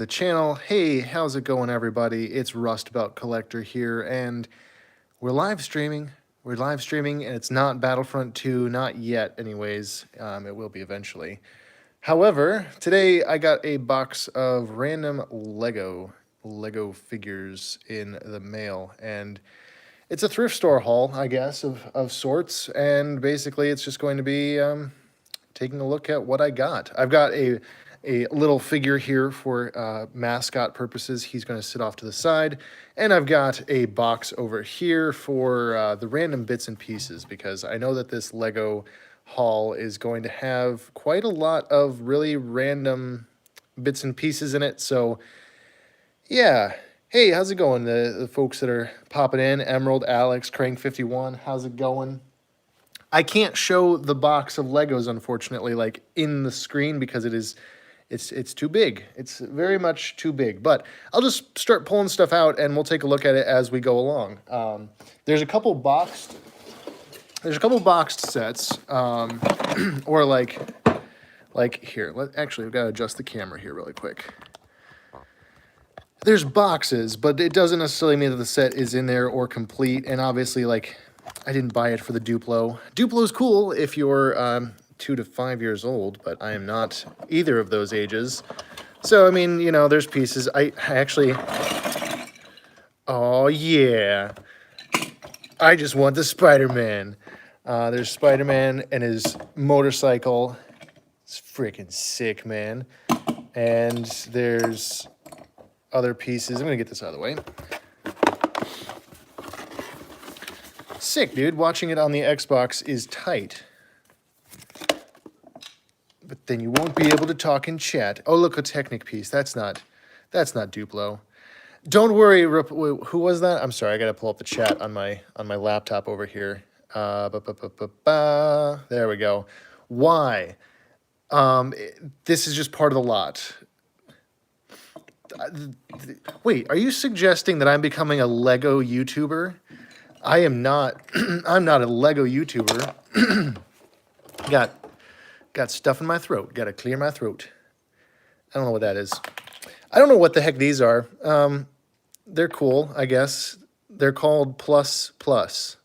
The channel. Hey, how's it going, everybody? It's Rustabout Collector here, and we're live streaming. We're live streaming, and it's not Battlefront 2, not yet anyways. It will be eventually. However, today I got a box of random Lego figures in the mail, and it's a thrift store haul, I guess, of sorts, and basically it's just going to be taking a look at what I got. I've got a little figure here for mascot purposes. He's going to sit off to the side. And I've got a box over here for the random bits and pieces, because I know that this Lego haul is going to have quite a lot of really random bits and pieces in it. So, yeah. Hey, how's it going? The folks that are popping in, Emerald, Alex, Crank51, how's it going? I can't show the box of Legos, unfortunately, like in the screen, because it's too big. It's very much too big. But I'll just start pulling stuff out, and we'll take a look at it as we go along. There's a couple boxed sets, or like here. Actually, I've got to adjust the camera here really quick. There's boxes, but it doesn't necessarily mean that the set is in there or complete. And obviously, like, I didn't buy it for the Duplo. Duplo's cool if you're 2 to 5 years old, but I am not either of those ages. So, I mean, you know, there's pieces. I actually... Oh, yeah. I just want the Spider-Man. There's Spider-Man and his motorcycle. It's freaking sick, man. And there's other pieces. I'm going to get this out of the way. Sick, dude. Watching it on the Xbox is tight. But then you won't be able to talk in chat. Oh, look, a Technic piece. That's not Duplo. Don't worry. Who was that? I'm sorry. I got to pull up the chat on my laptop over here. There we go. Why? This is just part of the lot. Wait, are you suggesting that I'm becoming a Lego YouTuber? I am not. I'm not a Lego YouTuber. Got stuff in my throat. Got to clear my throat. I don't know what that is. I don't know what the heck these are. They're cool, I guess. They're called Plus Plus.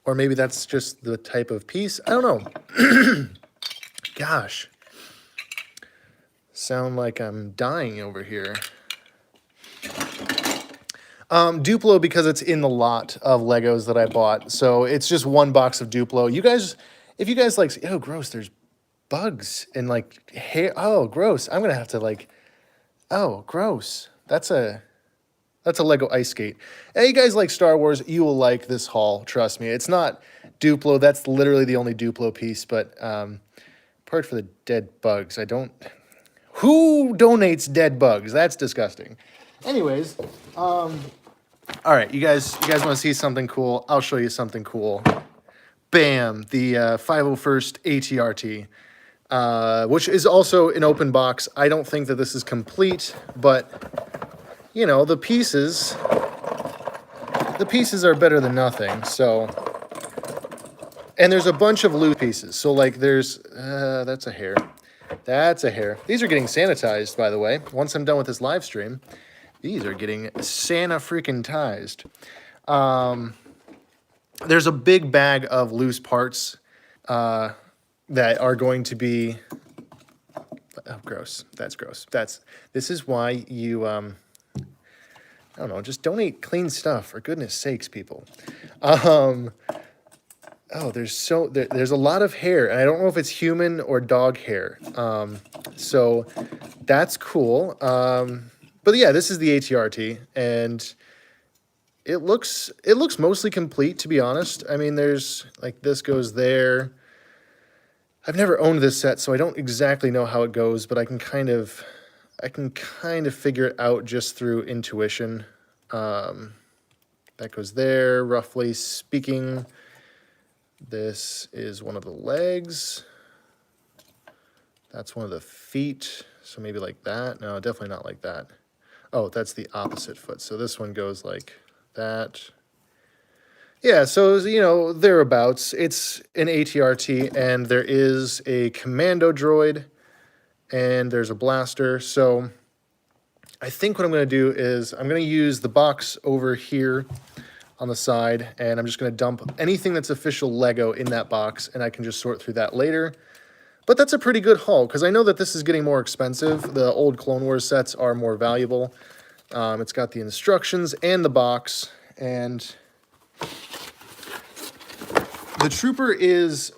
Or maybe that's just the type of piece. I don't know. Gosh. Sound like I'm dying over here. Duplo, because it's in the lot of Legos that I bought. So it's just one box of Duplo. You guys, if you guys like, oh, gross, there's bugs and like hair. Oh, gross. I'm going to have to like, oh, gross. That's a Lego ice skate. Hey, you guys like Star Wars, you will like this haul. Trust me. It's not Duplo. That's literally the only Duplo piece. But part for the dead bugs. I don't... Who donates dead bugs? That's disgusting. Anyways, all right, you guys want to see something cool? I'll show you something cool. Bam, the 501st ATRT, which is also an open box. I don't think that this is complete, but you know, the pieces are better than nothing. So, and there's a bunch of loose pieces. So like, there's that's a hair. That's a hair. These are getting sanitized, by the way. Once I'm done with this live stream, these are getting Santa-freaking-tized. There's a big bag of loose parts that are going to be... Oh, gross. That's gross. This is why you... I don't know, just donate clean stuff, for goodness sakes, people. Oh, there's a lot of hair, and I don't know if it's human or dog hair. So that's cool. But yeah, this is the ATRT, and it looks mostly complete, to be honest. I mean, there's like this goes there. I've never owned this set, so I don't exactly know how it goes, but I can kind of figure it out just through intuition. That goes there, roughly speaking. This is one of the legs. That's one of the feet. So maybe like that. No, definitely not like that. Oh, that's the opposite foot. So this one goes like that. Yeah, so, you know, thereabouts. It's an ATRT, and there is a Commando Droid, and there's a Blaster. So I think what I'm going to do is I'm going to use the box over here on the side, and I'm just going to dump anything that's official Lego in that box, and I can just sort through that later. But that's a pretty good haul, because I know that this is getting more expensive. The old Clone Wars sets are more valuable. It's got the instructions and the box, and the trooper is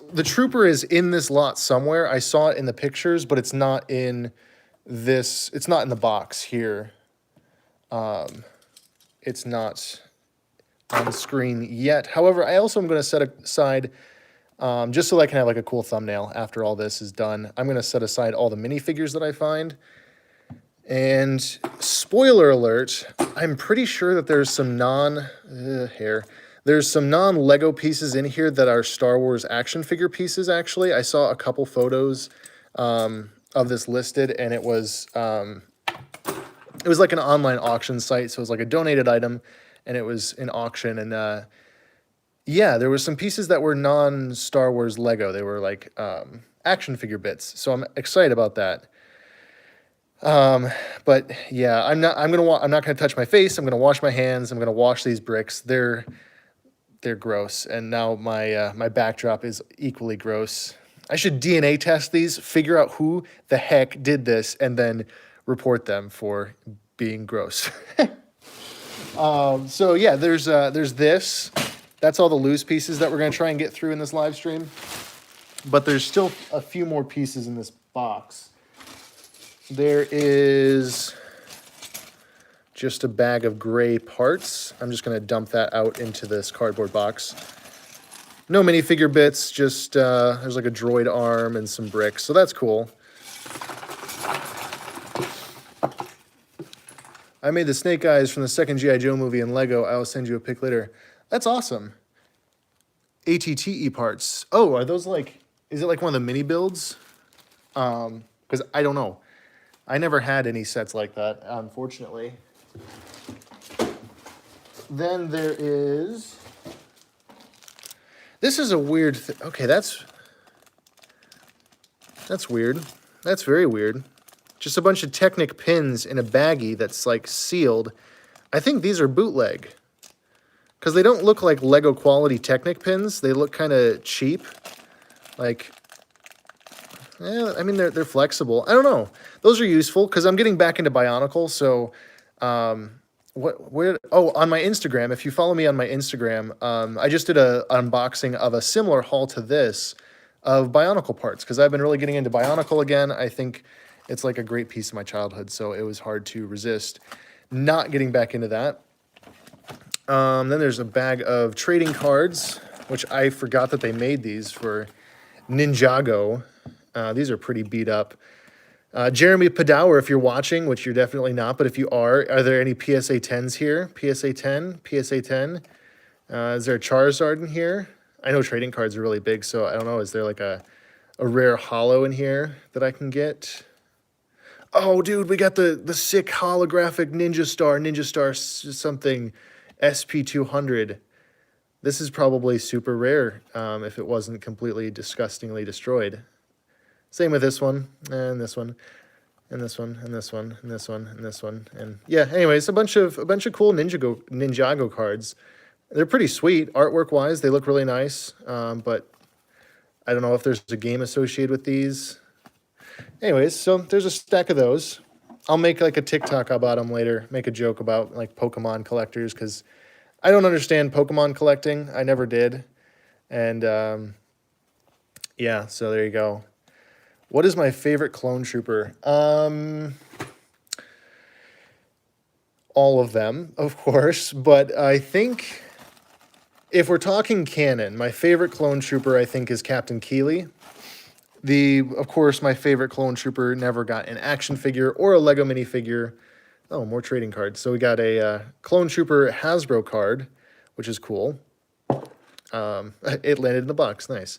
in this lot somewhere. I saw it in the pictures, but it's not in this. It's not in the box here. It's not on screen yet. However, I also am going to set aside, just so I can have like a cool thumbnail after all this is done, I'm going to set aside all the minifigures that I find. And spoiler alert, I'm pretty sure that there's some there's some non-Lego pieces in here that are Star Wars action figure pieces, actually. I saw a couple photos of this listed, and it was like an online auction site, so it was like a donated item, and it was an auction, and yeah, there were some pieces that were non-Star Wars Lego. They were like action figure bits, so I'm excited about that. But yeah, I'm not gonna touch my face. I'm gonna wash my hands. I'm gonna wash these bricks. They're gross, and now my my backdrop is equally gross. I should DNA test these, figure out who the heck did this, and then report them for being gross. So yeah, there's this. That's all the loose pieces that we're gonna try and get through in this live stream. But there's still a few more pieces in this box. There is just a bag of gray parts. I'm just going to dump that out into this cardboard box. No minifigure bits, just there's like a droid arm and some bricks, so that's cool. I made the snake eyes from the second G.I. Joe movie in Lego. I will send you a pic later. That's awesome. ATTE parts. Oh, are those like, is it like one of the mini builds? Because I don't know. I never had any sets like that, unfortunately. Then there is... This is a weird... Okay, that's weird. That's very weird. Just a bunch of Technic pins in a baggie that's, like, sealed. I think these are bootleg. Because they don't look like Lego quality Technic pins. They look kind of cheap. Like... Yeah, I mean, they're flexible. I don't know. Those are useful because I'm getting back into Bionicle. So, on my Instagram, if you follow me on my Instagram, I just did an unboxing of a similar haul to this of Bionicle parts because I've been really getting into Bionicle again. I think it's like a great piece of my childhood, so it was hard to resist not getting back into that. Then there's a bag of trading cards, which I forgot that they made these for Ninjago. These are pretty beat up. Jeremy Padower, if you're watching, which you're definitely not, but if you are there any PSA 10s here? PSA 10? PSA 10? Is there a Charizard in here? I know trading cards are really big, so I don't know. Is there like a rare holo in here that I can get? Oh, dude, we got the sick holographic Ninja Star something SP200. This is probably super rare if it wasn't completely disgustingly destroyed. Same with this one, and this one, and this one, and this one, and this one, and this one, and yeah. Anyways, a bunch of cool Ninjago cards. They're pretty sweet artwork wise. They look really nice, but I don't know if there's a game associated with these. Anyways, so there's a stack of those. I'll make like a TikTok about them later. Make a joke about like Pokemon collectors because I don't understand Pokemon collecting. I never did, and yeah. So there you go. What is my favorite clone trooper? All of them, of course, but I think if we're talking canon, my favorite clone trooper, I think, is Captain Keeley. Of course, my favorite clone trooper never got an action figure or a Lego minifigure. Oh, more trading cards. So we got a clone trooper Hasbro card, which is cool. It landed in the box. Nice.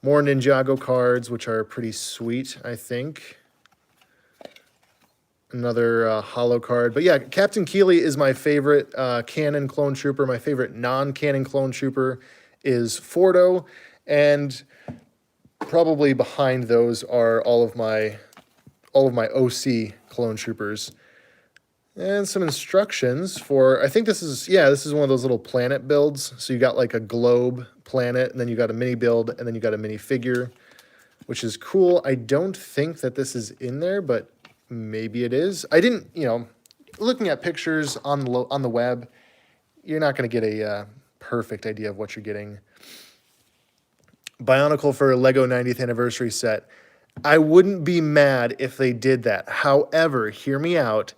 More Ninjago cards, which are pretty sweet, I think. Another holo card. But yeah, Captain Keeley is my favorite canon clone trooper. My favorite non-canon clone trooper is Fordo. And probably behind those are all of my OC clone troopers. And some instructions for, I think this is, yeah, this is one of those little planet builds. So you got like a globe planet, and then you got a mini build, and then you got a mini figure, which is cool. I don't think that this is in there, but maybe it is. I didn't, you know, looking at pictures on the web, you're not going to get a perfect idea of what you're getting. Bionicle for Lego 90th anniversary set. I wouldn't be mad if they did that. However, hear me out.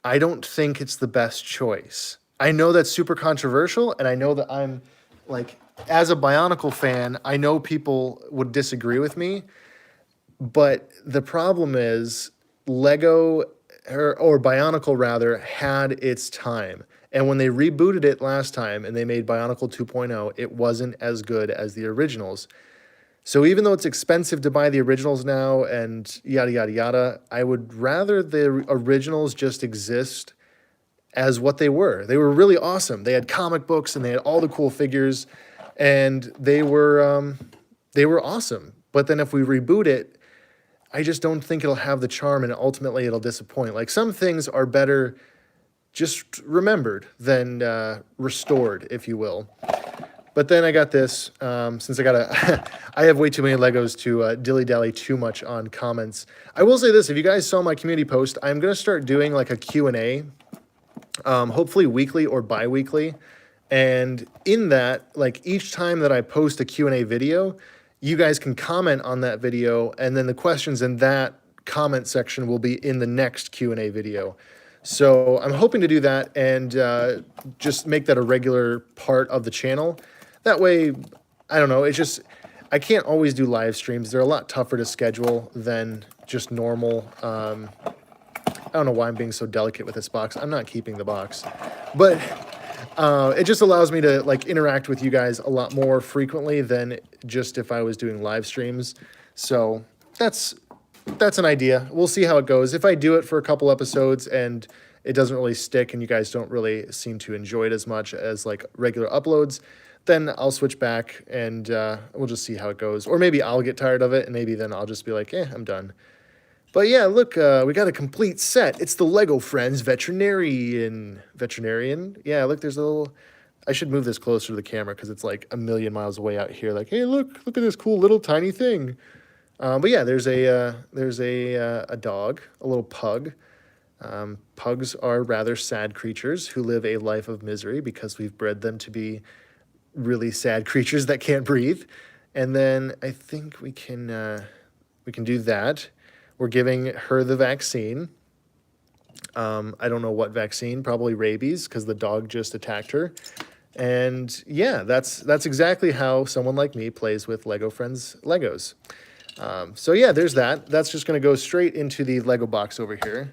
I don't think it's the best choice. I know that's super controversial, and I know that I'm like, as a Bionicle fan, I know people would disagree with me, but the problem is Lego, or Bionicle rather, had its time. And when they rebooted it last time and they made Bionicle 2.0, it wasn't as good as the originals. So even though it's expensive to buy the originals now and yada, yada, yada, I would rather the originals just exist as what they were. They were really awesome. They had comic books and they had all the cool figures, and they were awesome. But then if we reboot it, I just don't think it'll have the charm, and ultimately it'll disappoint. Like, some things are better just remembered than restored, if you will. But then I got this, since I have way too many Legos to dilly-dally too much on comments. I will say this, if you guys saw my community post, I'm going to start doing like a Q&A, hopefully weekly or bi-weekly. And in that, like, each time that I post a Q&A video, you guys can comment on that video, and then the questions in that comment section will be in the next Q&A video. So I'm hoping to do that and just make that a regular part of the channel. That way, I don't know, it's just, I can't always do live streams. They're a lot tougher to schedule than just normal. I don't know why I'm being so delicate with this box. I'm not keeping the box. But it just allows me to like interact with you guys a lot more frequently than just if I was doing live streams. So that's an idea. We'll see how it goes. If I do it for a couple episodes and it doesn't really stick and you guys don't really seem to enjoy it as much as like regular uploads, then I'll switch back and we'll just see how it goes. Or maybe I'll get tired of it, and maybe then I'll just be like, I'm done. But yeah, look, we got a complete set. It's the Lego Friends Veterinarian. Yeah, look, there's a little... I should move this closer to the camera because it's like a million miles away out here. Like, hey, look at this cool little tiny thing. But yeah, there's a dog, a little pug. Pugs are rather sad creatures who live a life of misery because we've bred them to be really sad creatures that can't breathe. And then I think we can do that. We're giving her the vaccine. I don't know what vaccine, probably rabies, because the dog just attacked her. And yeah, that's exactly how someone like me plays with Lego Friends Legos. So yeah, there's that. That's just going to go straight into the Lego box over here.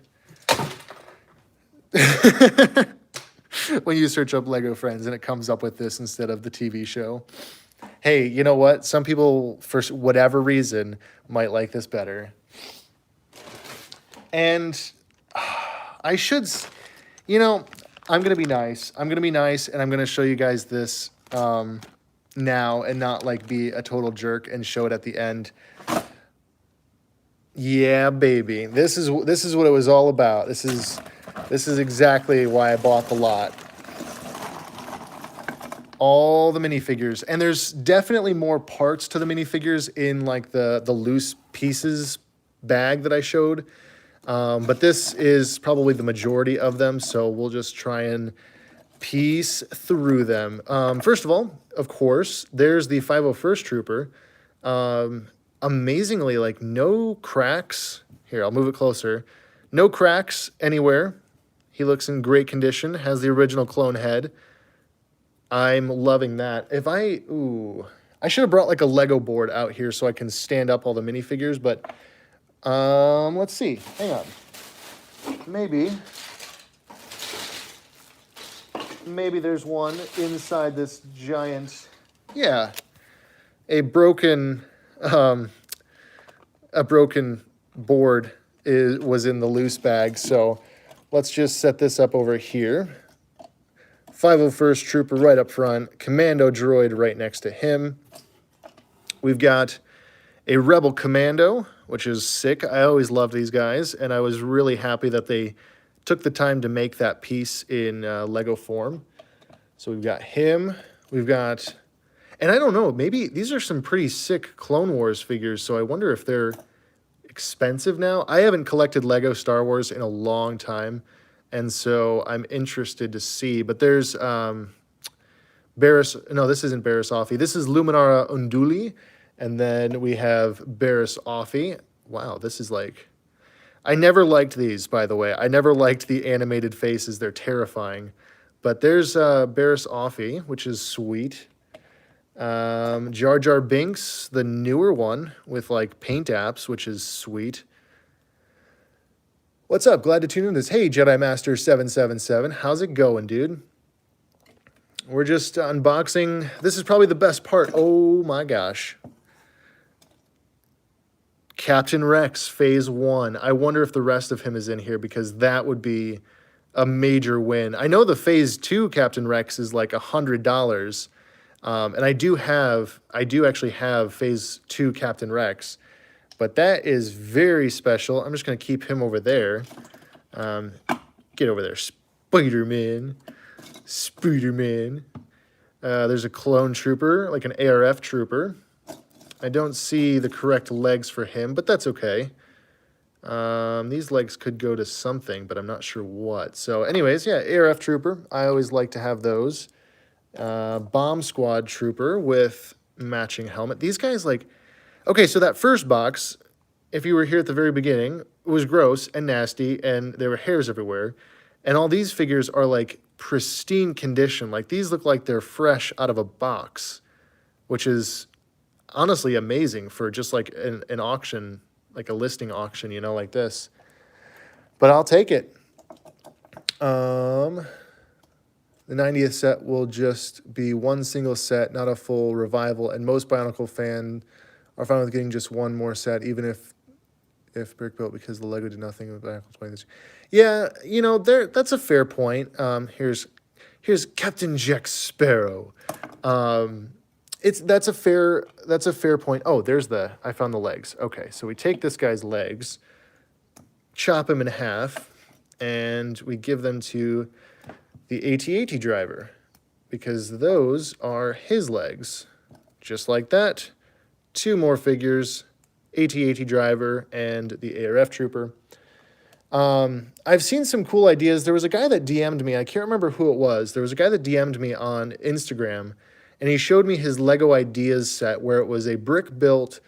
When you search up Lego Friends and it comes up with this instead of the TV show. Hey, you know what? Some people, for whatever reason, might like this better. And I should, you know, I'm going to be nice. I'm going to be nice, and I'm going to show you guys this now and not, like, be a total jerk and show it at the end. Yeah, baby. This is what it was all about. This is exactly why I bought the lot. All the minifigures. And there's definitely more parts to the minifigures in, like, the loose pieces bag that I showed. But this is probably the majority of them, so we'll just try and piece through them. First of all, of course, there's the 501st Trooper. Amazingly, like, no cracks. Here, I'll move it closer. No cracks anywhere. He looks in great condition, has the original clone head. I'm loving that. I should have brought like a Lego board out here so I can stand up all the minifigures, but let's see. Hang on. Maybe there's one inside this giant, yeah, a broken board was in the loose bag. So let's just set this up over here. 501st Trooper right up front, Commando Droid right next to him. We've got a Rebel Commando, which is sick. I always loved these guys, and I was really happy that they took the time to make that piece in Lego form. So we've got him. We've got, and I don't know, maybe these are some pretty sick Clone Wars figures, so I wonder if they're expensive now. I haven't collected Lego Star Wars in a long time, and so I'm interested to see. But there's Barris, no, this isn't Barris Offee. This is Luminara Unduli, and then we have Barris Offee. Wow, this is like, I never liked these, by the way. I never liked the animated faces. They're terrifying. But there's Barris Offee, which is sweet. Jar Jar Binks, the newer one with like paint apps, which is sweet. What's up? Glad to tune in this. Hey, Jedi Master 777. How's it going, dude? We're just unboxing. This is probably the best part. Oh my gosh. Captain Rex Phase 1. I wonder if the rest of him is in here because that would be a major win. I know the Phase 2 Captain Rex is like $100. And I do actually have Phase 2 Captain Rex, but that is very special. I'm just going to keep him over there. Get over there, Spider-Man. Spider-Man. There's a clone trooper, like an ARF trooper. I don't see the correct legs for him, but that's okay. These legs could go to something, but I'm not sure what. So anyways, yeah, ARF trooper. I always like to have those. Bomb squad trooper with matching helmet. These guys, like, okay, so that first box, if you were here at the very beginning, it was gross and nasty and there were hairs everywhere. And all these figures are like pristine condition. Like these look like they're fresh out of a box, which is honestly amazing for just like an auction, like a listing auction, you know, like this. But I'll take it. The 90th set will just be one single set, not a full revival, and most Bionicle fans are fine with getting just one more set, even if brick built, because the Lego did nothing with Bionicles playing this. Yeah, you know, that's a fair point. Here's Captain Jack Sparrow. That's a fair point. Oh, I found the legs. Okay, so we take this guy's legs, chop him in half, and we give them to the AT-AT driver, because those are his legs. Just like that. Two more figures, AT-AT driver and the ARF trooper. I've seen some cool ideas. There was a guy that DM'd me. I can't remember who it was. There was a guy that DM'd me on Instagram, and he showed me his Lego Ideas set where it was a brick-built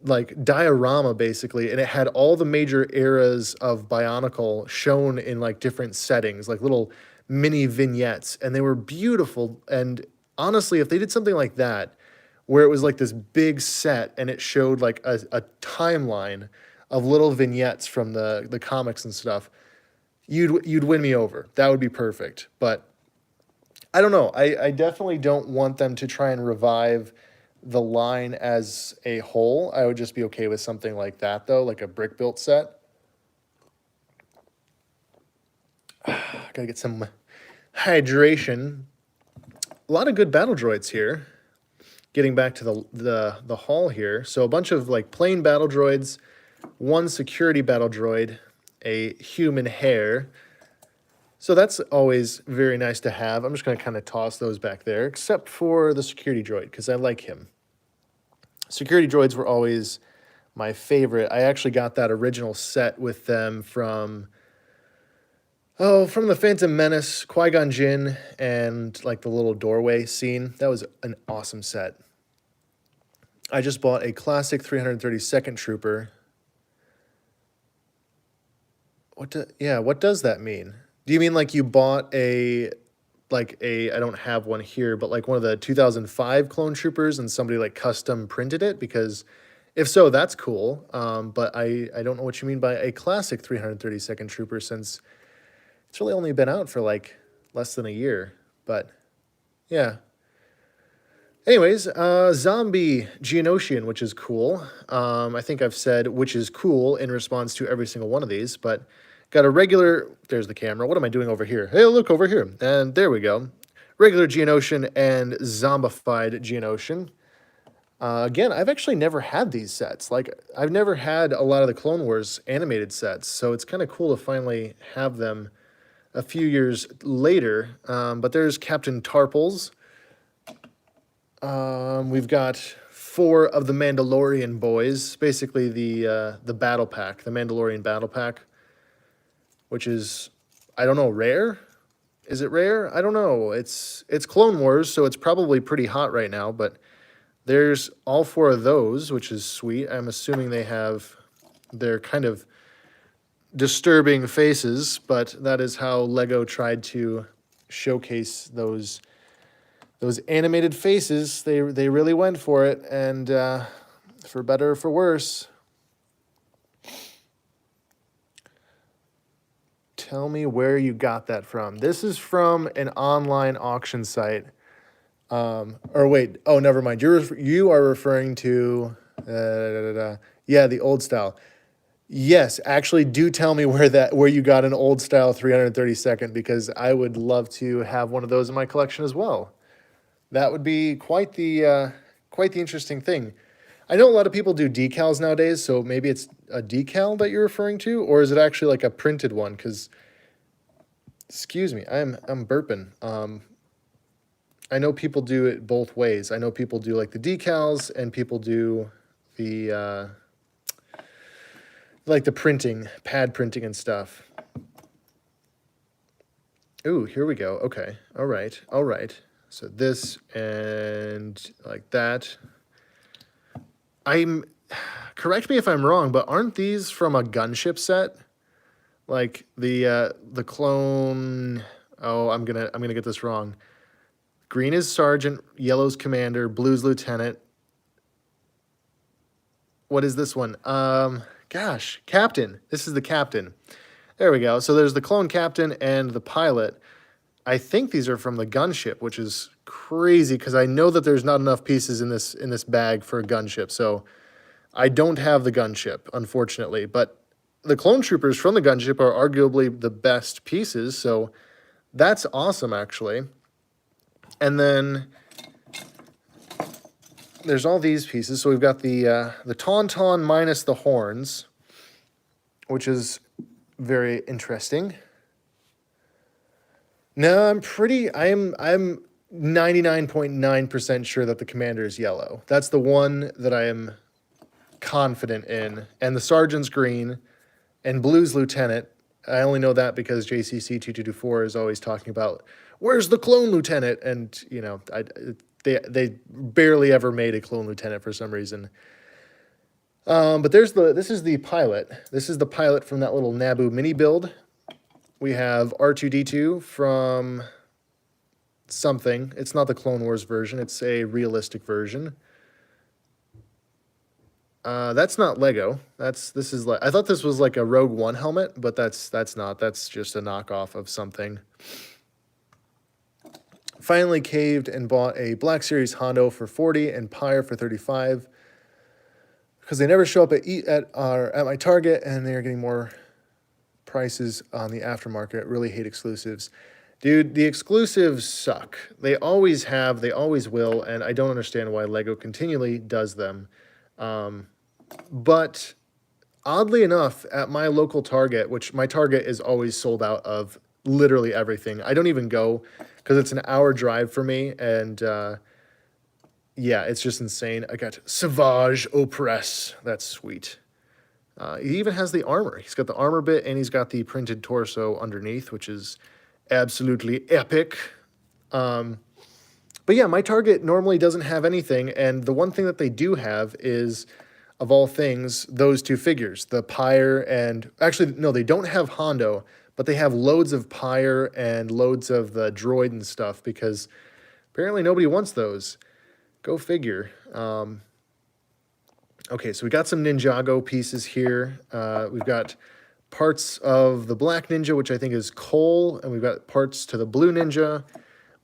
like diorama basically, and it had all the major eras of Bionicle shown in like different settings, like little mini vignettes, and they were beautiful. And honestly, if they did something like that, where it was like this big set and it showed like a timeline of little vignettes from the comics and stuff, you'd win me over. That would be perfect. But I don't know. I definitely don't want them to try and revive the line as a whole. I would just be okay with something like that, though, like a brick-built set. Gotta get some hydration. A lot of good battle droids here. Getting back to the haul here. So a bunch of like plain battle droids, one security battle droid, a human hair. So that's always very nice to have. I'm just going to kind of toss those back there, except for the security droid, because I like him. Security droids were always my favorite. I actually got that original set with them from the Phantom Menace, Qui-Gon Jinn, and like the little doorway scene. That was an awesome set. I just bought a classic 332nd Trooper. What does that mean? Do you mean like you bought I don't have one here, but like one of the 2005 clone troopers and somebody like custom printed it? Because if so, that's cool. But I don't know what you mean by a classic 332nd Trooper, since it's really only been out for like less than a year. But yeah. Anyways, zombie Geonosian, which is cool. I think I've said which is cool in response to every single one of these, but got a regular, there's the camera. What am I doing over here? Hey, look over here. And there we go. Regular Geonosian and zombified Geonosian. Again, I've actually never had these sets. Like, I've never had a lot of the Clone Wars animated sets, so it's kind of cool to finally have them a few years later. But there's Captain Tarples. We've got 4 of the Mandalorian boys, basically the battle pack, the Mandalorian battle pack, which is, I don't know, rare? Is it rare? I don't know. It's Clone Wars, so it's probably pretty hot right now, but there's all 4 of those, which is sweet. I'm assuming they have their kind of disturbing faces, but that is how Lego tried to showcase those animated faces. They really went for it, and for better or for worse. Tell me where you got that from. This is from an online auction site. Or wait, oh, never mind. You are referring to, yeah, the old style. Yes, actually, do tell me where you got an old style 332nd, because I would love to have one of those in my collection as well. That would be quite the interesting thing. I know a lot of people do decals nowadays, so maybe it's a decal that you're referring to, or is it actually like a printed one? Because, excuse me, I'm burping. I know people do it both ways. I know people do like the decals, and people do the like the printing, pad printing and stuff. Ooh, here we go. Okay, all right, all right. So this and like that. Correct me if I'm wrong, but aren't these from a gunship set? Like the clone. Oh, I'm gonna get this wrong. Green is sergeant, yellow's commander, blue's lieutenant. What is this one? Gosh, captain. This is the captain. There we go. So there's the clone captain and the pilot. I think these are from the gunship, which is crazy because I know that there's not enough pieces in this bag for a gunship. So I don't have the gunship, unfortunately. But the clone troopers from the gunship are arguably the best pieces. So that's awesome, actually. And then there's all these pieces. So we've got the Tauntaun minus the horns, which is very interesting. No, I'm 99.9% sure that the commander is yellow. That's the one that I am confident in. And the sergeant's green, and blue's lieutenant. I only know that because JCC 2224 is always talking about, where's the clone lieutenant? And, you know, they barely ever made a clone lieutenant for some reason. But this is the pilot. This is the pilot from that little Naboo mini build. We have R2-D2 from something. It's not the Clone Wars version. It's a realistic version. That's not Lego. I thought this was like a Rogue One helmet, but that's not. That's just a knockoff of something. Finally caved and bought a Black Series Hondo for 40 and Pyre for 35 because they never show up at my Target, and they're getting more prices on the aftermarket. Really hate exclusives. Dude, the exclusives suck. They always have, they always will, and I don't understand why Lego continually does them. But oddly enough, at my local Target, which my Target is always sold out of literally everything. I don't even go because it's an hour drive for me, and yeah, it's just insane. I got Sauvage Opress. That's sweet. He even has the armor. He's got the armor bit, and he's got the printed torso underneath, which is absolutely epic. But yeah, my Target normally doesn't have anything, and the one thing that they do have is, of all things, those two figures, the Pyre and... Actually, no, they don't have Hondo, but they have loads of Pyre and loads of the droid and stuff, because apparently nobody wants those. Go figure. Okay, so we got some Ninjago pieces here. We've got parts of the Black Ninja, which I think is coal, and we've got parts to the Blue Ninja.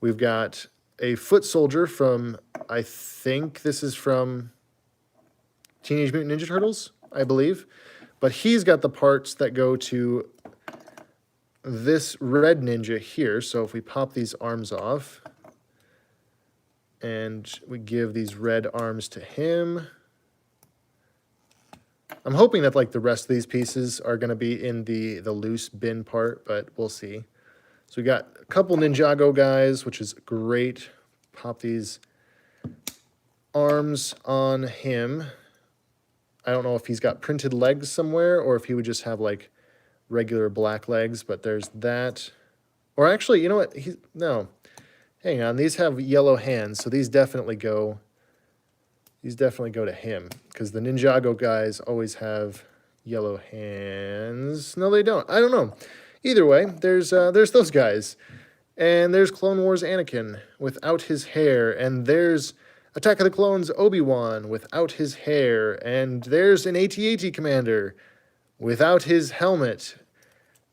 We've got a foot soldier from, I think this is from Teenage Mutant Ninja Turtles, I believe. But he's got the parts that go to this red ninja here. So if we pop these arms off, And we give these red arms to him. I'm hoping that like the rest of these pieces are going to be in the loose bin part, but we'll see. So we got a couple Ninjago guys, which is great. Pop these arms on him. I don't know if he's got printed legs somewhere or if he would just have like regular black legs, but there's that. Or actually, you know what? No. Hang on, these have yellow hands, so these definitely go to him, because the Ninjago guys always have yellow hands. No, they don't. I don't know. Either way, there's those guys. And there's Clone Wars Anakin without his hair, and there's Attack of the Clones Obi-Wan without his hair, and there's an AT-AT commander without his helmet.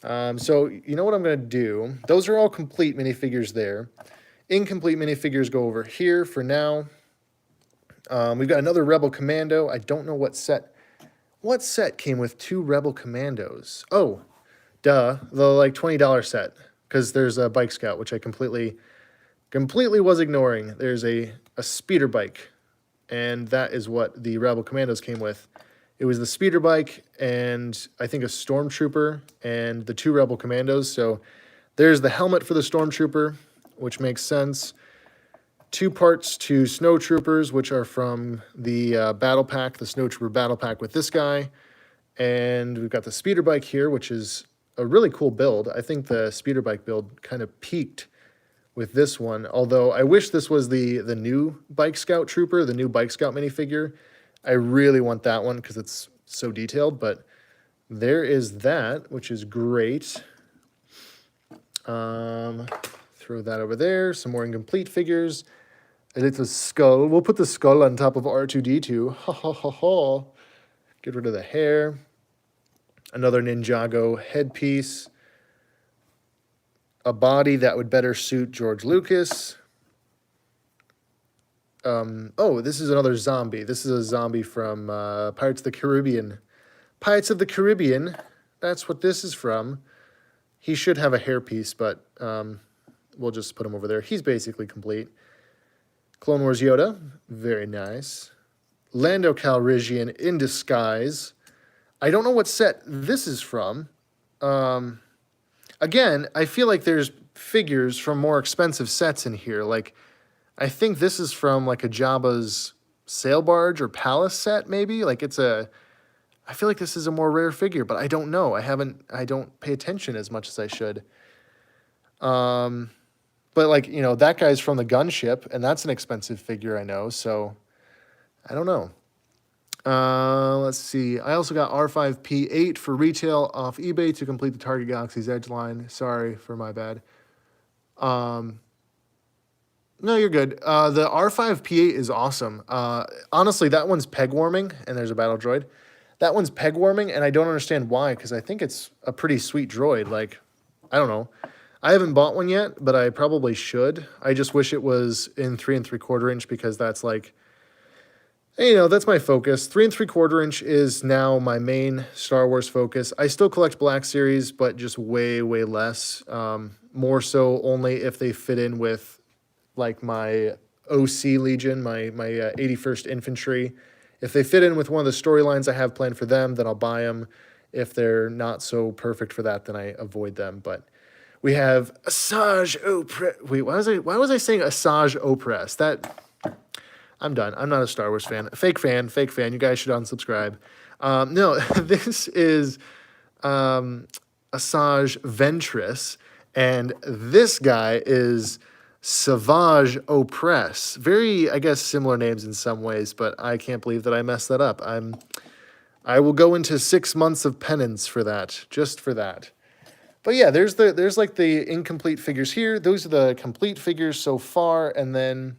So you know what I'm going to do? Those are all complete minifigures there. Incomplete minifigures go over here for now. We've got another Rebel Commando. I don't know what set. What set came with 2 Rebel Commandos? Oh, duh, the like $20 set. Because there's a Bike Scout, which I completely was ignoring. There's a speeder bike, and that is what the Rebel Commandos came with. It was the speeder bike and I think a Stormtrooper and the 2 Rebel Commandos. So there's the helmet for the Stormtrooper, which makes sense. 2 parts to Snowtroopers, which are from the battle pack, the Snowtrooper battle pack with this guy. And we've got the speeder bike here, which is a really cool build. I think the speeder bike build kind of peaked with this one, although I wish this was the new Bike Scout Trooper, the new Bike Scout minifigure. I really want that one because it's so detailed, but there is that, which is great. Throw that over there. Some more incomplete figures. And it's a skull. We'll put the skull on top of R2-D2. Ha ha ha ha. Get rid of the hair. Another Ninjago headpiece. A body that would better suit George Lucas. Oh, this is another zombie. This is a zombie from Pirates of the Caribbean. Pirates of the Caribbean. That's what this is from. He should have a hairpiece, but we'll just put him over there. He's basically complete. Clone Wars Yoda. Very nice. Lando Calrissian in disguise. I don't know what set this is from. Again, I feel like there's figures from more expensive sets in here. Like, I think this is from like a Jabba's sail barge or palace set, maybe. Like I feel like this is a more rare figure, but I don't know. I don't pay attention as much as I should. But like, you know, that guy's from the gunship, and that's an expensive figure, I know. So I don't know. Let's see. I also got R5P8 for retail off eBay to complete the Target Galaxy's Edge line. Sorry for my bad. No, you're good. The R5P8 is awesome. Honestly, that one's peg warming, and there's a battle droid. That one's peg warming, and I don't understand why, because I think it's a pretty sweet droid. Like, I don't know. I haven't bought one yet, but I probably should. I just wish it was in 3 3/4 inch, because that's like, you know, that's my focus. 3 3/4 inch is now my main Star Wars focus. I still collect Black Series, but just way, way less. More so only if they fit in with like my OC Legion, my 81st Infantry. If they fit in with one of the storylines I have planned for them, then I'll buy them. If they're not so perfect for that, then I avoid them. But we have Asajj Opress. Wait, why was I saying Asajj Opress? I'm done. I'm not a Star Wars fan. Fake fan. You guys should unsubscribe. No, this is Asajj Ventress, and this guy is Savage Opress. Very, I guess, similar names in some ways, but I can't believe that I messed that up. I will go into 6 months of penance for that, just for that. But yeah, there's like the incomplete figures here. Those are the complete figures so far, and then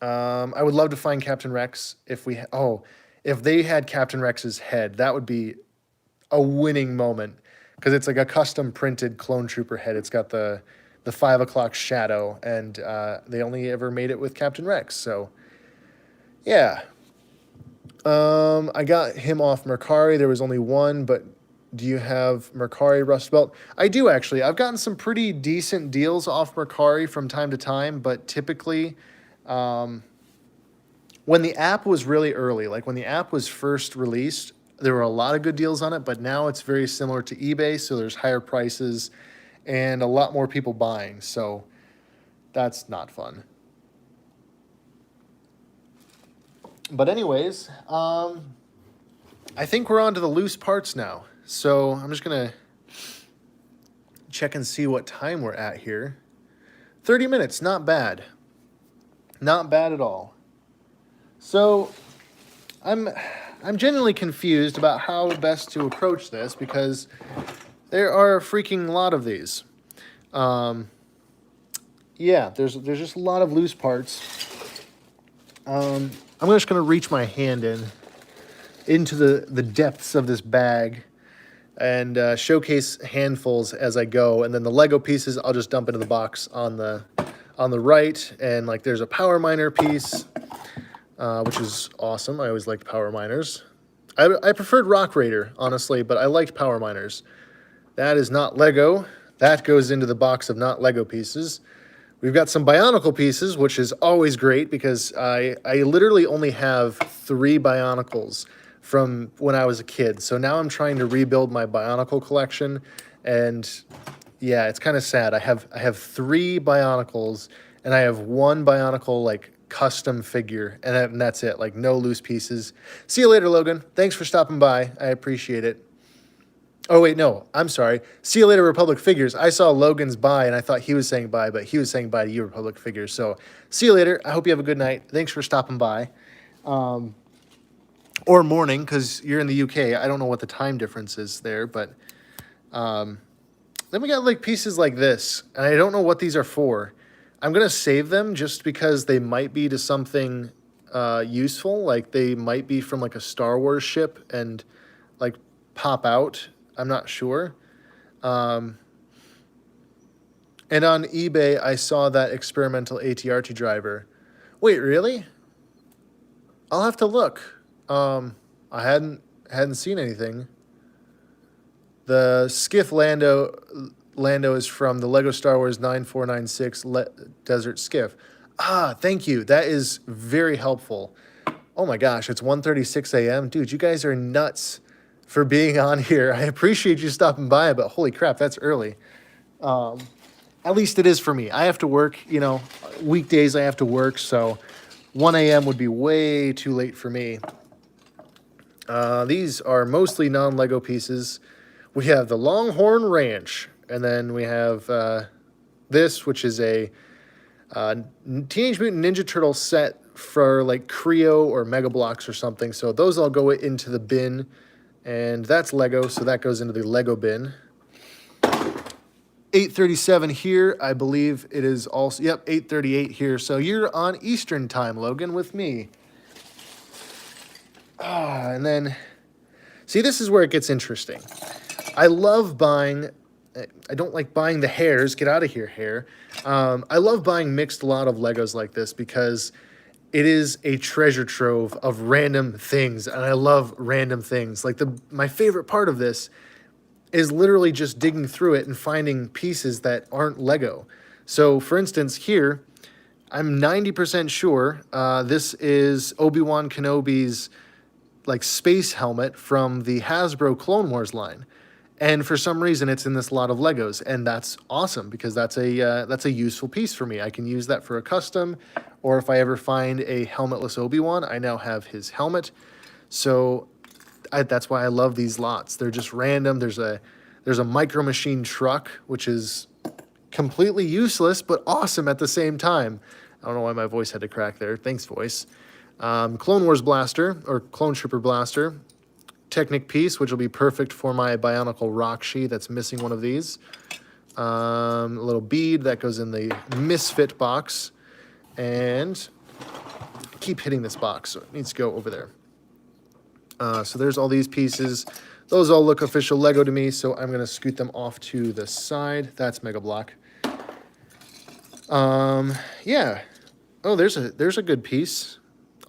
I would love to find Captain Rex if they had Captain Rex's head. That would be a winning moment, because it's like a custom printed clone trooper head. It's got the 5 o'clock shadow, and they only ever made it with Captain Rex. So yeah, I got him off Mercari. There was only one, but do you have Mercari Rust Belt? I do, actually. I've gotten some pretty decent deals off Mercari from time to time, but typically When the app was really early, like when the app was first released, there were a lot of good deals on it, but now it's very similar to eBay, so there's higher prices and a lot more people buying, so that's not fun. But anyways, I think we're on to the loose parts now. So I'm just going to check and see what time we're at here. 30 minutes, not bad. Not bad at all. So I'm genuinely confused about how best to approach this because there are a freaking lot of these. Yeah, there's just a lot of loose parts. I'm just going to reach my hand into the depths of this bag and showcase handfuls as I go, and then the Lego pieces I'll just dump into the box on the right. And like there's a power miner piece, which is awesome. I always liked power miners. I preferred Rock Raider, honestly, but I liked power miners. That is not Lego. That goes into the box of not Lego pieces. We've got some Bionicle pieces, which is always great because I literally only have 3 Bionicles from when I was a kid. So now I'm trying to rebuild my Bionicle collection, and yeah, it's kind of sad. I have 3 Bionicles, and I have 1 Bionicle like custom figure, and that's it. Like no loose pieces. See you later, Logan. Thanks for stopping by. I appreciate it. Oh, wait, no, I'm sorry. See you later, Republic Figures. I saw Logan's bye, and I thought he was saying bye, but he was saying bye to you, Republic Figures. So see you later. I hope you have a good night. Thanks for stopping by. Or morning, because you're in the UK. I don't know what the time difference is there, but then we got like pieces like this, and I don't know what these are for. I'm going to save them just because they might be to something useful. Like they might be from like a Star Wars ship and like pop out. I'm not sure. And on eBay, I saw that experimental ATRT driver. Wait, really? I'll have to look. I hadn't seen anything. The Skiff Lando is from the Lego Star Wars 9496 Desert Skiff. Ah, thank you. That is very helpful. Oh my gosh, it's 1:36 a.m. Dude, you guys are nuts for being on here. I appreciate you stopping by, but holy crap, that's early. At least it is for me. I have to work, weekdays I have to work, so 1 a.m. would be way too late for me. These are mostly non-Lego pieces. We have the Longhorn Ranch, and then we have this, which is a Teenage Mutant Ninja Turtle set for like Creo or Mega Bloks or something. So those all go into the bin. And that's Lego, so that goes into the Lego bin. 8:37 here, I believe it is also, yep, 8:38 here. So you're on Eastern time, Logan, with me. And then, see, this is where it gets interesting. I love buying, I don't like buying the hairs, get out of here, hair. I love buying mixed lot of Legos like this because it is a treasure trove of random things, and I love random things. Like my favorite part of this is literally just digging through it and finding pieces that aren't Lego. So, for instance, here, I'm 90% sure this is Obi-Wan Kenobi's like space helmet from the Hasbro Clone Wars line. And for some reason, it's in this lot of Legos, and that's awesome because that's a useful piece for me. I can use that for a custom, or if I ever find a helmetless Obi-Wan, I now have his helmet. So that's why I love these lots. They're just random. There's a Micro Machine truck, which is completely useless but awesome at the same time. I don't know why my voice had to crack there. Thanks, voice. Clone Wars Blaster, or Clone Trooper Blaster. Technic piece, which will be perfect for my Bionicle Rockshi that's missing one of these. A little bead that goes in the Misfit box. And I keep hitting this box, so it needs to go over there. So there's all these pieces. Those all look official Lego to me, so I'm going to scoot them off to the side. That's Mega Block. Yeah. Oh, there's a good piece.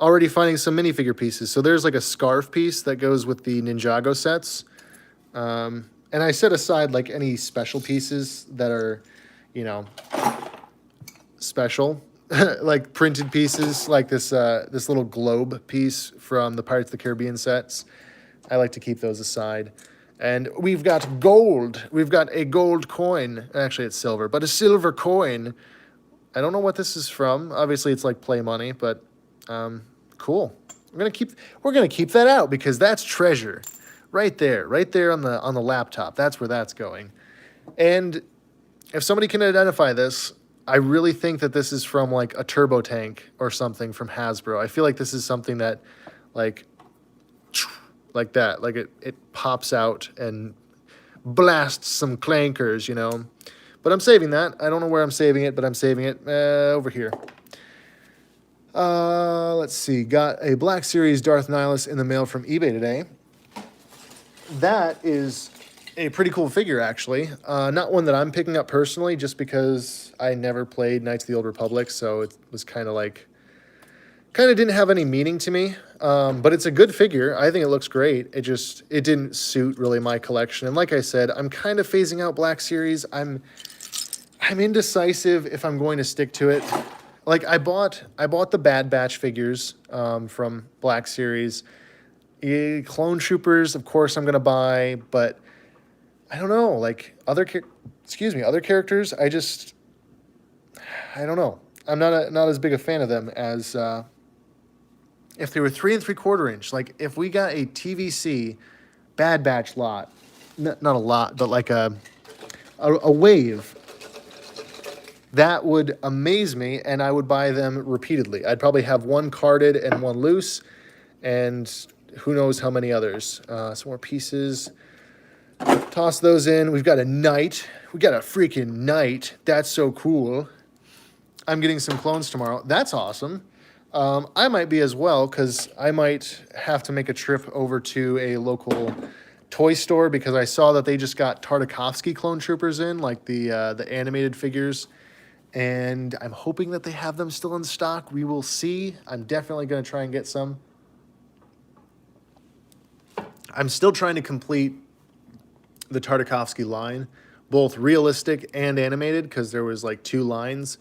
Already finding some minifigure pieces. So there's like a scarf piece that goes with the Ninjago sets. And I set aside like any special pieces that are, special. like printed pieces, like this little globe piece from the Pirates of the Caribbean sets. I like to keep those aside. And we've got gold. We've got a gold coin. Actually, it's silver, but a silver coin. I don't know what this is from. Obviously, it's like play money, but cool. We're gonna keep that out because that's treasure, right there on the laptop. That's where that's going. And if somebody can identify this, I really think that this is from like a turbo tank or something from Hasbro. I feel like this is something that, like that, like it pops out and blasts some clankers, you know. But I'm saving that. I don't know where I'm saving it, but I'm saving it over here. Let's see. Got a Black Series Darth Nihilus in the mail from eBay today. That is a pretty cool figure, actually. Not one that I'm picking up personally, just because I never played Knights of the Old Republic, so it was kind of didn't have any meaning to me. But it's a good figure. I think it looks great. It didn't suit really my collection. And like I said, I'm kind of phasing out Black Series. I'm indecisive if I'm going to stick to it. Like I bought the Bad Batch figures from Black Series. Clone Troopers, of course, I'm gonna buy, but I don't know. Like other characters, I don't know. I'm not as big a fan of them as if they were 3 3/4 inch. Like if we got a TVC Bad Batch lot, not a lot, but like a wave. That would amaze me, and I would buy them repeatedly. I'd probably have one carded and one loose, and who knows how many others. Some more pieces. Toss those in. We've got a knight. We got a freaking knight. That's so cool. I'm getting some clones tomorrow. That's awesome. I might be as well, because I might have to make a trip over to a local toy store, because I saw that they just got Tartakovsky clone troopers in, like the animated figures. And I'm hoping that they have them still in stock. We will see. I'm definitely going to try and get some. I'm still trying to complete the Tartakovsky line, both realistic and animated, because there was like 2 lines.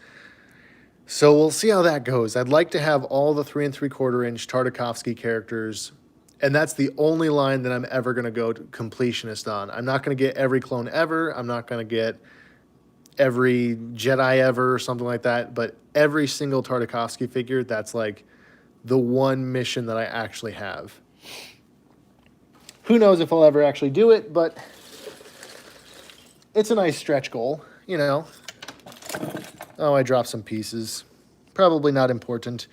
So we'll see how that goes. I'd like to have all the 3 3/4 inch Tartakovsky characters, and that's the only line that I'm ever going to go to completionist on. I'm not going to get every clone ever. I'm not going to get every Jedi ever or something like that, but every single Tartakovsky figure, that's like the one mission that I actually have. Who knows if I'll ever actually do it, but it's a nice stretch goal, you know. Oh, I dropped some pieces. Probably not important.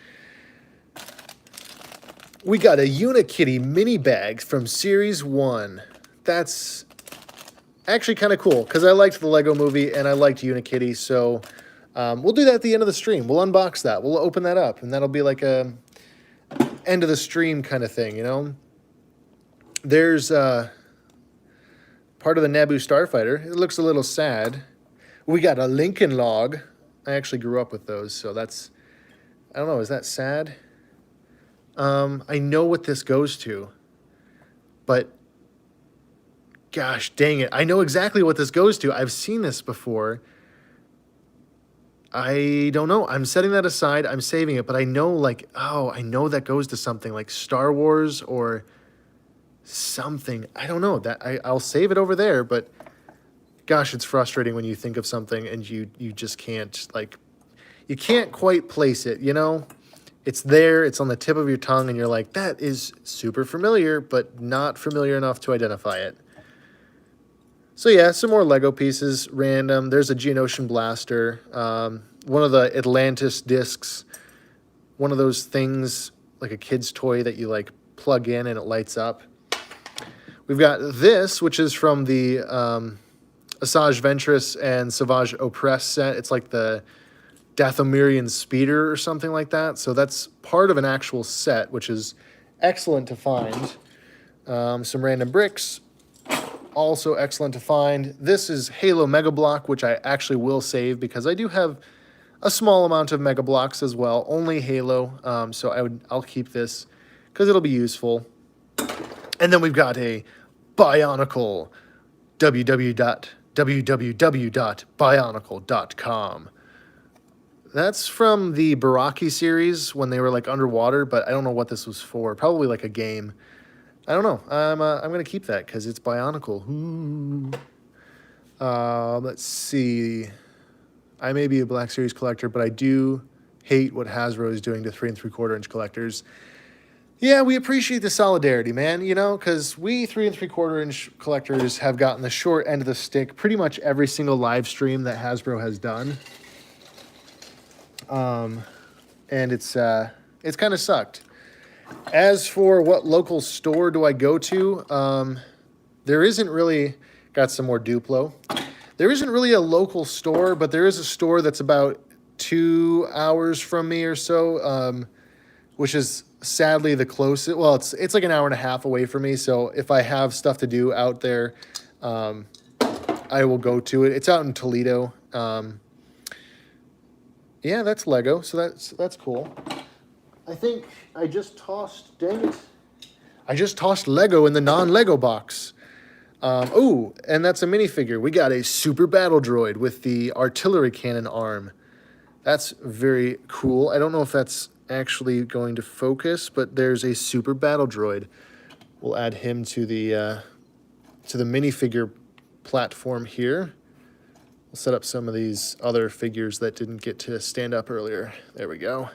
We got a Unikitty Mini Bag from Series 1. That's actually kind of cool, because I liked the Lego movie and I liked Unikitty, so we'll do that at the end of the stream. We'll unbox that. We'll open that up, and that'll be like a end of the stream kind of thing, you know? There's part of the Naboo Starfighter. It looks a little sad. We got a Lincoln Log. I actually grew up with those, so that's, I don't know, is that sad? I know what this goes to, but gosh dang it, I know exactly what this goes to. I've seen this before. I don't know. I'm setting that aside. I'm saving it, but I know, like, oh, I know that goes to something like Star Wars or something. I don't know. I'll save it over there, but gosh, it's frustrating when you think of something and you just can't, like, you can't quite place it, you know? It's there, it's on the tip of your tongue, and you're like, that is super familiar, but not familiar enough to identify it. So yeah, some more Lego pieces, random. There's a Geonosian Blaster, one of the Atlantis discs, one of those things, like a kid's toy that you like plug in and it lights up. We've got this, which is from the Asajj Ventress and Savage Opress set. It's like the Dathomirian Speeder or something like that. So that's part of an actual set, which is excellent to find. Some random bricks, also excellent to find. This is Halo Mega Block, which I actually will save because I do have a small amount of Mega Blocks as well, only Halo. So I'll keep this because it'll be useful. And then we've got a Bionicle, www.bionicle.com. That's from the Baraki series when they were like underwater, but I don't know what this was for. Probably like a game. I don't know. I'm gonna keep that because it's Bionicle. Ooh. Let's see. I may be a Black Series collector, but I do hate what Hasbro is doing to 3 3/4 inch collectors. Yeah, we appreciate the solidarity, man. You know, because we 3 3/4 inch collectors have gotten the short end of the stick pretty much every single live stream that Hasbro has done. And it's kind of sucked. As for what local store do I go to, there isn't really, got some more Duplo. There isn't really a local store, but there is a store that's about 2 hours from me or so, which is sadly the closest. Well, it's like an hour and a half away from me. So if I have stuff to do out there, I will go to it. It's out in Toledo. Yeah, that's Lego, so that's cool. I think I just tossed, dang it. I just tossed Lego in the non-Lego box. Oh, and that's a minifigure. We got a Super Battle Droid with the artillery cannon arm. That's very cool. I don't know if that's actually going to focus, but there's a Super Battle Droid. We'll add him to the minifigure platform here. We'll set up some of these other figures that didn't get to stand up earlier. There we go.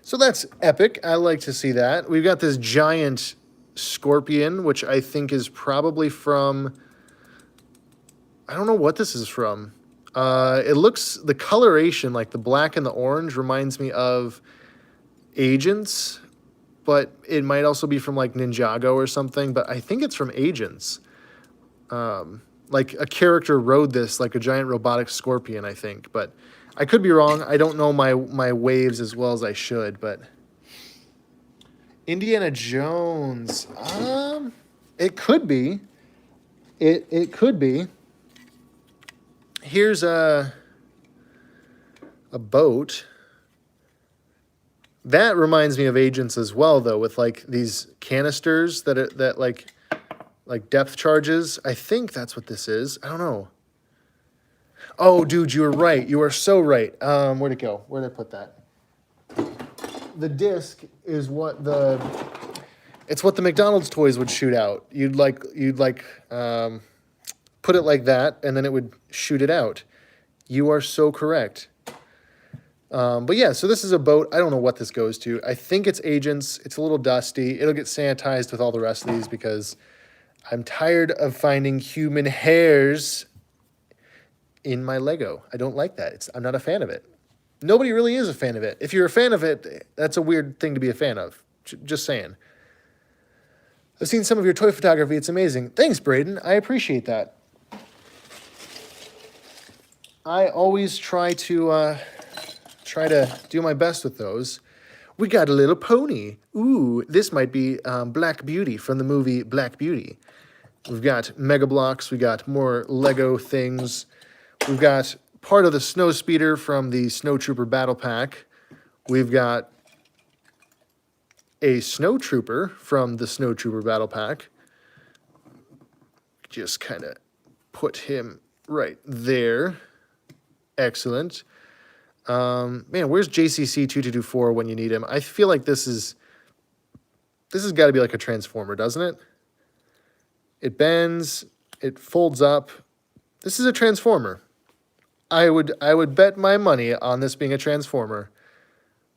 So that's epic. I like to see that. We've got this giant scorpion, which I think is probably from... I don't know what this is from. It looks... The coloration, like the black and the orange, reminds me of Agents, but it might also be from like Ninjago or something, but I think it's from Agents. Like a character rode this, like a giant robotic scorpion, I think. But I could be wrong. I don't know my waves as well as I should. But Indiana Jones. It could be. It could be. Here's a boat. That reminds me of Agents as well, though, with like these canisters that like depth charges. I think that's what this is. I don't know. Oh, dude, you were right. You are so right. Where'd it go? Where'd I put that? The disc is what it's what the McDonald's toys would shoot out. You'd put it like that, and then it would shoot it out. You are so correct. But yeah, so this is a boat. I don't know what this goes to. I think it's Agents. It's a little dusty. It'll get sanitized with all the rest of these because I'm tired of finding human hairs in my Lego. I don't like that. I'm not a fan of it. Nobody really is a fan of it. If you're a fan of it, that's a weird thing to be a fan of. Just saying. I've seen some of your toy photography. It's amazing. Thanks, Braden. I appreciate that. I always try to do my best with those. We got a little pony. Ooh, this might be Black Beauty from the movie Black Beauty. We've got Mega Bloks. We got more Lego things. We've got part of the Snow Speeder from the Snow Trooper Battle Pack. We've got a Snow Trooper from the Snow Trooper Battle Pack. Just kind of put him right there. Excellent. Man, where's JCC 2224 when you need him? I feel like this has got to be like a Transformer, doesn't it? It bends, it folds up. This is a Transformer. I would bet my money on this being a Transformer,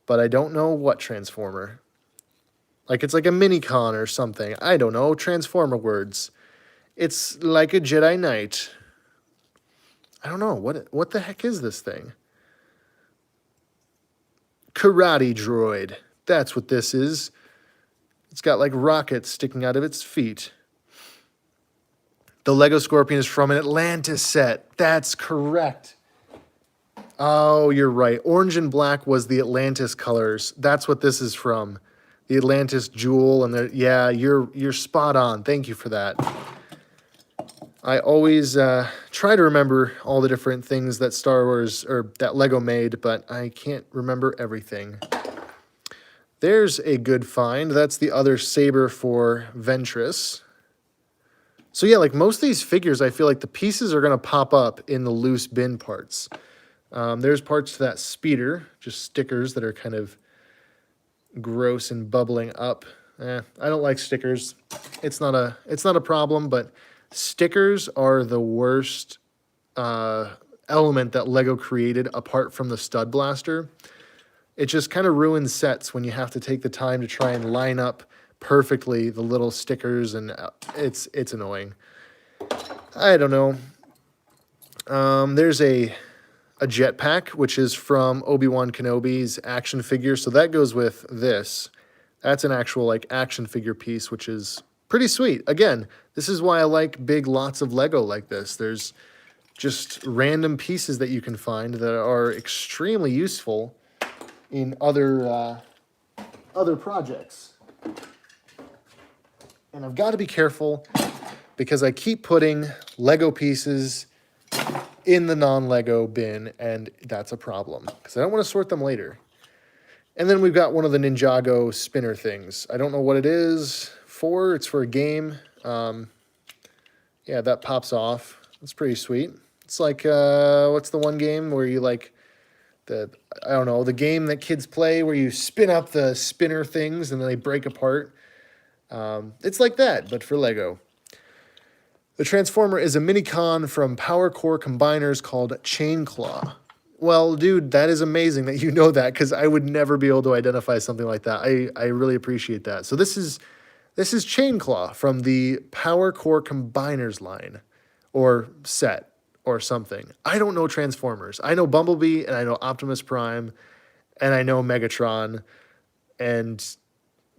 but I don't know what Transformer. Like it's like a Minicon or something. I don't know, Transformer words. It's like a Jedi Knight. I don't know, what the heck is this thing? Karate Droid. That's what this is. It's got like rockets sticking out of its feet. The Lego Scorpion is from an Atlantis set. That's correct. Oh, you're right. Orange and black was the Atlantis colors. That's what this is from. The Atlantis jewel and yeah, you're spot on. Thank you for that. I always try to remember all the different things that Star Wars or that Lego made, but I can't remember everything. There's a good find. That's the other saber for Ventress. So yeah, like most of these figures, I feel like the pieces are going to pop up in the loose bin parts. There's parts to that speeder, just stickers that are kind of gross and bubbling up. I don't like stickers. It's not a problem, but stickers are the worst element that Lego created apart from the stud blaster. It just kind of ruins sets when you have to take the time to try and line up perfectly the little stickers, and it's annoying. I don't know. There's a jetpack, which is from Obi-Wan Kenobi's action figure, so that goes with this. That's an actual like action figure piece, which is pretty sweet. Again, this is why I like big lots of Lego like this. There's just random pieces that you can find that are extremely useful in other projects. And I've got to be careful because I keep putting Lego pieces in the non-Lego bin, and that's a problem because I don't want to sort them later. And then we've got one of the Ninjago Spinner things. I don't know what it is for. It's for a game. Yeah, that pops off. That's pretty sweet. It's like, what's the one game where you like, I don't know, the game that kids play where you spin up the spinner things and then they break apart. It's like that, but for Lego. The Transformer is a mini-con from Power Core Combiners called Chain Claw. Well, dude, that is amazing that you know that, because I would never be able to identify something like that. I really appreciate that. So this is Chain Claw from the Power Core Combiners line, or set, or something. I don't know Transformers. I know Bumblebee, and I know Optimus Prime, and I know Megatron, and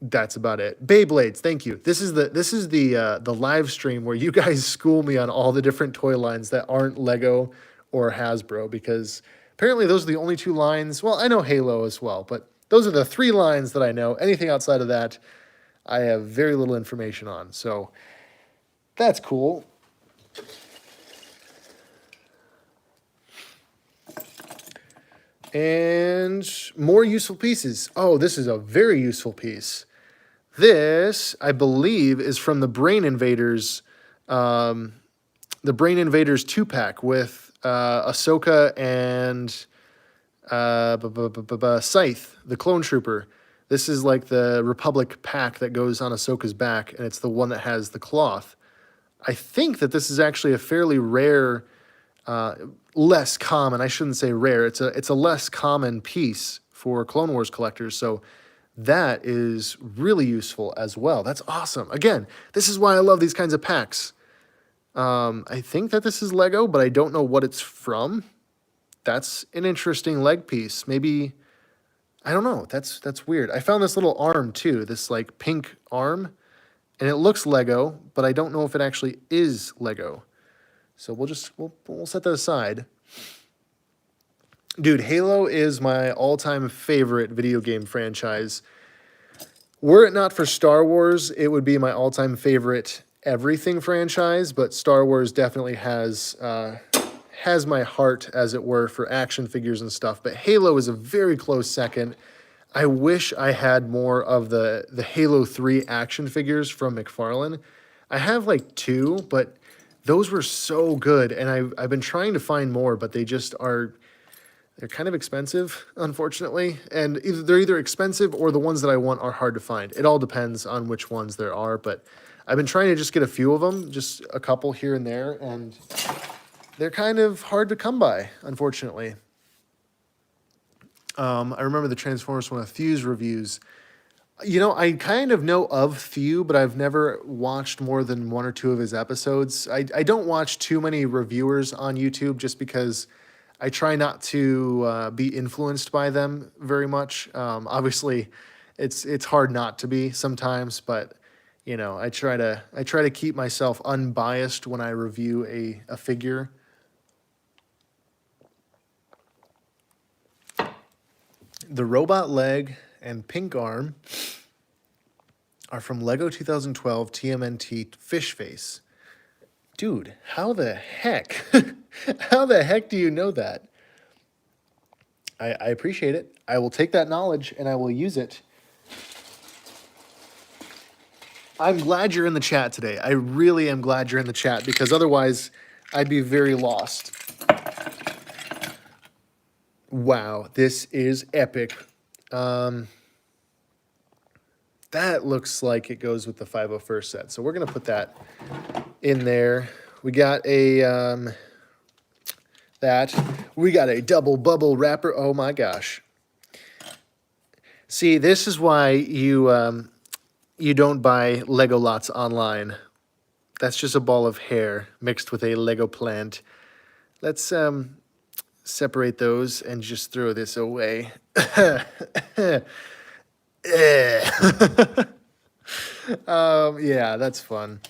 that's about it. Beyblades, thank you. This is the live stream where you guys school me on all the different toy lines that aren't Lego or Hasbro, because apparently those are the only two lines. Well, I know Halo as well, but those are the three lines that I know. Anything outside of that, I have very little information on. So that's cool. And more useful pieces. Oh, this is a very useful piece. This, I believe, is from the Brain Invaders, the Brain Invaders 2-pack with Ahsoka and Scythe, the Clone Trooper. This is like the Republic pack that goes on Ahsoka's back, and it's the one that has the cloth. I think that this is actually a fairly rare, less common, I shouldn't say rare, it's a less common piece for Clone Wars collectors, so that is really useful as well. That's awesome. Again, this is why I love these kinds of packs. I think that this is Lego, but I don't know what it's from. That's an interesting leg piece. Maybe, I don't know. That's weird. I found this little arm too, this like pink arm, and it looks Lego, but I don't know if it actually is Lego. So we'll set that aside. Dude, Halo is my all-time favorite video game franchise. Were it not for Star Wars, it would be my all-time favorite everything franchise, but Star Wars definitely has my heart, as it were, for action figures and stuff. But Halo is a very close second. I wish I had more of the Halo 3 action figures from McFarlane. I have like 2, but those were so good, and I've been trying to find more, but they just are... They're kind of expensive, unfortunately, and they're either expensive or the ones that I want are hard to find. It all depends on which ones there are, but I've been trying to just get a few of them, just a couple here and there, and they're kind of hard to come by, unfortunately. I remember the Transformers one of Thew's reviews. You know, I kind of know of Thew, but I've never watched more than 1 or 2 of his episodes. I don't watch too many reviewers on YouTube just because I try not to be influenced by them very much. Obviously, it's hard not to be sometimes, but you know, I try to keep myself unbiased when I review a figure. The robot leg and pink arm are from Lego 2012 TMNT Fish Face. Dude, how the heck? How the heck do you know that? I appreciate it. I will take that knowledge and I will use it. I'm glad you're in the chat today. I really am glad you're in the chat, because otherwise I'd be very lost. Wow, this is epic. That looks like it goes with the 501st set. So we're going to put that in there. We got a we got a double bubble wrapper. Oh my gosh. See, this is why you you don't buy Lego lots online. That's just a ball of hair mixed with a Lego plant. Let's separate those and just throw this away. Yeah, that's fun.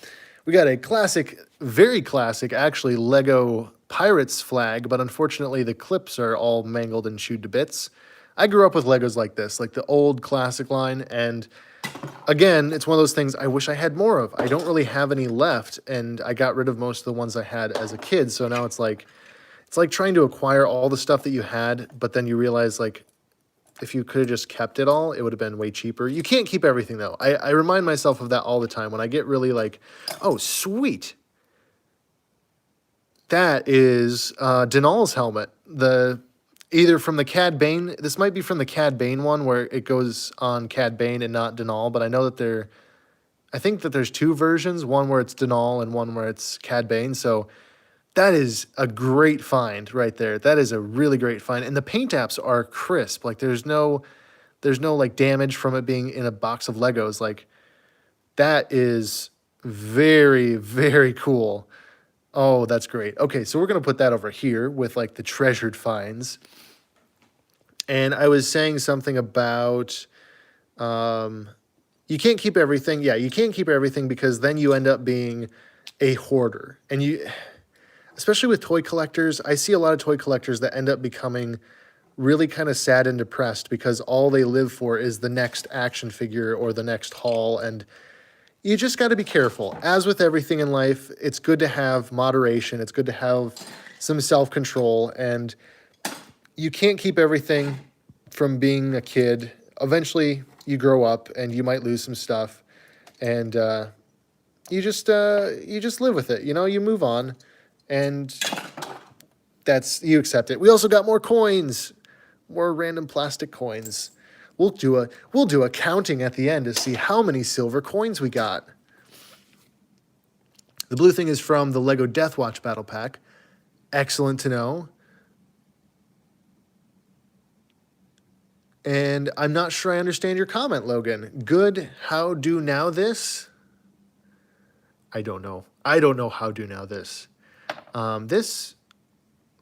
We got a classic, very classic, actually, Lego Pirates flag, but unfortunately the clips are all mangled and chewed to bits. I grew up with Legos like this, like the old classic line, and again, it's one of those things I wish I had more of. I don't really have any left, and I got rid of most of the ones I had as a kid, so now it's like trying to acquire all the stuff that you had, but then you realize, like, if you could have just kept it all, it would have been way cheaper. You can't keep everything, though. I remind myself of that all the time when I get really like, oh, sweet. That is Denal's helmet. Either from the Cad Bane. This might be from the Cad Bane one where it goes on Cad Bane and not Denal, but I know that I think that there's two versions, one where it's Denal and one where it's Cad Bane. So that is a great find right there. That is a really great find. And the paint apps are crisp. Like there's no like damage from it being in a box of Legos. Like that is very, very cool. Oh, that's great. Okay, so we're going to put that over here with like the treasured finds. And I was saying something about you can't keep everything. Yeah, you can't keep everything because then you end up being a hoarder. And especially with toy collectors, I see a lot of toy collectors that end up becoming really kind of sad and depressed because all they live for is the next action figure or the next haul. And you just got to be careful. As with everything in life, it's good to have moderation. It's good to have some self-control. And you can't keep everything from being a kid. Eventually, you grow up and you might lose some stuff. And you just live with it. You know, you move on. And you accept it. We also got more coins, more random plastic coins. We'll do a counting at the end to see how many silver coins we got. The blue thing is from the Lego Death Watch Battle Pack. Excellent to know. And I'm not sure I understand your comment, Logan. Good, how do now this? I don't know. I don't know how do now this. This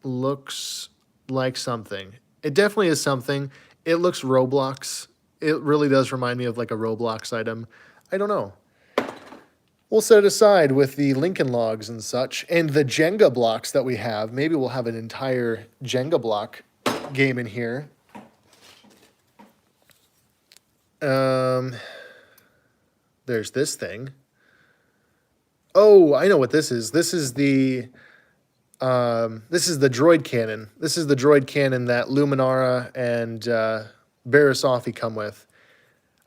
looks like something. It definitely is something. It looks Roblox. It really does remind me of like a Roblox item. I don't know. We'll set it aside with the Lincoln logs and such, and the Jenga blocks that we have. Maybe we'll have an entire Jenga block game in here. There's this thing. Oh, I know what this is. This is the droid cannon. This is the droid cannon that Luminara and Barisofi come with.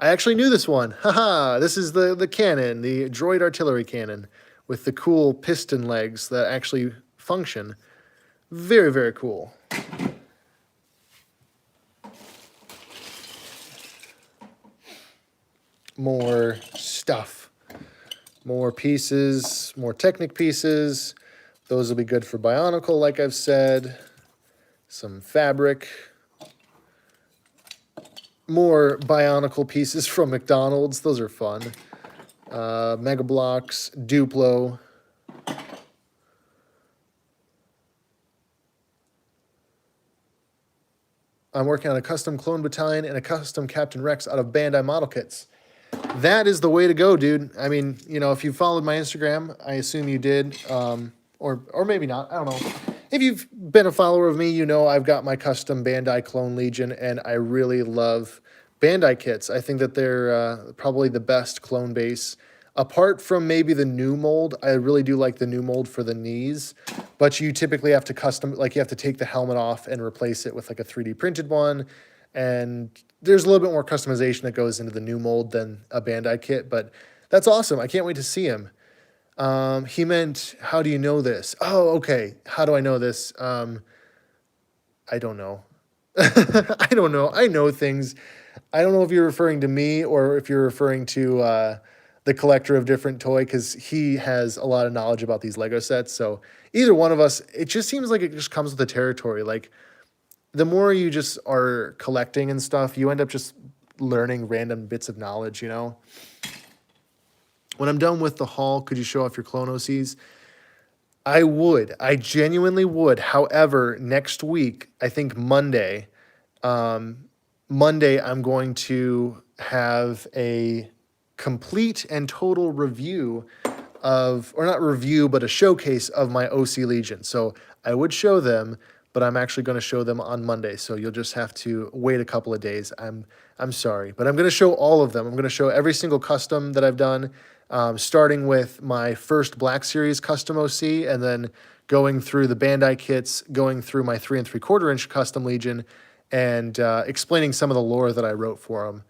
I actually knew this one. Haha, this is the cannon, the droid artillery cannon with the cool piston legs that actually function. Very, very cool. More stuff. More pieces, more Technic pieces. Those will be good for Bionicle, like I've said. Some fabric. More Bionicle pieces from McDonald's. Those are fun. Mega Bloks, Duplo. I'm working on a custom clone battalion and a custom Captain Rex out of Bandai model kits. That is the way to go, dude. I mean, you know, if you followed my Instagram, I assume you did, or maybe not. I don't know. If you've been a follower of me, you know I've got my custom Bandai Clone Legion, and I really love Bandai kits. I think that they're probably the best clone base. Apart from maybe the new mold, I really do like the new mold for the knees, but you typically have to you have to take the helmet off and replace it with like a 3D printed one, and there's a little bit more customization that goes into the new mold than a Bandai kit, but that's awesome. I can't wait to see him. He meant, how do you know this? Oh, okay. How do I know this? I don't know. I don't know. I know things. I don't know if you're referring to me or if you're referring to the collector of different toy, because he has a lot of knowledge about these Lego sets. So either one of us, it just seems like it just comes with the territory. Like the more you just are collecting and stuff, you end up just learning random bits of knowledge, you know? When I'm done with the haul, could you show off your clone OCs? I would. I genuinely would. However, next week, I think Monday, I'm going to have a complete and total review of, or not review, but a showcase of my OC Legion. So I would show them, but I'm actually going to show them on Monday. So you'll just have to wait a couple of days. I'm sorry, but I'm going to show all of them. I'm going to show every single custom that I've done, starting with my first Black Series custom OC, and then going through the Bandai kits, going through my 3 3/4 inch custom Legion, and explaining some of the lore that I wrote for them.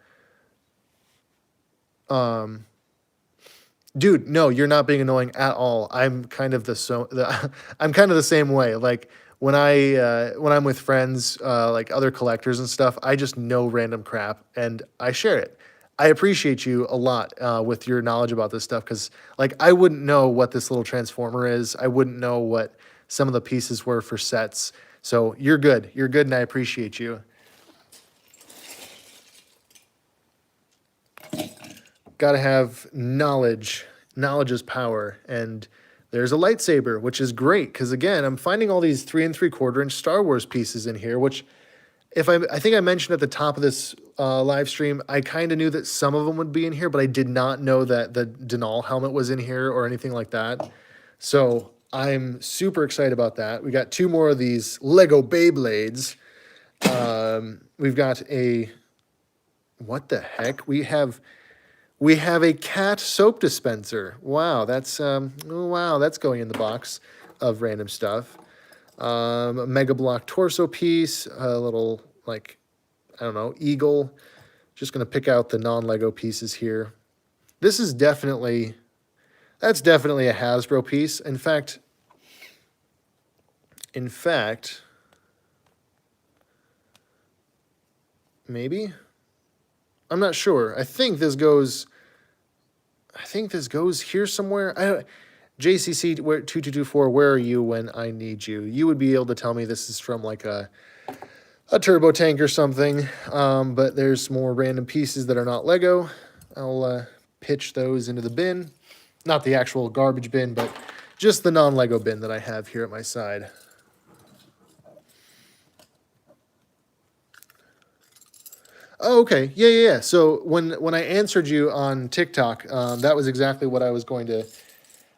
Dude, no, you're not being annoying at all. I'm kind of I'm kind of the same way. Like when I'm with friends, like other collectors and stuff, I just know random crap and I share it. I appreciate you a lot with your knowledge about this stuff, because like I wouldn't know what this little transformer is. I wouldn't know what some of the pieces were for sets. So you're good. You're good, and I appreciate you. Got to have knowledge. Knowledge is power. And there's a lightsaber, which is great because, again, I'm finding all these 3 3/4 inch Star Wars pieces in here, which I think I mentioned at the top of this live stream, I kind of knew that some of them would be in here, but I did not know that the Denal helmet was in here or anything like that. So I'm super excited about that. We got 2 more of these Lego Beyblades. We've got a, what the heck? We have a cat soap dispenser. Wow, that's going in the box of random stuff. A Mega Block torso piece, a little, like, I don't know, eagle. Just gonna pick out the non-Lego pieces here. This is definitely, that's definitely a Hasbro piece. In fact, maybe? I'm not sure. I think this goes here somewhere. JCC 2224, where are you when I need you? You would be able to tell me this is from like a turbo tank or something. But there's more random pieces that are not Lego. I'll pitch those into the bin. Not the actual garbage bin, but just the non-Lego bin that I have here at my side. Oh, okay. Yeah. So when I answered you on TikTok, that was exactly what I was going to.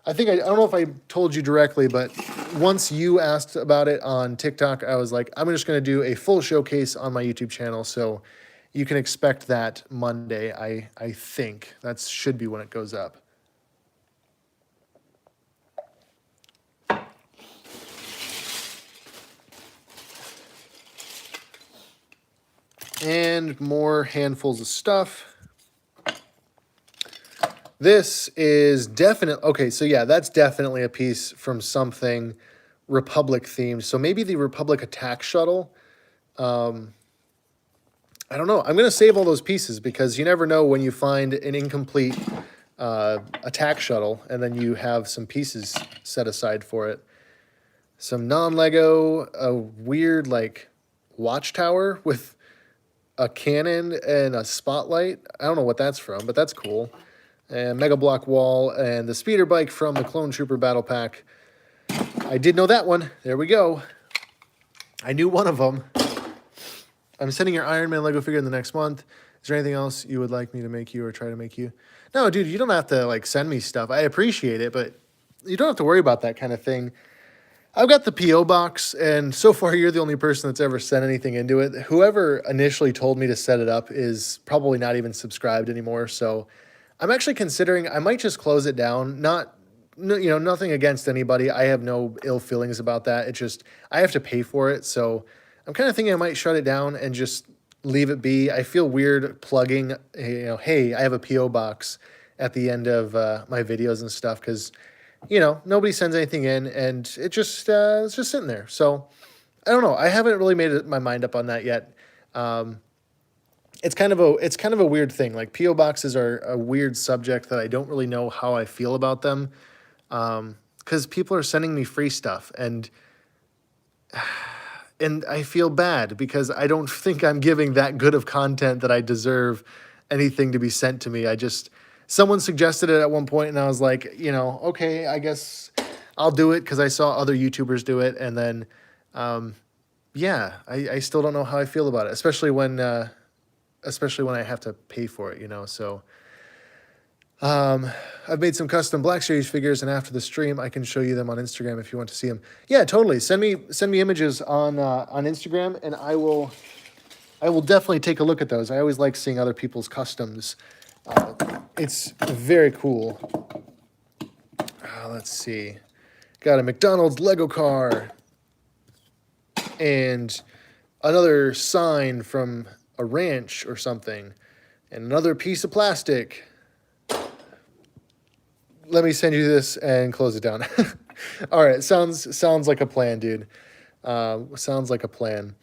I don't know if I told you directly, but once you asked about it on TikTok, I was like, I'm just going to do a full showcase on my YouTube channel. So you can expect that Monday. I think that should be when it goes up. And more handfuls of stuff. This is definitely, okay, so yeah, that's definitely a piece from something Republic themed. So maybe the Republic attack shuttle. I don't know. I'm going to save all those pieces because you never know when you find an incomplete attack shuttle and then you have some pieces set aside for it. Some non-Lego, a weird like watchtower with a cannon and a spotlight. I don't know what that's from, but that's cool. And Mega Block wall and the speeder bike from the Clone Trooper Battle Pack. I did know that one. There we go. I knew one of them. I'm sending your Iron Man Lego figure in the next month. Is there anything else you would like me to make you or try to make you? No, dude, you don't have to like send me stuff. I appreciate it, but you don't have to worry about that kind of thing. I've got the P.O. box, and so far you're the only person that's ever sent anything into it. Whoever initially told me to set it up is probably not even subscribed anymore, so I'm actually considering I might just close it down. Nothing against anybody. I have no ill feelings about that. It's just I have to pay for it, so I'm kind of thinking I might shut it down and just leave it be. I feel weird plugging, hey, I have a P.O. box at the end of my videos and stuff because, nobody sends anything in and it's just sitting there. So I don't know. I haven't really made my mind up on that yet. It's kind of a weird thing. Like PO boxes are a weird subject that I don't really know how I feel about them. Because people are sending me free stuff, and I feel bad because I don't think I'm giving that good of content that I deserve anything to be sent to me. Someone suggested it at one point, and I was like, okay, I guess I'll do it because I saw other YouTubers do it, and then, yeah, I still don't know how I feel about it, especially when I have to pay for it, so. I've made some custom Black Series figures, and after the stream, I can show you them on Instagram if you want to see them. Yeah, totally. Send me images on Instagram, and I will definitely take a look at those. I always like seeing other people's customs. It's very cool. Let's see. Got a McDonald's Lego car, and another sign from a ranch or something, and another piece of plastic. Let me send you this and close it down. All right, sounds like a plan, dude. Sounds like a plan.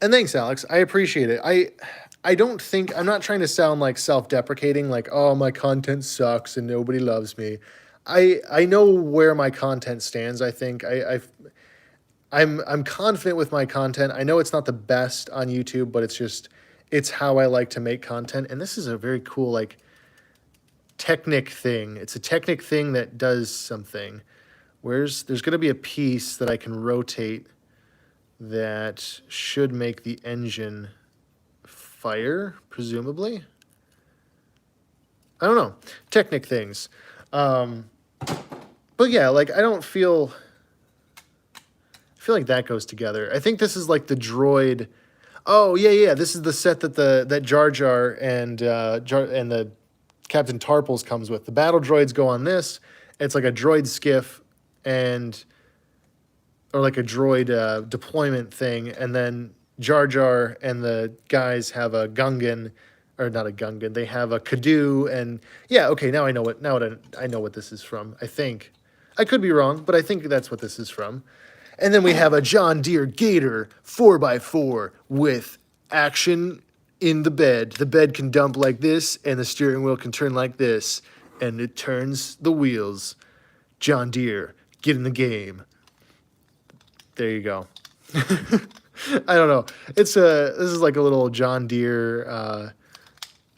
And thanks, Alex. I appreciate it. I'm not trying to sound like self-deprecating, like, oh, my content sucks and nobody loves me. I know where my content stands. I think I'm confident with my content. I know it's not the best on YouTube, but it's how I like to make content. And this is a very cool, like, Technic thing. It's a Technic thing that does something. There's going to be a piece that I can rotate that should make the engine fire, presumably. I don't know. Technic things. But yeah, like I feel like that goes together. I think this is like the droid. Oh yeah. This is the set that Jar Jar and the Captain Tarples comes with. The battle droids go on this. It's like a droid skiff or like a droid deployment thing, and then Jar Jar and the guys have a Gungan, or not a Gungan. They have a Kadu, and yeah, okay. Now I know what this is from. I think I could be wrong, but I think that's what this is from. And then we have a John Deere Gator 4x4 with action in the bed. The bed can dump like this, and the steering wheel can turn like this, and it turns the wheels. John Deere, get in the game. There you go. I don't know. This is like a little John Deere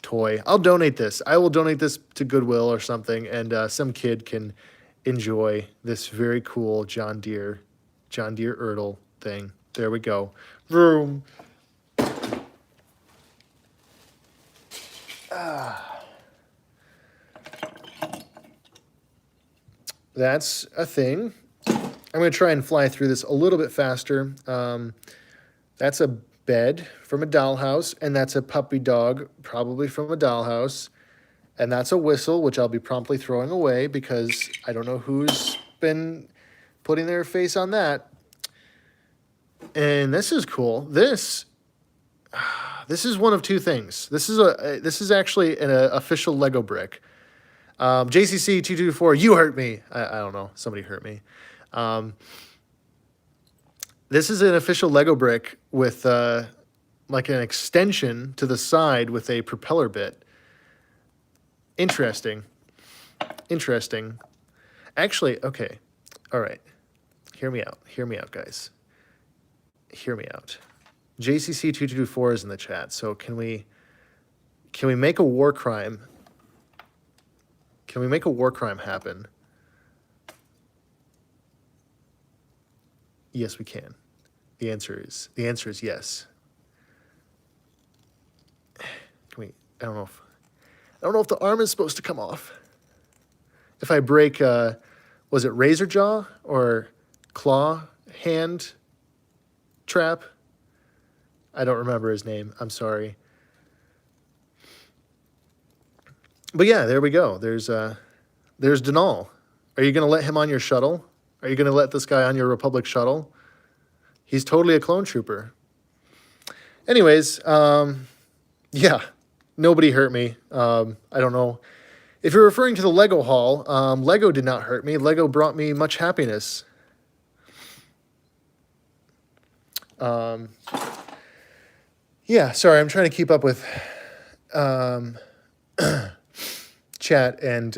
toy. I'll donate this. I will donate this to Goodwill or something, and some kid can enjoy this very cool John Deere Ertl thing. There we go. Vroom. That's a thing. I'm going to try and fly through this a little bit faster. That's a bed from a dollhouse, and that's a puppy dog, probably from a dollhouse. And that's a whistle, which I'll be promptly throwing away because I don't know who's been putting their face on that. And this is cool. This is one of two things. This is actually an official Lego brick. JCC224, you hurt me. I don't know. Somebody hurt me. This is an official Lego brick with like an extension to the side with a propeller bit. Interesting. Actually, okay. All right. Hear me out, guys. Hear me out. JCC224 is in the chat. So can we make a war crime? Can we make a war crime happen? Yes, we can. The answer is yes. I don't know if the arm is supposed to come off. If I break, was it razor jaw or claw hand trap? I don't remember his name. I'm sorry. But yeah, there we go. There's Denal. Are you going to let him on your shuttle? Are you going to let this guy on your Republic shuttle? He's totally a clone trooper. Anyways, yeah, nobody hurt me. I don't know. If you're referring to the Lego haul, Lego did not hurt me. Lego brought me much happiness. Yeah, sorry, I'm trying to keep up with chat and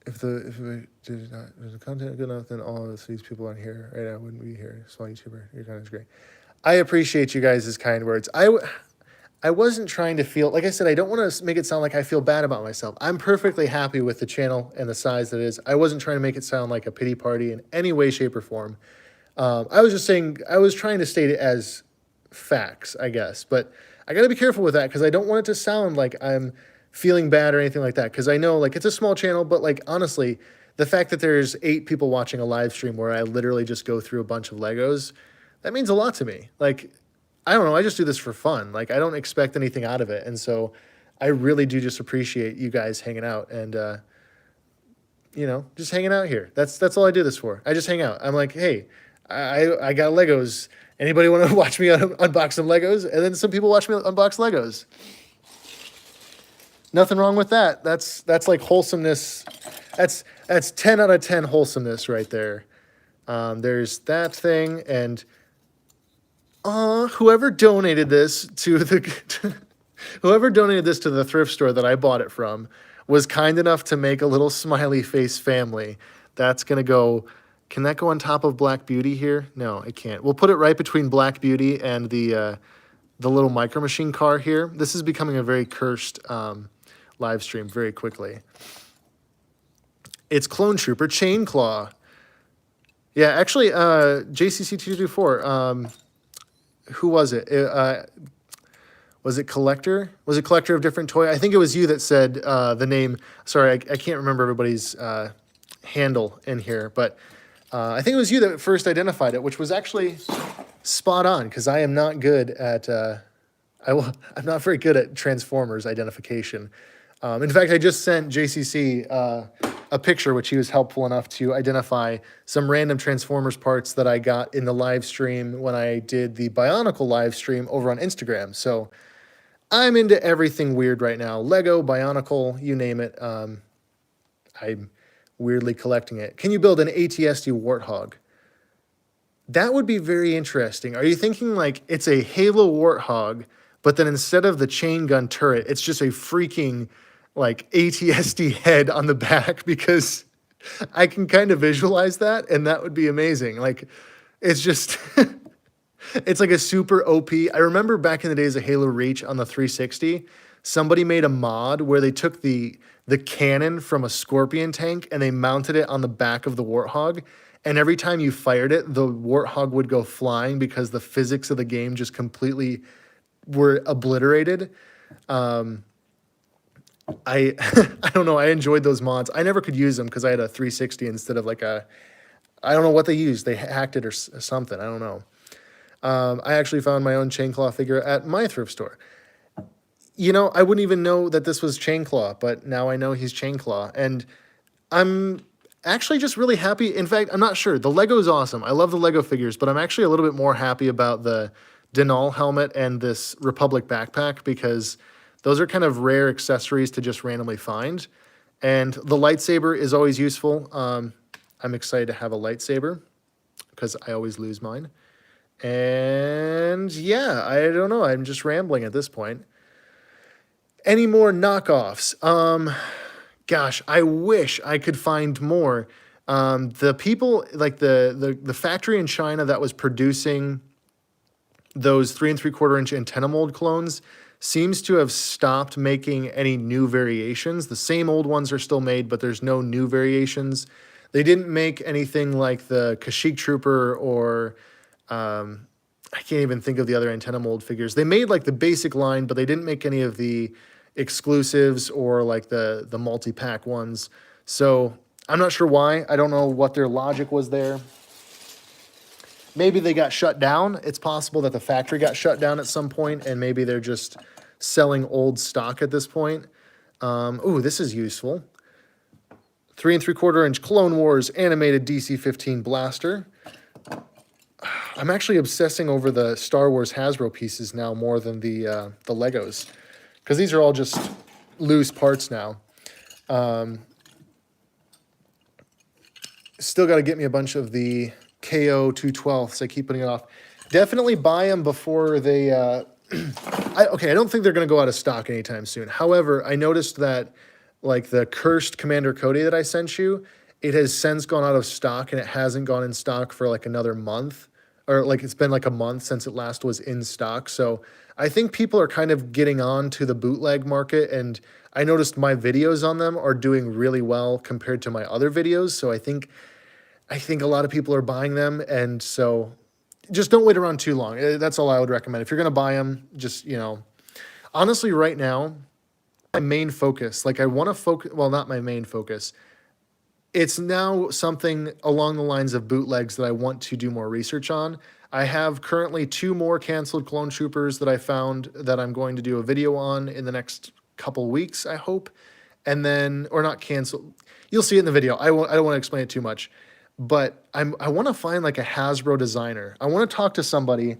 if we did not if the content good enough, then all of these people aren't here right now wouldn't be here. Small YouTuber, your content is great. I appreciate you guys' kind words. I wasn't trying to feel, like I said, I don't want to make it sound like I feel bad about myself. I'm perfectly happy with the channel and the size that it is. I wasn't trying to make it sound like a pity party in any way, shape, or form. I was just saying, I was trying to state it as facts, I guess. But I got to be careful with that because I don't want it to sound like I'm feeling bad or anything like that. Because I know, like, it's a small channel, but, like, honestly, the fact that there's 8 people watching a live stream where I literally just go through a bunch of Legos, that means a lot to me. Like, I don't know, I just do this for fun. Like, I don't expect anything out of it. And so I really do just appreciate you guys hanging out and, you know, just hanging out here. That's all I do this for. I just hang out. I'm like, hey, I got Legos. Anybody want to watch me unbox some Legos? And then some people watch me unbox Legos. Nothing wrong with that. That's like wholesomeness. That's 10 out of 10 wholesomeness right there. There's that thing, and whoever donated this to the whoever donated this to the thrift store that I bought it from was kind enough to make a little smiley face family. That's gonna go. Can that go on top of Black Beauty here? No, it can't. We'll put it right between Black Beauty and the little Micro Machine car here. This is becoming a very cursed live stream very quickly. It's Clone Trooper Chain Claw. Yeah, actually, JCC224. Who was it? Was it Collector? Was it Collector of Different Toy? I think it was you that said the name. Sorry, I can't remember everybody's handle in here, but I think it was you that first identified it, which was actually spot on because I am not good at. I'm not very good at Transformers identification. In fact, I just sent JCC a picture, which he was helpful enough to identify some random Transformers parts that I got in the live stream when I did the Bionicle live stream over on Instagram. So I'm into everything weird right now. Lego, Bionicle, you name it. I'm weirdly collecting it. Can you build an ATSD Warthog? That would be very interesting. Are you thinking like it's a Halo Warthog, but then instead of the chain gun turret, it's just a freaking like ATSD head on the back? Because I can kind of visualize that, and that would be amazing. Like, it's just, it's like a super OP. I remember back in the days of Halo Reach on the 360, somebody made a mod where they took the cannon from a Scorpion tank and they mounted it on the back of the Warthog. And every time you fired it, the Warthog would go flying because the physics of the game just completely were obliterated. I don't know. I enjoyed those mods. I never could use them because I had a 360 instead of like a, I don't know what they used. They hacked it or something. I don't know. I actually found my own Chainclaw figure at my thrift store. You know, I wouldn't even know that this was Chainclaw, but now I know he's Chainclaw. And I'm actually just really happy. In fact, I'm not sure. The Lego is awesome. I love the Lego figures, but I'm actually a little bit more happy about the Denal helmet and this Republic backpack because those are kind of rare accessories to just randomly find. And the lightsaber is always useful. I'm excited to have a lightsaber because I always lose mine. And yeah, I don't know. I'm just rambling at this point. Any more knockoffs? Gosh, I wish I could find more. The people, like the factory in China that was producing those 3 3/4 inch antenna mold clones seems to have stopped making any new variations. The same old ones are still made, but there's no new variations. They didn't make anything like the Kashyyyk Trooper or I can't even think of the other antenna mold figures. They made like the basic line, but they didn't make any of the exclusives or like the multi-pack ones. So I'm not sure why. I don't know what their logic was there. Maybe they got shut down. It's possible that the factory got shut down at some point, and maybe they're just selling old stock at this point. Ooh, this is useful. 3 3/4 inch Clone Wars animated DC-15 blaster. I'm actually obsessing over the Star Wars Hasbro pieces now more than the Legos, because these are all just loose parts now. Still got to get me a bunch of the KO 212s. I keep putting it off. Definitely buy them before they... okay, I don't think they're going to go out of stock anytime soon. However, I noticed that like the cursed Commander Cody that I sent you, it has since gone out of stock, and it hasn't gone in stock for like another month, or like it's been like a month since it last was in stock. So I think people are kind of getting on to the bootleg market, and I noticed my videos on them are doing really well compared to my other videos. So I think a lot of people are buying them, and so just don't wait around too long. That's all I would recommend. If you're going to buy them, just, you know, honestly, right now, my main focus, like I want to focus, well, not my main focus. It's now something along the lines of bootlegs that I want to do more research on. I have currently 2 more canceled clone troopers that I found that I'm going to do a video on in the next couple weeks, I hope. And then, or not canceled, you'll see it in the video. I don't want to explain it too much. But I want to find like a Hasbro designer. I want to talk to somebody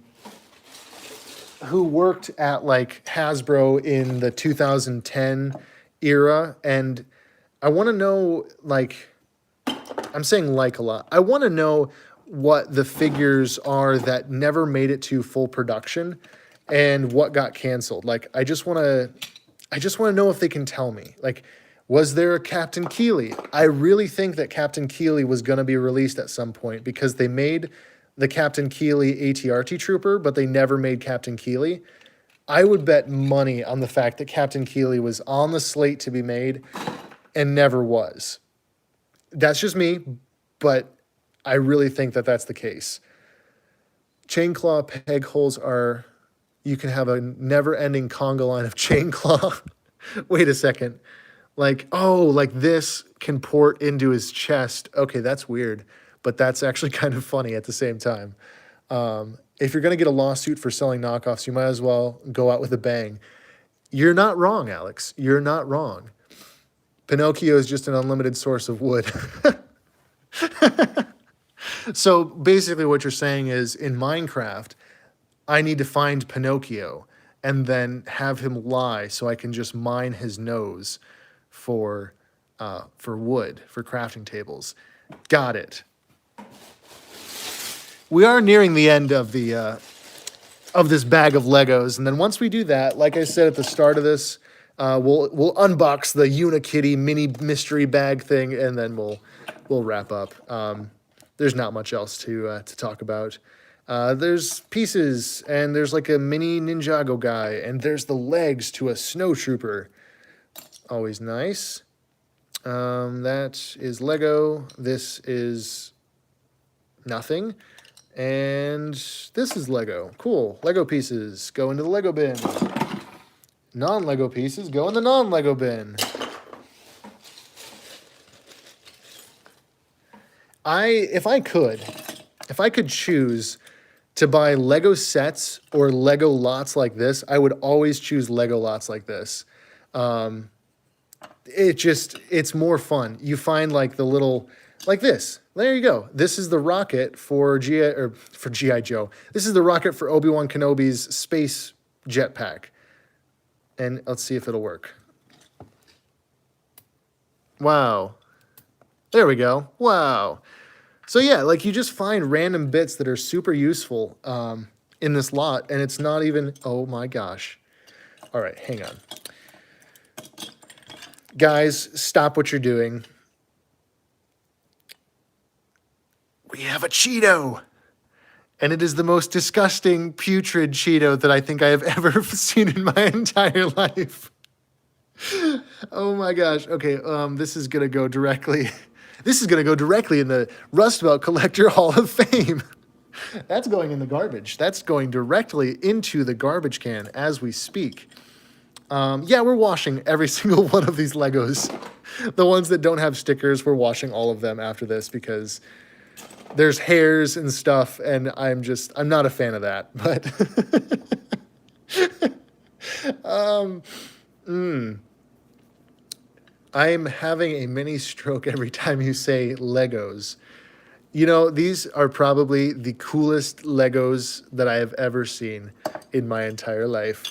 who worked at like Hasbro in the 2010 era. And I want to know, like, I'm saying like a lot. I want to know what the figures are that never made it to full production and what got canceled. Like, I just want to know if they can tell me. Like, was there a Captain Keeley? I really think that Captain Keeley was going to be released at some point because they made the Captain Keeley ATRT Trooper, but they never made Captain Keeley. I would bet money on the fact that Captain Keeley was on the slate to be made and never was. That's just me, but I really think that that's the case. Chain claw peg holes are... You can have a never-ending conga line of chain claw. Wait a second. Like, oh, like this can port into his chest. Okay, that's weird, but that's actually kind of funny at the same time. If you're going to get a lawsuit for selling knockoffs, you might as well go out with a bang. You're not wrong, Alex. You're not wrong. Pinocchio is just an unlimited source of wood. So basically what you're saying is in Minecraft, I need to find Pinocchio and then have him lie so I can just mine his nose for wood, for crafting tables. Got it. We are nearing the end of the of this bag of Legos, and then once we do that, like I said at the start of this, we'll unbox the Unikitty Mini Mystery Bag thing, and then we'll wrap up. There's not much else to talk about. There's pieces, and there's like a mini Ninjago guy, and there's the legs to a snowtrooper. Always nice. That is Lego. This is nothing. And this is Lego. Cool. Lego pieces go into the Lego bin. Non-Lego pieces go in the non-Lego bin. If I could choose to buy Lego sets or Lego lots like this, I would always choose Lego lots like this. It's more fun. You find like the little, like this. There you go. This is the rocket for G.I. Joe. This is the rocket for Obi-Wan Kenobi's space jetpack. And let's see if it'll work. Wow. There we go. Wow. So yeah, like you just find random bits that are super useful in this lot, and it's not even, oh my gosh. All right, hang on. Guys, stop what you're doing. We have a Cheeto. And it is the most disgusting, putrid Cheeto that I think I have ever seen in my entire life. Oh my gosh. Okay, this is going to go directly... This is going to go directly in the Rust Belt Collector Hall of Fame. That's going in the garbage. That's going directly into the garbage can as we speak. Yeah, we're washing every single one of these Legos. The ones that don't have stickers, we're washing all of them after this because there's hairs and stuff, and I'm not a fan of that. But I'm having a mini stroke every time you say Legos. You know, these are probably the coolest Legos that I have ever seen in my entire life.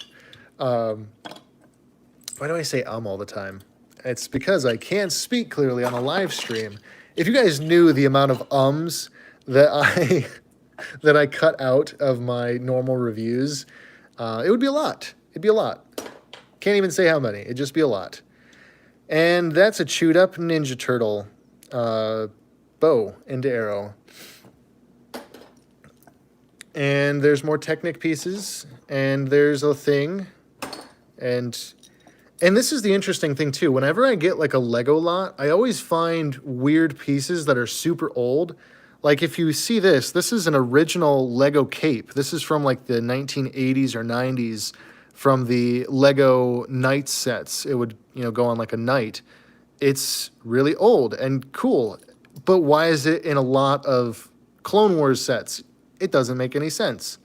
Why do I say all the time? It's because I can't speak clearly on a live stream, if you guys knew the amount of ums that I that I cut out of my normal reviews, it would be a lot. It'd be a lot. Can't even say how many. It'd just be a lot. And that's a chewed up Ninja Turtle bow and arrow. And there's more Technic pieces, and there's a thing, and this is the interesting thing too. Whenever I get like a Lego lot, I always find weird pieces that are super old. Like if you see this, this is an original Lego cape. This is from like the 1980s or 90s from the Lego Knight sets. It would, go on like a knight. It's really old and cool, but why is it in a lot of Clone Wars sets? It doesn't make any sense.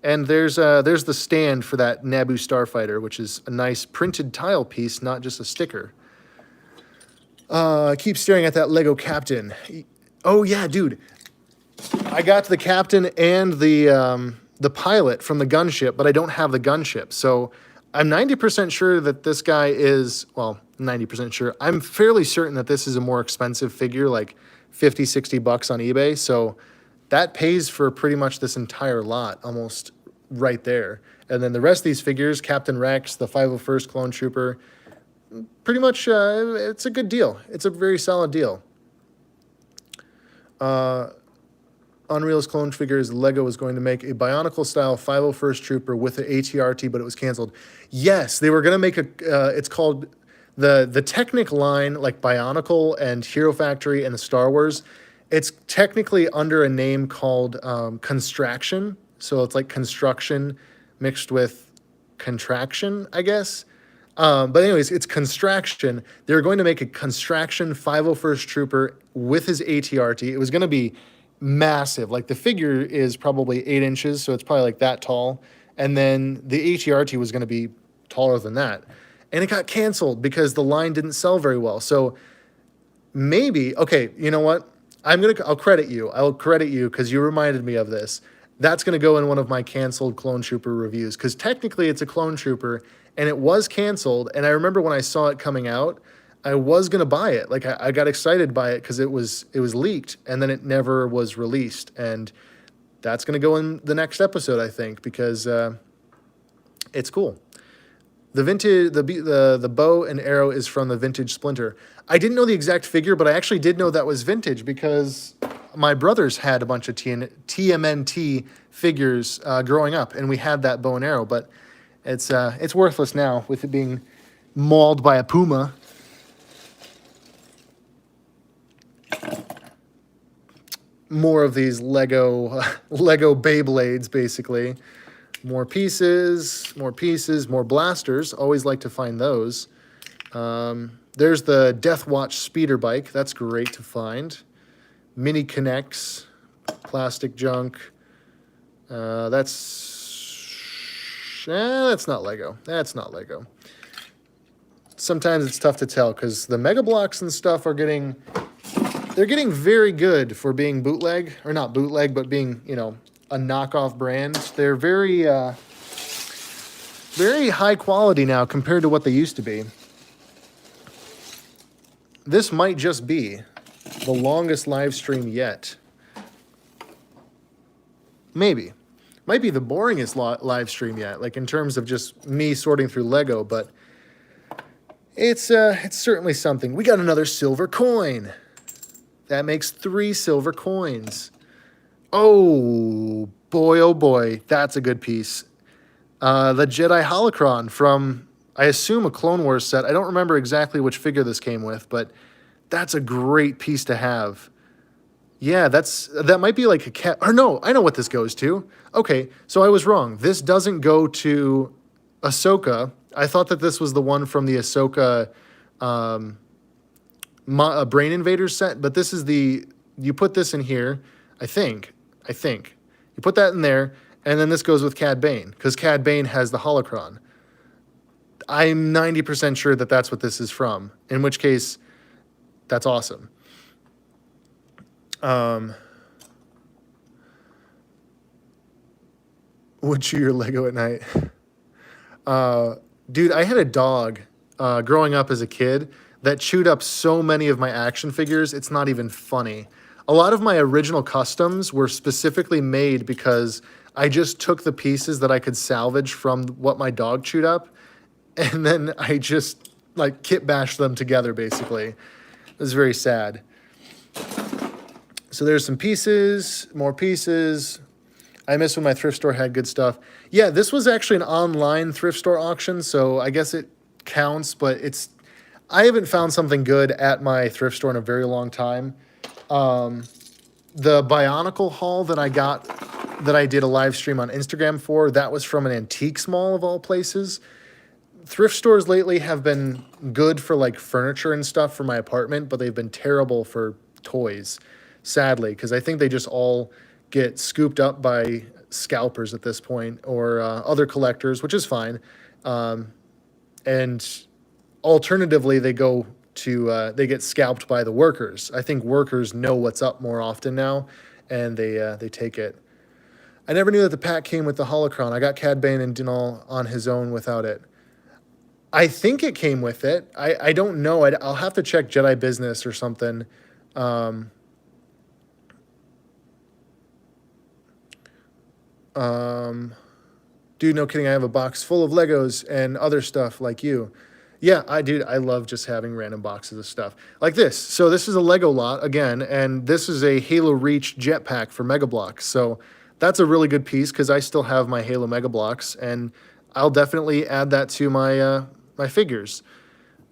And there's the stand for that Naboo Starfighter, which is a nice printed tile piece, not just a sticker. I keep staring at that Lego Captain. Oh yeah, dude. I got the Captain and the pilot from the gunship, but I don't have the gunship. So I'm 90% sure that this guy is, well, 90% sure. I'm fairly certain that this is a more expensive figure, like 50, 60 bucks on eBay. So that pays for pretty much this entire lot, almost right there. And then the rest of these figures, Captain Rex, the 501st Clone Trooper, pretty much it's a good deal. It's a very solid deal. Unreal's clone figures, Lego was going to make a Bionicle-style 501st Trooper with an ATRT, but it was canceled. Yes, they were going to make it's called the Technic line, like Bionicle and Hero Factory and the Star Wars. It's technically under a name called Construction. So it's like construction mixed with contraction, I guess. But anyways, it's Construction. They're going to make a Construction 501st Trooper with his ATRT. It was going to be massive. Like the figure is probably 8 inches, so it's probably like that tall. And then the ATRT was going to be taller than that. And it got canceled because the line didn't sell very well. So maybe, okay, you know what? I'll credit you. I'll credit you because you reminded me of this. That's going to go in one of my canceled Clone Trooper reviews because technically it's a Clone Trooper and it was canceled. And I remember when I saw it coming out, I was going to buy it. Like I got excited by it because it was leaked and then it never was released. And that's going to go in the next episode, I think, because it's cool. The vintage, the bow and arrow is from the vintage Splinter. I didn't know the exact figure, but I actually did know that was vintage because my brothers had a bunch of TMNT figures growing up, and we had that bow and arrow. But it's worthless now with it being mauled by a puma. More of these Lego Beyblades, basically. More pieces, more blasters. Always like to find those. There's the Death Watch speeder bike. That's great to find. Mini Connects, plastic junk. That's not Lego. That's not Lego. Sometimes it's tough to tell because the Mega Bloks and stuff are getting very good for being bootleg, or not bootleg, but being, a knockoff brand. They're very high quality now compared to what they used to be. This might just be the longest live stream yet. Maybe. Might be the boringest live stream yet, like in terms of just me sorting through Lego, but it's certainly something. We got another silver coin. That makes 3 silver coins. Oh boy, that's a good piece. The Jedi Holocron from, I assume, a Clone Wars set. I don't remember exactly which figure this came with, but that's a great piece to have. Yeah, that might be like a cat. Or no, I know what this goes to. Okay, so I was wrong. This doesn't go to Ahsoka. I thought that this was the one from the Ahsoka Brain Invaders set, but this is you put this in here, I think. You put that in there, and then this goes with Cad Bane, because Cad Bane has the Holocron. I'm 90% sure that that's what this is from, in which case, that's awesome. Would chew your Lego at night. Dude, I had a dog growing up as a kid that chewed up so many of my action figures, it's not even funny. A lot of my original customs were specifically made because I just took the pieces that I could salvage from what my dog chewed up, and then I just like kit bashed them together, basically. It was very sad. So there's some pieces, more pieces. I miss when my thrift store had good stuff. Yeah, this was actually an online thrift store auction, so I guess it counts, but I haven't found something good at my thrift store in a very long time. The Bionicle Haul that I got, that I did a live stream on Instagram for, that was from an antiques mall of all places. Thrift stores lately have been good for like furniture and stuff for my apartment, but they've been terrible for toys, sadly, because I think they just all get scooped up by scalpers at this point, or other collectors, which is fine. And alternatively, they get scalped by the workers. I think workers know what's up more often now, and they take it. I never knew that the pack came with the Holocron. I got Cad Bane and Dinal on his own without it. I think it came with it. I don't know. I'll have to check Jedi Business or something. Dude, no kidding. I have a box full of Legos and other stuff like you. Yeah, I love just having random boxes of stuff like this. So this is a Lego lot again, and this is a Halo Reach jetpack for Mega Bloks. So that's a really good piece because I still have my Halo Mega Bloks, and I'll definitely add that to my my figures.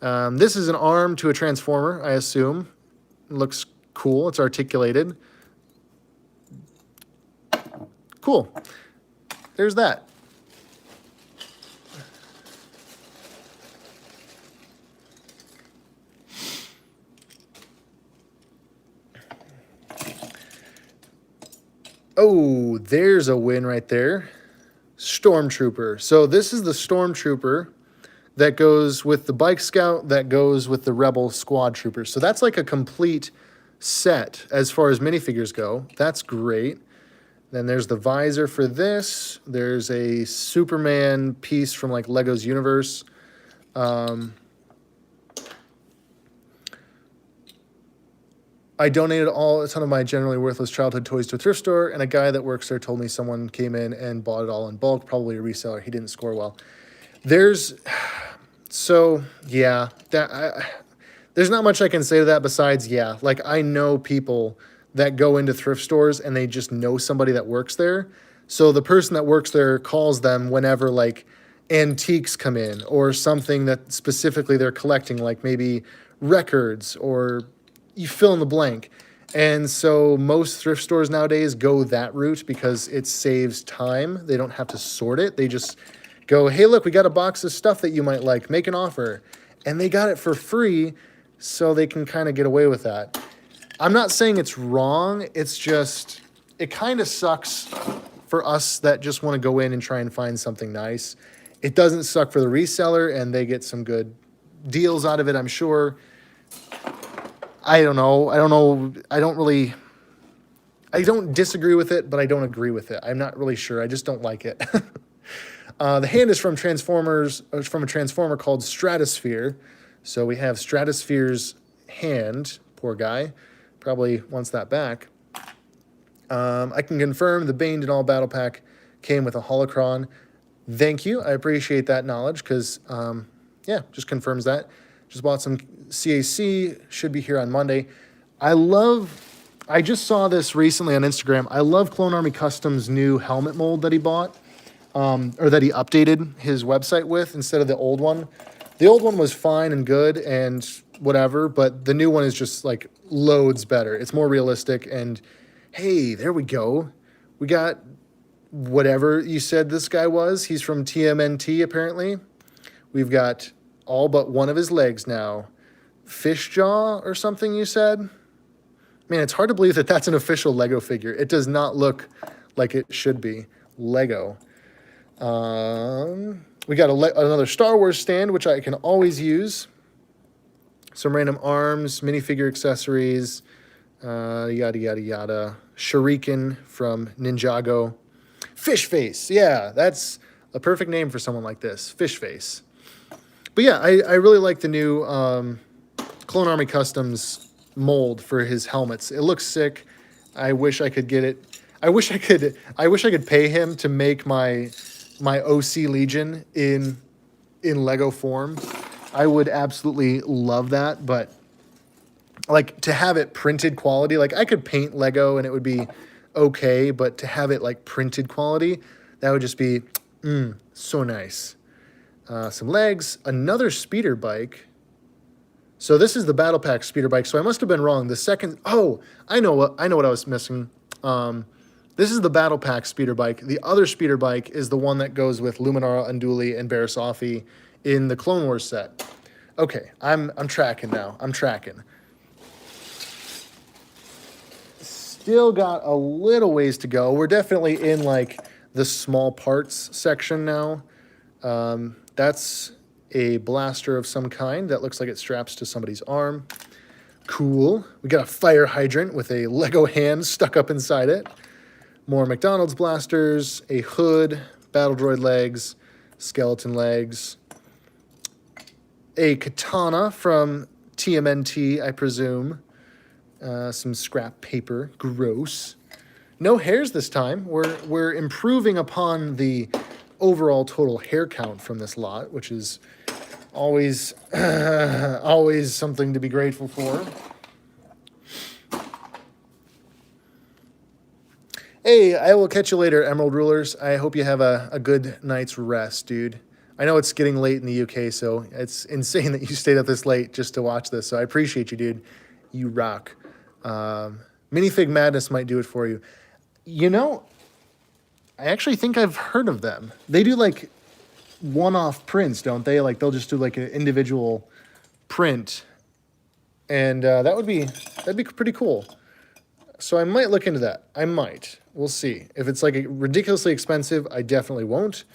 This is an arm to a Transformer, I assume. It looks cool. It's articulated. Cool. There's that. Oh, there's a win right there. Stormtrooper. So this is the Stormtrooper that goes with the Bike Scout, that goes with the Rebel Squad Trooper. So that's like a complete set as far as minifigures go. That's great. Then there's the visor for this. There's a Superman piece from like Lego's Universe. I donated a ton of my generally worthless childhood toys to a thrift store, and a guy that works there told me someone came in and bought it all in bulk, probably a reseller. He didn't score well. There's not much I can say to that besides, yeah, like I know people that go into thrift stores and they just know somebody that works there. So the person that works there calls them whenever like antiques come in or something that specifically they're collecting, like maybe records or you fill in the blank. And so most thrift stores nowadays go that route because it saves time. They don't have to sort it. They just go, hey, look, we got a box of stuff that you might like. Make an offer. And they got it for free, so they can kind of get away with that. I'm not saying it's wrong. It's just, it kind of sucks for us that just want to go in and try and find something nice. It doesn't suck for the reseller, and they get some good deals out of it, I'm sure. I don't know. I don't disagree with it, but I don't agree with it. I'm not really sure. I just don't like it. The hand is from Transformers, from a Transformer called Stratosphere. So we have Stratosphere's hand. Poor guy. Probably wants that back. I can confirm the Bane and All Battle Pack came with a Holocron. Thank you. I appreciate that knowledge because, yeah, just confirms that. Just bought some CAC. Should be here on Monday. I just saw this recently on Instagram. I love Clone Army Custom's new helmet mold that he bought, or that he updated his website with instead of the old one. The old one was fine and good and whatever, but the new one is just like loads better. It's more realistic, and hey, there we go. We got whatever you said this guy was. He's from TMNT, apparently. We've got all but one of his legs now. Fish jaw or something you said? Man, it's hard to believe that that's an official Lego figure. It does not look like it should be. Lego. We got another Star Wars stand, which I can always use. Some random arms, minifigure accessories, yada, yada, yada. Shuriken from Ninjago. Fish Face. Yeah, that's a perfect name for someone like this. Fish Face. But yeah, I really like the new Clone Army Customs mold for his helmets. It looks sick. I wish I could get it. I wish I could pay him to make my OC Legion in Lego form. I would absolutely love that, but like to have it printed quality, like I could paint Lego and it would be okay, but to have it like printed quality, that would just be so nice. Some legs, another speeder bike. So this is the Battle Pack speeder bike. So I must have been wrong. The second, I know what I was missing. This is the Battle Pack speeder bike. The other speeder bike is the one that goes with Luminara, Unduli, and Barasafi in the Clone Wars set. Okay, I'm tracking now. I'm tracking. Still got a little ways to go. We're definitely in like the small parts section now. That's a blaster of some kind that looks like it straps to somebody's arm. Cool. We got a fire hydrant with a Lego hand stuck up inside it. More McDonald's blasters, a hood, battle droid legs, skeleton legs, a katana from TMNT, I presume. Some scrap paper, gross. No hairs this time. We're improving upon the overall total hair count from this lot, which is always always something to be grateful for. Hey, I will catch you later, Emerald Rulers. I hope you have a good night's rest, dude. I know it's getting late in the UK, so it's insane that you stayed up this late just to watch this. So I appreciate you, dude. You rock. Minifig Madness might do it for you. You know, I actually think I've heard of them. They do like one-off prints, don't they? Like they'll just do like an individual print, and that'd be pretty cool. So I might look into that. I might. We'll see. If it's like ridiculously expensive, I definitely won't.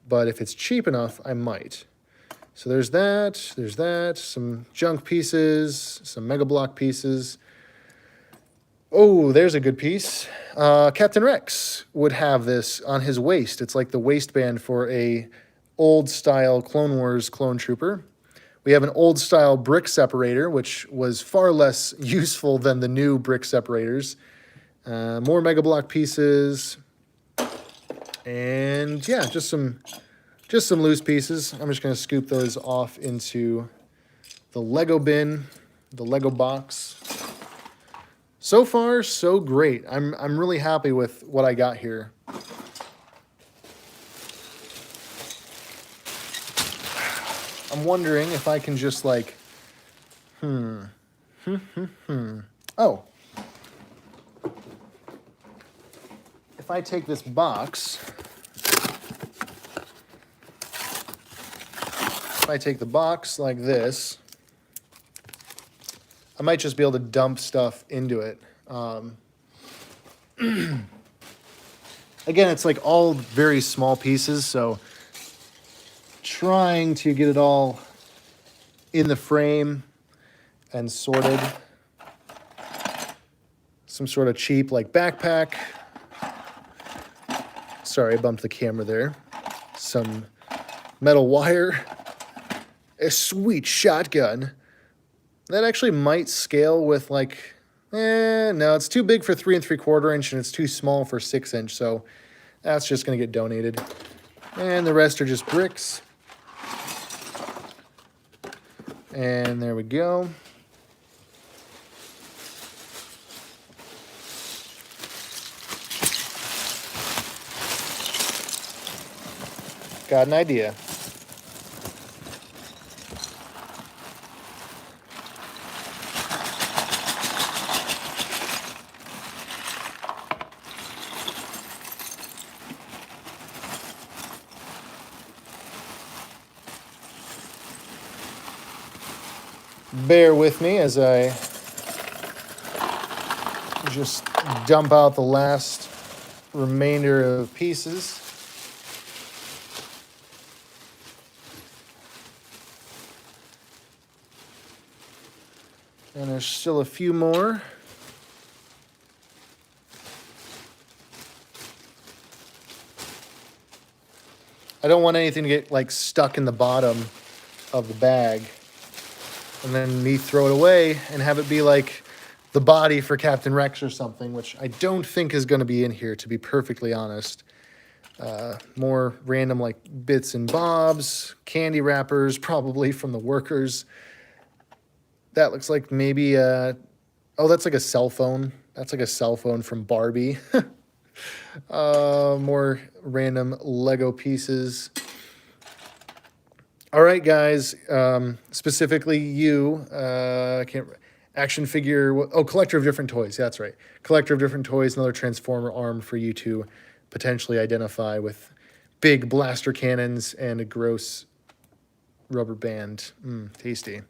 But if it's cheap enough, I might. So there's that. There's that. Some junk pieces. Some Mega Block pieces. Oh, there's a good piece. Captain Rex would have this on his waist. It's like the waistband for a old-style Clone Wars clone trooper. We have an old-style brick separator, which was far less useful than the new brick separators. More Mega Block pieces. And yeah, just some loose pieces. I'm just going to scoop those off into the Lego bin, the Lego box. So far, so great. I'm really happy with what I got here. I'm wondering if I can just like, Oh. If I take this box, if I take the box like this, I might just be able to dump stuff into it. Again, it's like all very small pieces, so trying to get it all in the frame and sorted. Some sort of cheap like backpack. Sorry, I bumped the camera there. Some metal wire. A sweet shotgun. That actually might scale with like, no, it's too big for 3 3/4 inch and it's too small for 6 inch, so that's just gonna get donated. And the rest are just bricks. And there we go. Got an idea. Bear with me as I just dump out the last remainder of pieces. And there's still a few more. I don't want anything to get like stuck in the bottom of the bag. and then me throw it away and have it be like the body for Captain Rex or something, which I don't think is going to be in here, to be perfectly honest. More random like bits and bobs, candy wrappers, probably from the workers. That looks like maybe, oh, that's like a cell phone. That's like a cell phone from Barbie. More random Lego pieces. All right, guys, specifically you, action figure, oh, collector of different toys, that's right. Collector of different toys, another Transformer arm for you to potentially identify with big blaster cannons and a gross rubber band. Tasty.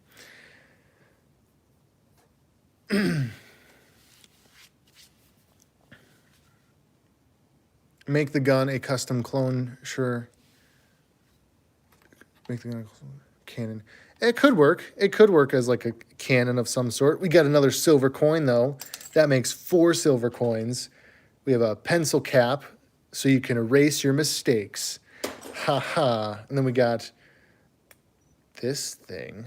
Make the gun a custom clone, sure. Make the gun a cannon. It could work. It could work as like a cannon of some sort. We got another silver coin, though. That makes 4 silver coins. We have a pencil cap, so you can erase your mistakes. Ha ha. And then we got this thing.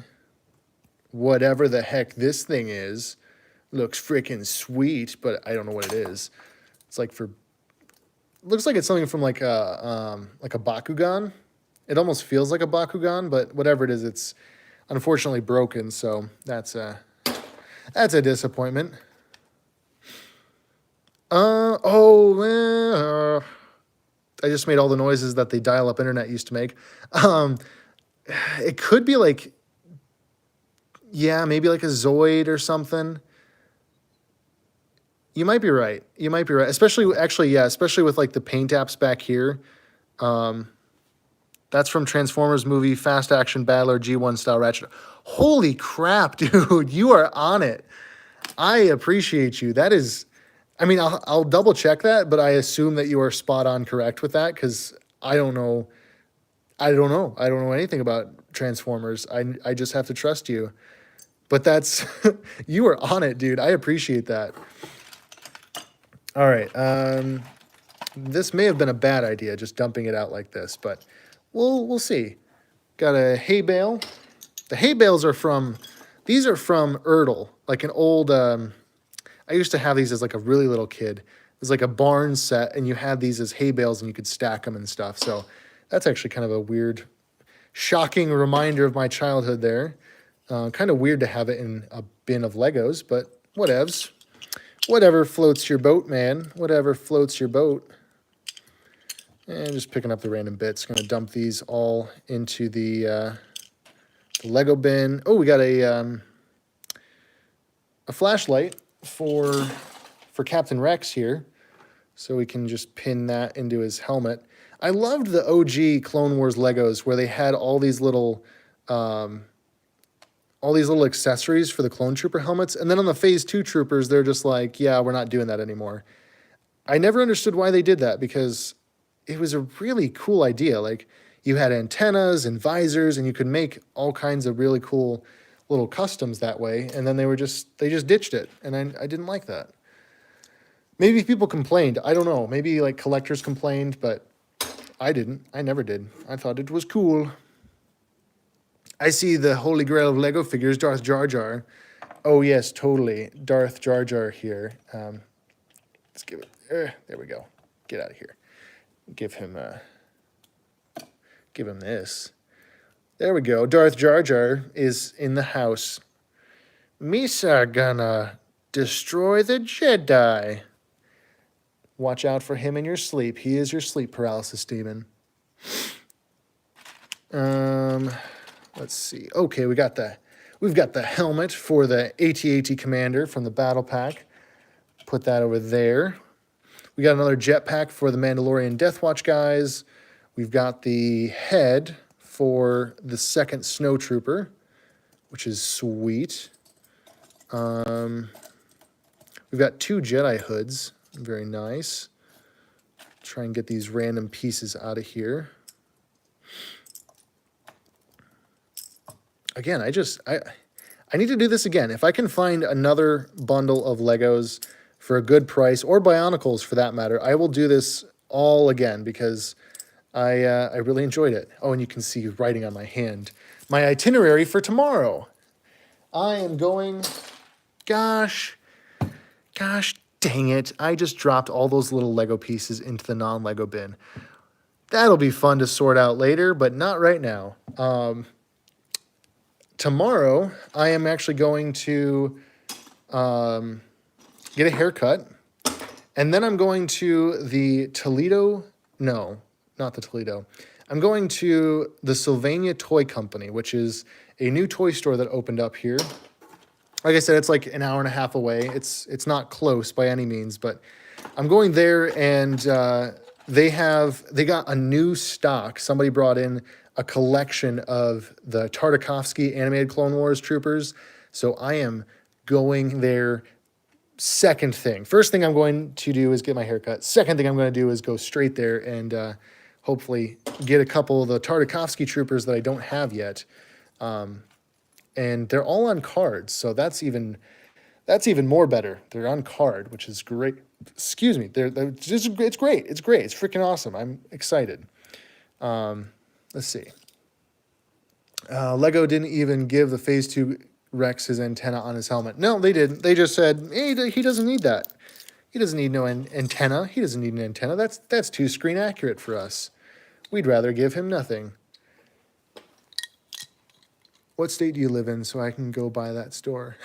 Whatever the heck this thing is. Looks freaking sweet, but I don't know what it is. It's like for... Looks like it's something from like a Bakugan. It almost feels like a Bakugan, but whatever it is, it's unfortunately broken, so that's a disappointment. I just made all the noises that the dial-up internet used to make. It could be like, yeah, maybe like a Zoid or something. You might be right. You might be right. Especially, actually, yeah, especially with like the paint apps back here. That's from Transformers movie Fast Action Battler G1 style Ratchet. Holy crap, dude. You are on it. I appreciate you. That is, I mean, I'll double check that, but I assume that you are spot on correct with that because I don't know. I don't know anything about Transformers. I just have to trust you. But that's, you are on it, dude. I appreciate that. All right. This may have been a bad idea, just dumping it out like this, but we'll see. Got a hay bale. The hay bales are from, these are from Erdl, like an old, I used to have these as like a really little kid. It was like a barn set, and you had these as hay bales, and you could stack them and stuff. So that's actually kind of a weird, shocking reminder of my childhood there. Kind of weird to have it in a bin of Legos, but whatevs. Whatever floats your boat, man. Whatever floats your boat. And just picking up the random bits. Going to dump these all into the Lego bin. Oh, we got a flashlight for Captain Rex here. So we can just pin that into his helmet. I loved the OG Clone Wars Legos where they had all these little accessories for the Clone Trooper helmets. And then on the Phase 2 Troopers, they're just like, yeah, we're not doing that anymore. I never understood why they did that because it was a really cool idea. Like, you had antennas and visors, and you could make all kinds of really cool little customs that way. And then they just ditched it. And I didn't like that. Maybe people complained. I don't know. Maybe like collectors complained, but I didn't. I never did. I thought it was cool. I see the holy grail of Lego figures, Darth Jar Jar. Oh, yes, totally. Darth Jar Jar here. Let's give it... there we go. Get out of here. Give him this. There we go. Darth Jar Jar is in the house. Misa gonna destroy the Jedi. Watch out for him in your sleep. He is your sleep paralysis demon. Let's see. Okay, we've got the helmet for the AT-AT Commander from the Battle Pack. Put that over there. We got another jetpack for the Mandalorian Death Watch guys. We've got the head for the second Snow Trooper, which is sweet. We've got 2 Jedi hoods. Very nice. Try and get these random pieces out of here. Again, I need to do this again. If I can find another bundle of Legos for a good price, or Bionicles for that matter, I will do this all again because I really enjoyed it. Oh, and you can see writing on my hand. My itinerary for tomorrow. I am going, gosh dang it. I just dropped all those little Lego pieces into the non-Lego bin. That'll be fun to sort out later, but not right now. Tomorrow, I am actually going to get a haircut. And then I'm going to the Toledo, no, not the Toledo. I'm going to the Sylvania Toy Company, which is a new toy store that opened up here. Like I said, it's like an hour and a half away. It's not close by any means, but I'm going there, and they got a new stock. Somebody brought in a collection of the Tartakovsky animated Clone Wars troopers. So I am going there. Second thing. First thing I'm going to do is get my haircut. Second thing I'm going to do is go straight there and hopefully get a couple of the Tartakovsky troopers that I don't have yet. And they're all on cards, so that's even more better. They're on card, which is great. Excuse me. It's great. It's great. It's freaking awesome. I'm excited. Let's see. Lego didn't even give the Phase 2 Rex his antenna on his helmet. No, they didn't. They just said, hey, he doesn't need that. He doesn't need no antenna. He doesn't need an antenna. That's too screen accurate for us. We'd rather give him nothing. What state do you live in so I can go by that store?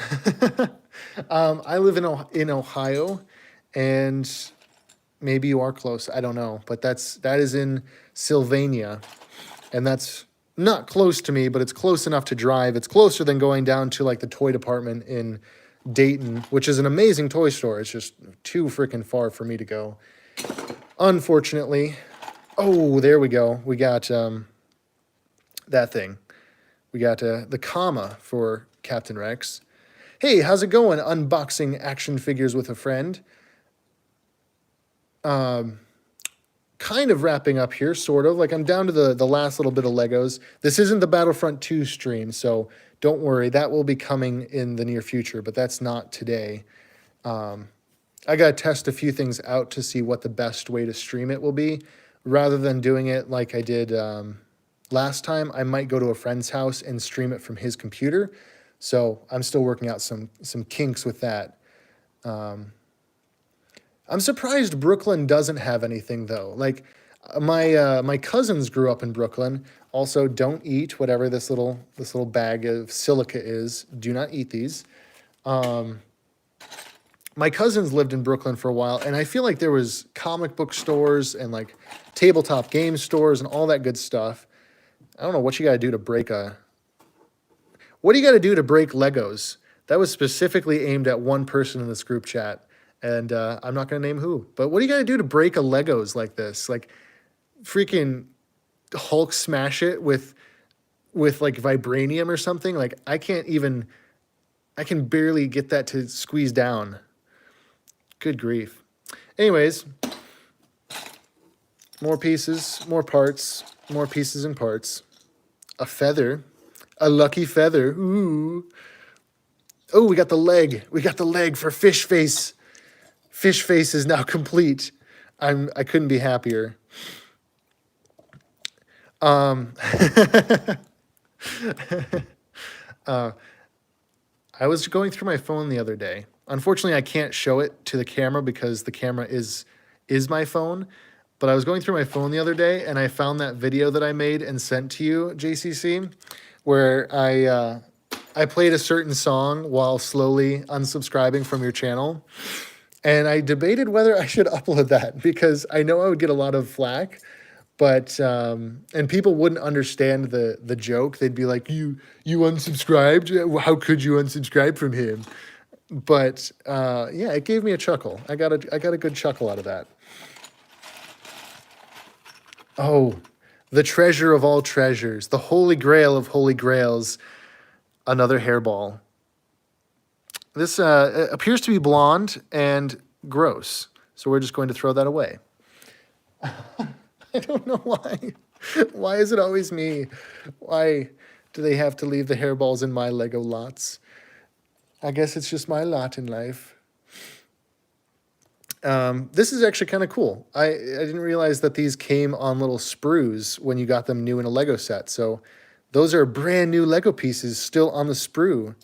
I live in Ohio, and maybe you are close. I don't know, but that is in Sylvania, and that's not close to me, but it's close enough to drive. It's closer than going down to like the toy department in Dayton, which is an amazing toy store. It's just too freaking far for me to go, unfortunately. Oh, there we go. We got that thing. We got the comma for Captain Rex. Hey, how's it going? Unboxing action figures with a friend. Kind of wrapping up here, sort of. Like, I'm down to the last little bit of Legos. This isn't the Battlefront 2 stream, so don't worry. That will be coming in the near future, but that's not today. I got to test a few things out to see what the best way to stream it will be. Rather than doing it like I did last time, I might go to a friend's house and stream it from his computer. So I'm still working out some kinks with that. I'm surprised Brooklyn doesn't have anything, though. Like, my cousins grew up in Brooklyn. Also, don't eat whatever this little bag of silica is. Do not eat these. My cousins lived in Brooklyn for a while, and I feel like there was comic book stores and like tabletop game stores and all that good stuff. I don't know what you got to do to break What do you got to do to break Legos? That was specifically aimed at one person in this group chat. And I'm not going to name who. But what do you got to do to break a Legos like this? Like, freaking Hulk smash it with like vibranium or something? Like, I can barely get that to squeeze down. Good grief. Anyways, more pieces, more parts, more pieces and parts. A feather. A lucky feather. Ooh. Oh, we got the leg. We got the leg for Fish Face. Fish Face is now complete. I couldn't be happier. I was going through my phone the other day. Unfortunately, I can't show it to the camera because the camera is my phone. But I was going through my phone the other day, and I found that video that I made and sent to you, JCC, where I played a certain song while slowly unsubscribing from your channel. And I debated whether I should upload that because I know I would get a lot of flack, but and people wouldn't understand the joke. They'd be like, "You unsubscribed? How could you unsubscribe from him?" But yeah, it gave me a chuckle. I got a good chuckle out of that. Oh, the treasure of all treasures, the holy grail of holy grails, another hairball. This appears to be blonde and gross, so we're just going to throw that away. I don't know why. Why is it always me? Why do they have to leave the hairballs in my Lego lots? I guess it's just my lot in life. This is actually kind of cool. I didn't realize that these came on little sprues when you got them new in a Lego set. So those are brand new Lego pieces still on the sprue.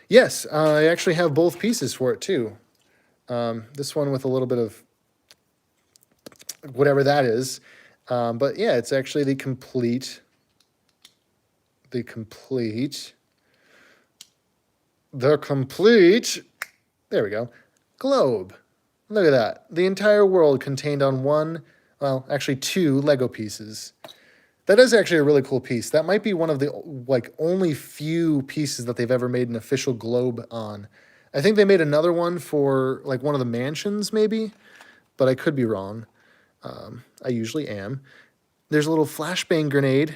Yes, I actually have both pieces for it too. This one with a little bit of whatever that is. But yeah, it's actually the complete, there we go, globe. Look at that. The entire world contained on one, well, actually two Lego pieces. That is actually a really cool piece. That might be one of the like only few pieces that they've ever made an official globe on. I think they made another one for like one of the mansions maybe, but I could be wrong. I usually am. There's a little flashbang grenade.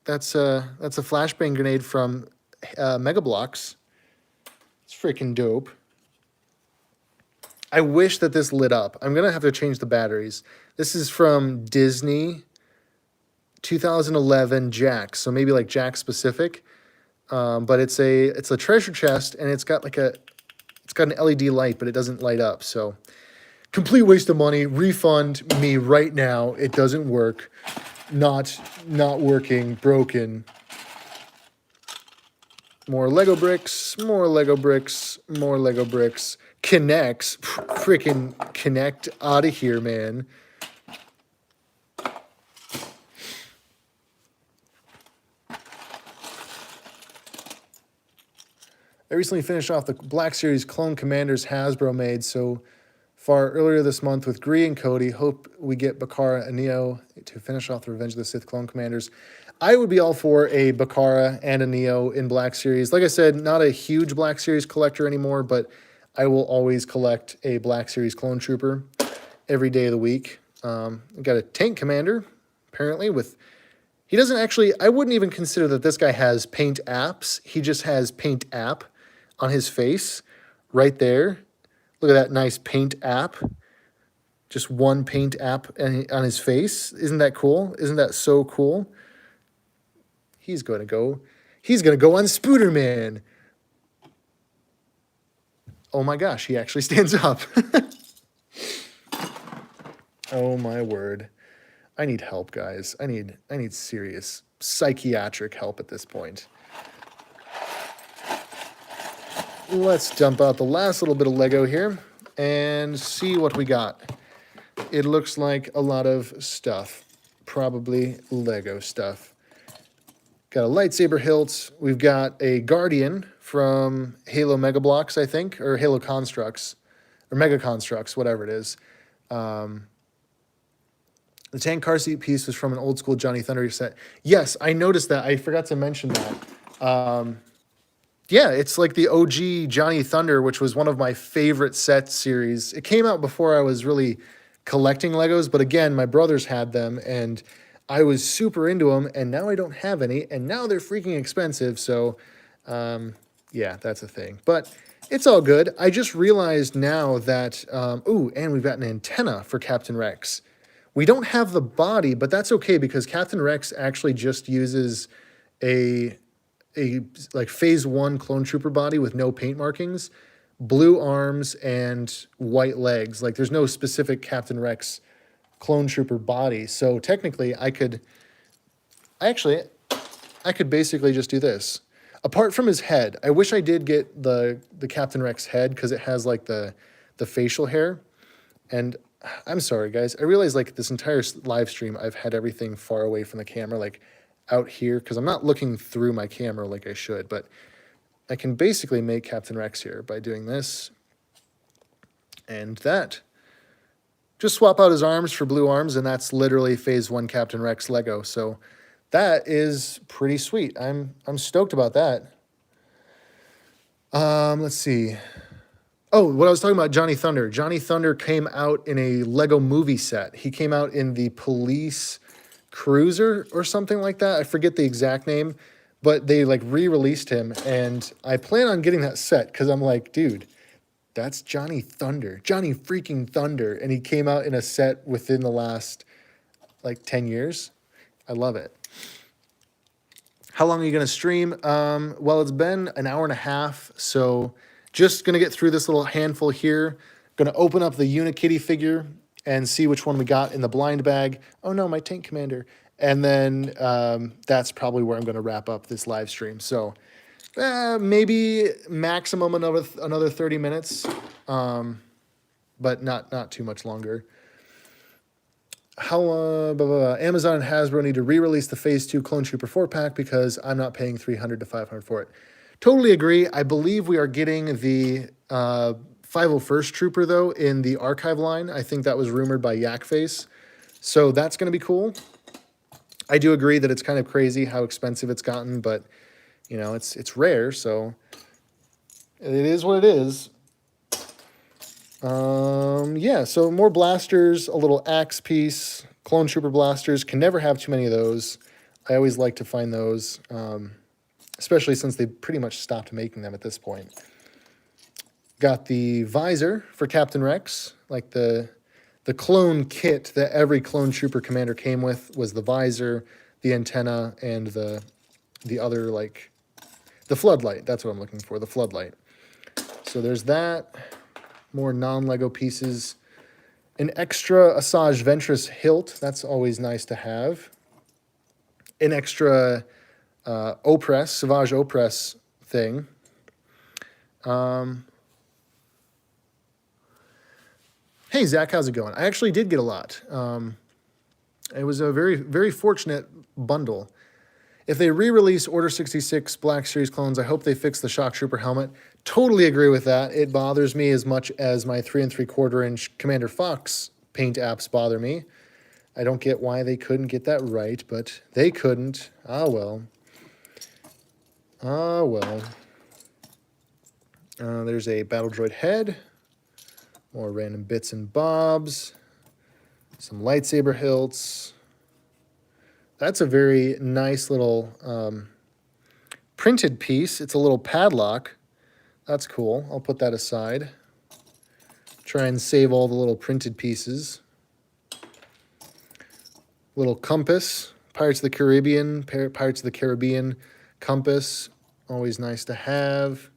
That's a flashbang grenade from Mega Bloks. It's freaking dope. I wish that this lit up. I'm gonna have to change the batteries. This is from Disney 2011 Jack, so maybe like Jack specific. But it's a treasure chest, and it's got an LED light, but it doesn't light up. So complete waste of money. Refund me right now. It doesn't work. Not working. Broken. More Lego bricks. More Lego bricks. More Lego bricks. Connects. Freaking connect out of here, man. I recently finished off the Black Series Clone Commanders Hasbro made so far earlier this month with Gree and Cody. Hope we get Bakara and Neo to finish off the Revenge of the Sith Clone Commanders. I would be all for a Bakara and a Neo in Black Series. Like I said, not a huge Black Series collector anymore, but I will always collect a Black Series Clone Trooper every day of the week. Got a Tank Commander, apparently, with... He doesn't actually... I wouldn't even consider that this guy has paint apps. He just has paint app on his face right there. Look at that nice paint app. Just one paint app on his face. Isn't that cool? Isn't that so cool? He's going to go on Spooderman. Oh my gosh, he actually stands up. Oh my word. I need help, guys. I need serious psychiatric help at this point. Let's dump out the last little bit of Lego here and see what we got. It looks like a lot of stuff. Probably Lego stuff. Got a lightsaber hilt. We've got a Guardian from Halo Mega Bloks, I think, or Halo Constructs, or Mega Constructs, whatever it is. The tank car seat piece was from an old school Johnny Thunder set. Yes, I noticed that. I forgot to mention that. Yeah, it's like the OG Johnny Thunder, which was one of my favorite set series. It came out before I was really collecting Legos, but again, my brothers had them, and I was super into them, and now I don't have any, and now they're freaking expensive, so yeah, that's a thing. But it's all good. I just realized now that, ooh, and we've got an antenna for Captain Rex. We don't have the body, but that's okay, because Captain Rex actually just uses a like phase 1 clone trooper body with no paint markings, blue arms and white legs. Like there's no specific Captain Rex clone trooper body. So technically I could basically just do this. Apart from his head, I wish I did get the Captain Rex head because it has like the facial hair. And I'm sorry guys, I realize like this entire live stream I've had everything far away from the camera, like out here, because I'm not looking through my camera like I should, but I can basically make Captain Rex here by doing this and that. Just swap out his arms for blue arms, and that's literally phase 1 Captain Rex Lego. So that is pretty sweet. I'm stoked about that. Let's see. Oh, what I was talking about, Johnny Thunder. Johnny Thunder came out in a Lego movie set. He came out in the Police Cruiser or something like that. I forget the exact name, but they like re-released him, and I plan on getting that set because I'm like, dude, that's Johnny Thunder. Johnny freaking Thunder. And he came out in a set within the last like 10 years. I love it. How long are you going to stream? Well, it's been an hour and a half, so just going to get through this little handful here. Going to open up the Unikitty figure and see which one we got in the blind bag. Oh no, my Tank Commander. And then that's probably where I'm going to wrap up this live stream. So Maybe maximum another 30 minutes, but not too much longer. Amazon and Hasbro need to re-release the Phase 2 Clone Trooper 4-pack because I'm not paying $300 to $500 for it. Totally agree. I believe we are getting the 501st Trooper, though, in the archive line. I think that was rumored by Yakface. So that's going to be cool. I do agree that it's kind of crazy how expensive it's gotten, but, you know, it's rare, so it is what it is. Yeah, so more blasters, a little axe piece, Clone Trooper blasters. Can never have too many of those. I always like to find those, especially since they pretty much stopped making them at this point. Got the visor for Captain Rex, like the clone kit that every Clone Trooper commander came with was the visor, the antenna, and the other, like, the floodlight. That's what I'm looking for, the floodlight. So there's that. More non-Lego pieces. An extra Asajj Ventress hilt. That's always nice to have. An extra Opress, Savage Opress thing. Hey, Zach, how's it going? I actually did get a lot. It was a very, very fortunate bundle. If they re-release Order 66 Black Series clones, I hope they fix the Shock Trooper helmet. Totally agree with that. It bothers me as much as my 3 3/4 inch Commander Fox paint apps bother me. I don't get why they couldn't get that right, but they couldn't. Ah, well. Ah, well. There's a Battle Droid head. More random bits and bobs. Some lightsaber hilts. That's a very nice little printed piece. It's a little padlock. That's cool. I'll put that aside. Try and save all the little printed pieces. Little compass. Pirates of the Caribbean compass. Always nice to have.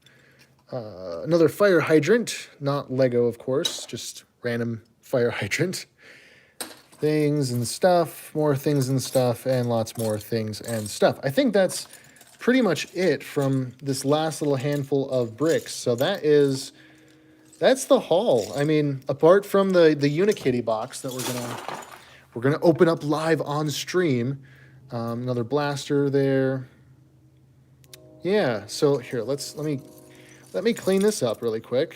Another fire hydrant. Not Lego, of course. Just random fire hydrant. Things and stuff, more things and stuff, and lots more things and stuff. I think that's pretty much it from this last little handful of bricks. So that's the haul. I mean, apart from the Unikitty box that we're gonna open up live on stream. Another blaster there. Yeah. So here, let me clean this up really quick.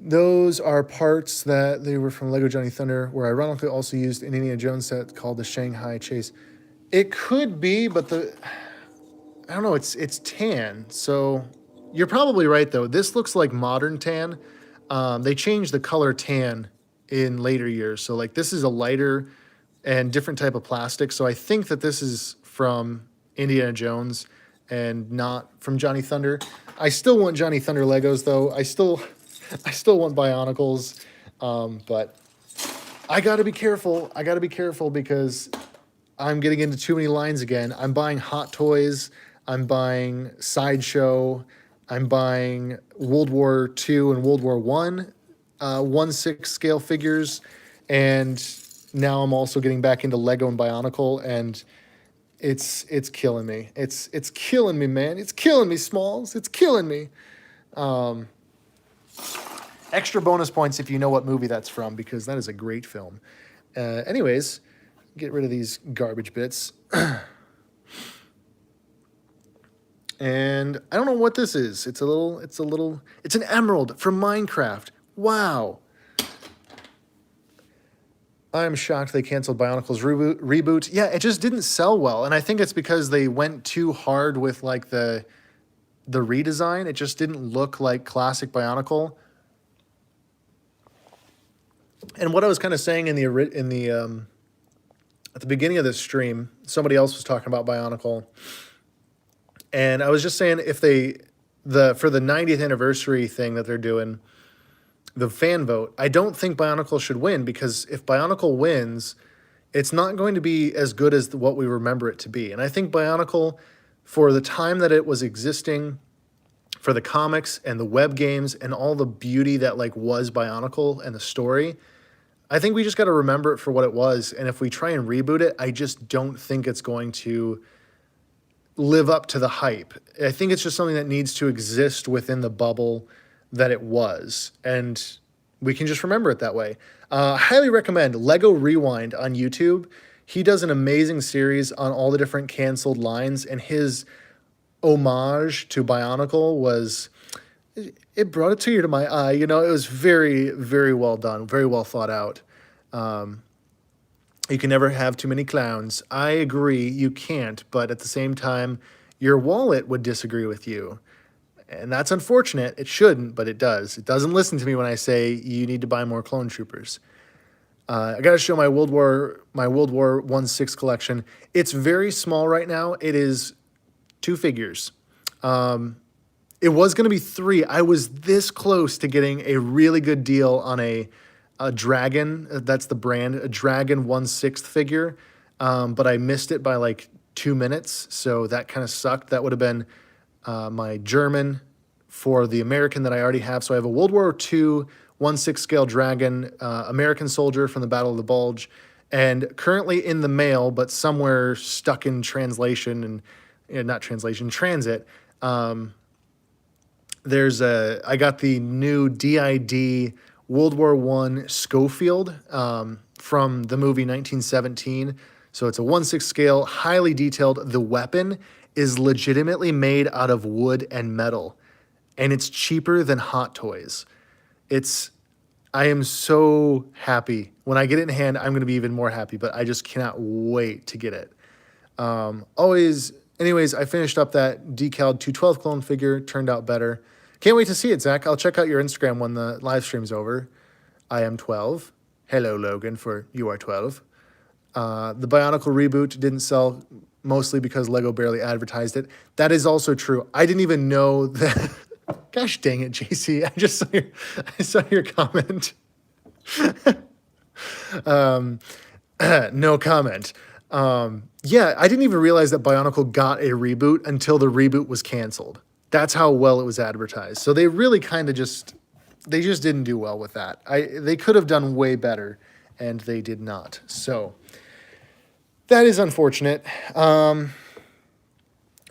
Those are parts that they were from Lego Johnny Thunder, were ironically also used in Indiana Jones set called the Shanghai Chase. It could be, but I don't know, it's tan. So you're probably right, though. This looks like modern tan. They changed the color tan in later years. So, like, this is a lighter and different type of plastic. So I think that this is from Indiana Jones and not from Johnny Thunder. I still want Johnny Thunder Legos, though. I still want Bionicles, but I gotta be careful. I gotta be careful because I'm getting into too many lines again. I'm buying Hot Toys. I'm buying Sideshow. I'm buying World War II and World War I 1/6 scale figures, and now I'm also getting back into Lego and Bionicle, and it's killing me. It's killing me, man. It's killing me, Smalls. It's killing me. Extra bonus points if you know what movie that's from, because that is a great film. Anyways, get rid of these garbage bits. And I don't know what this is. It's an emerald from Minecraft. Wow. I'm shocked they canceled Bionicle's reboot. Yeah, it just didn't sell well. And I think it's because they went too hard with, like, the redesign. It just didn't look like classic Bionicle. And what I was kind of saying at the beginning of this stream, somebody else was talking about Bionicle, and I was just saying if for the 90th anniversary thing that they're doing, the fan vote, I don't think Bionicle should win, because if Bionicle wins, it's not going to be as good as what we remember it to be. And I think Bionicle, for the time that it was existing, for the comics and the web games and all the beauty that, like, was Bionicle and the story, I think we just got to remember it for what it was. And if we try and reboot it, I just don't think it's going to live up to the hype. I think it's just something that needs to exist within the bubble that it was. And we can just remember it that way. Highly recommend Lego Rewind on YouTube. He does an amazing series on all the different canceled lines, and his homage to Bionicle was, it brought a tear to my eye. You know, it was very, very well done, very well thought out. You can never have too many clowns. I agree, you can't, but at the same time, your wallet would disagree with you. And that's unfortunate. It shouldn't, but it does. It doesn't listen to me when I say you need to buy more clone troopers. I got to show my World War 1/6 collection. It's very small right now. It is 2 figures. It was going to be 3. I was this close to getting a really good deal on a Dragon. That's the brand, a Dragon 1/6 figure. But I missed it by like 2 minutes, so that kind of sucked. That would have been my German for the American that I already have. So I have a World War II 1/6 scale Dragon, American soldier from the Battle of the Bulge, and currently in the mail, but somewhere stuck in translation and not translation, transit. I got the new DID World War I Schofield from the movie 1917. So it's a 1/6 scale, highly detailed. The weapon is legitimately made out of wood and metal, and it's cheaper than Hot Toys. I am so happy. When I get it in hand, I'm going to be even more happy, but I just cannot wait to get it. Anyways, I finished up that decaled 212 clone figure, turned out better. Can't wait to see it, Zach. I'll check out your Instagram when the live stream's over. I am 12. Hello, Logan, for you are 12. The Bionicle Reboot didn't sell mostly because Lego barely advertised it. That is also true. I didn't even know that. Gosh dang it, JC. I saw your comment. No comment. Yeah, I didn't even realize that Bionicle got a reboot until the reboot was canceled. That's how well it was advertised. So they really kind of they just didn't do well with that. They could have done way better, and they did not. So that is unfortunate.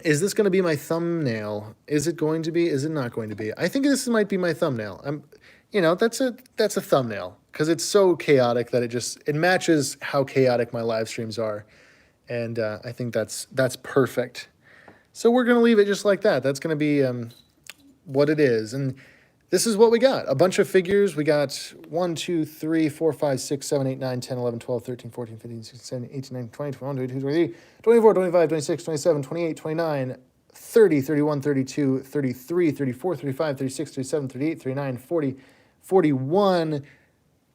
Is this going to be my thumbnail? Is it going to be? Is it not going to be? I think this might be my thumbnail. That's a thumbnail because it's so chaotic that it matches how chaotic my live streams are, and I think that's perfect. So we're going to leave it just like that. That's going to be what it is, and this is what we got. A bunch of figures. We got 1, 2, 3, 4, 5, 6, 7, 8, 9, 10, 11, 12, 13, 14, 15, 16, 17, 18, 19, 20, 21, 22, 23, 24, 25, 26, 27, 28, 29, 30, 31, 32, 33, 34, 35, 36, 37, 38, 39, 40, 41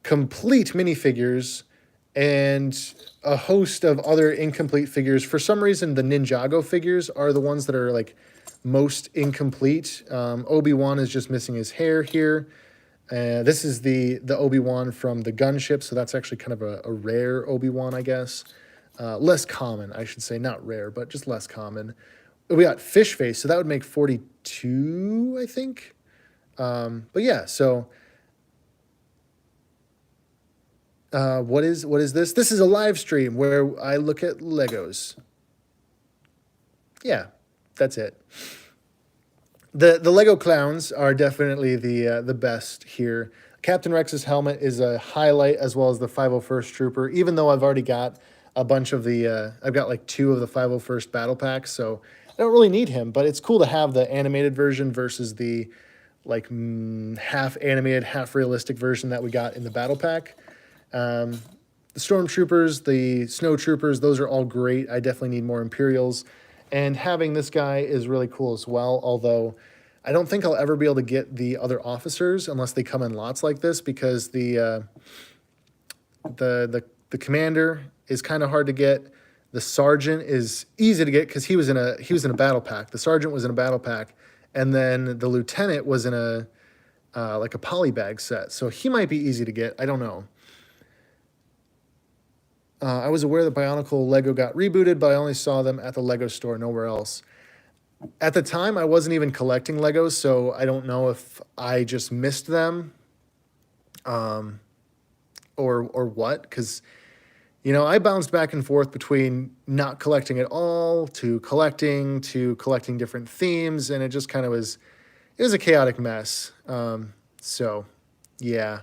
complete minifigures and a host of other incomplete figures. For some reason, the Ninjago figures are the ones that are like most incomplete. Obi-Wan is just missing his hair here. This is the Obi-Wan from the gunship, so that's actually kind of a rare Obi-Wan, I guess. Less common, I should say. Not rare, but just less common. We got Fish Face, so that would make 42, I think. But yeah, so what is this? This is a live stream where I look at Legos. Yeah, that's it. The Lego clowns are definitely the best here. Captain Rex's helmet is a highlight, as well as the 501st Trooper, even though I've already got a bunch of I've got like 2 of the 501st battle packs, so I don't really need him, but it's cool to have the animated version versus the like half animated, half realistic version that we got in the battle pack. The Stormtroopers, the Snow Troopers, those are all great. I definitely need more Imperials. And having this guy is really cool as well, although I don't think I'll ever be able to get the other officers unless they come in lots like this, because the commander is kind of hard to get. The sergeant is easy to get because he was in a battle pack. The sergeant was in a battle pack, and then the lieutenant was in a like a polybag set. So he might be easy to get. I don't know. I was aware that Bionicle Lego got rebooted, but I only saw them at the Lego store, nowhere else. At the time, I wasn't even collecting Legos, so I don't know if I just missed them, or what, because, you know, I bounced back and forth between not collecting at all to collecting different themes, and it just kind of was, it was a chaotic mess. So, yeah,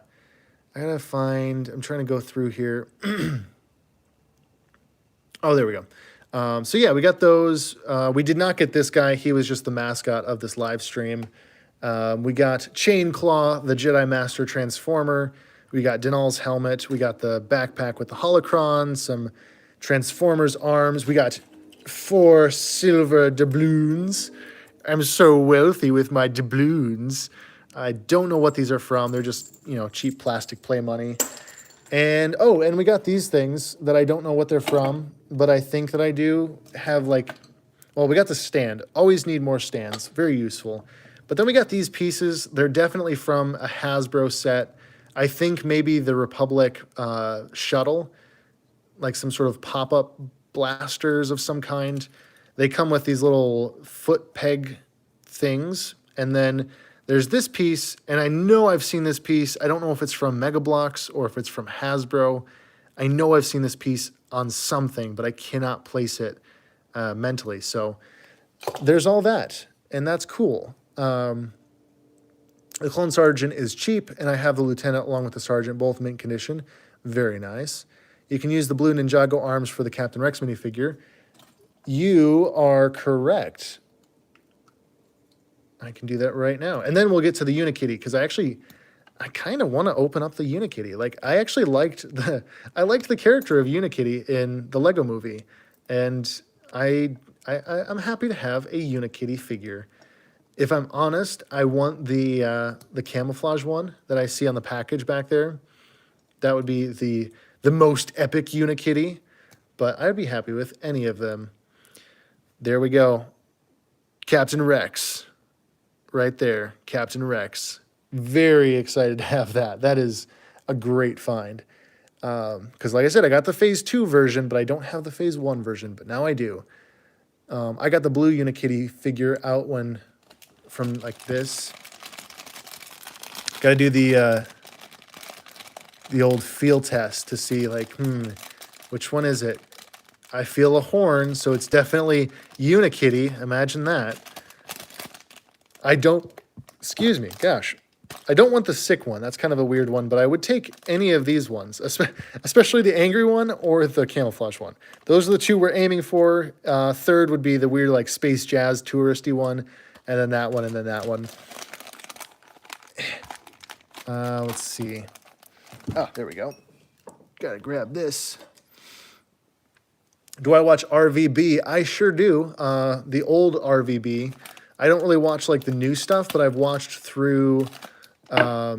I gotta find, I'm trying to go through here. Oh, there we go. So yeah, we got those. We did not get this guy. He was just the mascot of this live stream. We got Chain Claw, the Jedi Master Transformer. We got Denal's helmet. We got the backpack with the holocron, some Transformers arms. We got 4 silver doubloons. I'm so wealthy with my doubloons. I don't know what these are from. They're just, you know, cheap plastic play money. And, oh, and we got these things that I don't know what they're from, but I think that I do have, like, well, we got the stand. Always need more stands. Very useful. But then we got these pieces. They're definitely from a Hasbro set. I think maybe the Republic shuttle, like some sort of pop-up blasters of some kind. They come with these little foot peg things, and then there's this piece, and I know I've seen this piece. I don't know if it's from Mega Bloks or if it's from Hasbro. I know I've seen this piece on something, but I cannot place it mentally. So there's all that, and that's cool. The Clone Sergeant is cheap, and I have the Lieutenant along with the Sergeant, both mint condition. Very nice. You can use the blue Ninjago arms for the Captain Rex minifigure. You are correct. I can do that right now. And then we'll get to the Unikitty, because I kind of want to open up the Unikitty. Like, I actually liked the character of Unikitty in the Lego movie. And I'm happy to have a Unikitty figure. If I'm honest, I want the camouflage one that I see on the package back there. That would be the most epic Unikitty, but I'd be happy with any of them. There we go. Captain Rex. Right there, Captain Rex. Very excited to have that. That is a great find. Because like I said, I got the Phase 2 version, but I don't have the Phase 1 version, but now I do. I got the blue Unikitty figure out from like this. Got to do the old feel test to see like, which one is it? I feel a horn, so it's definitely Unikitty. Imagine that. I don't want the sick one. That's kind of a weird one, but I would take any of these ones, especially the angry one or the camouflage one. Those are the two we're aiming for. Third would be the weird like space jazz touristy one, and then that one, and then that one. Let's see. Oh, there we go. Gotta grab this. Do I watch RVB? I sure do. The old RVB. I don't really watch like the new stuff, but I've watched through, I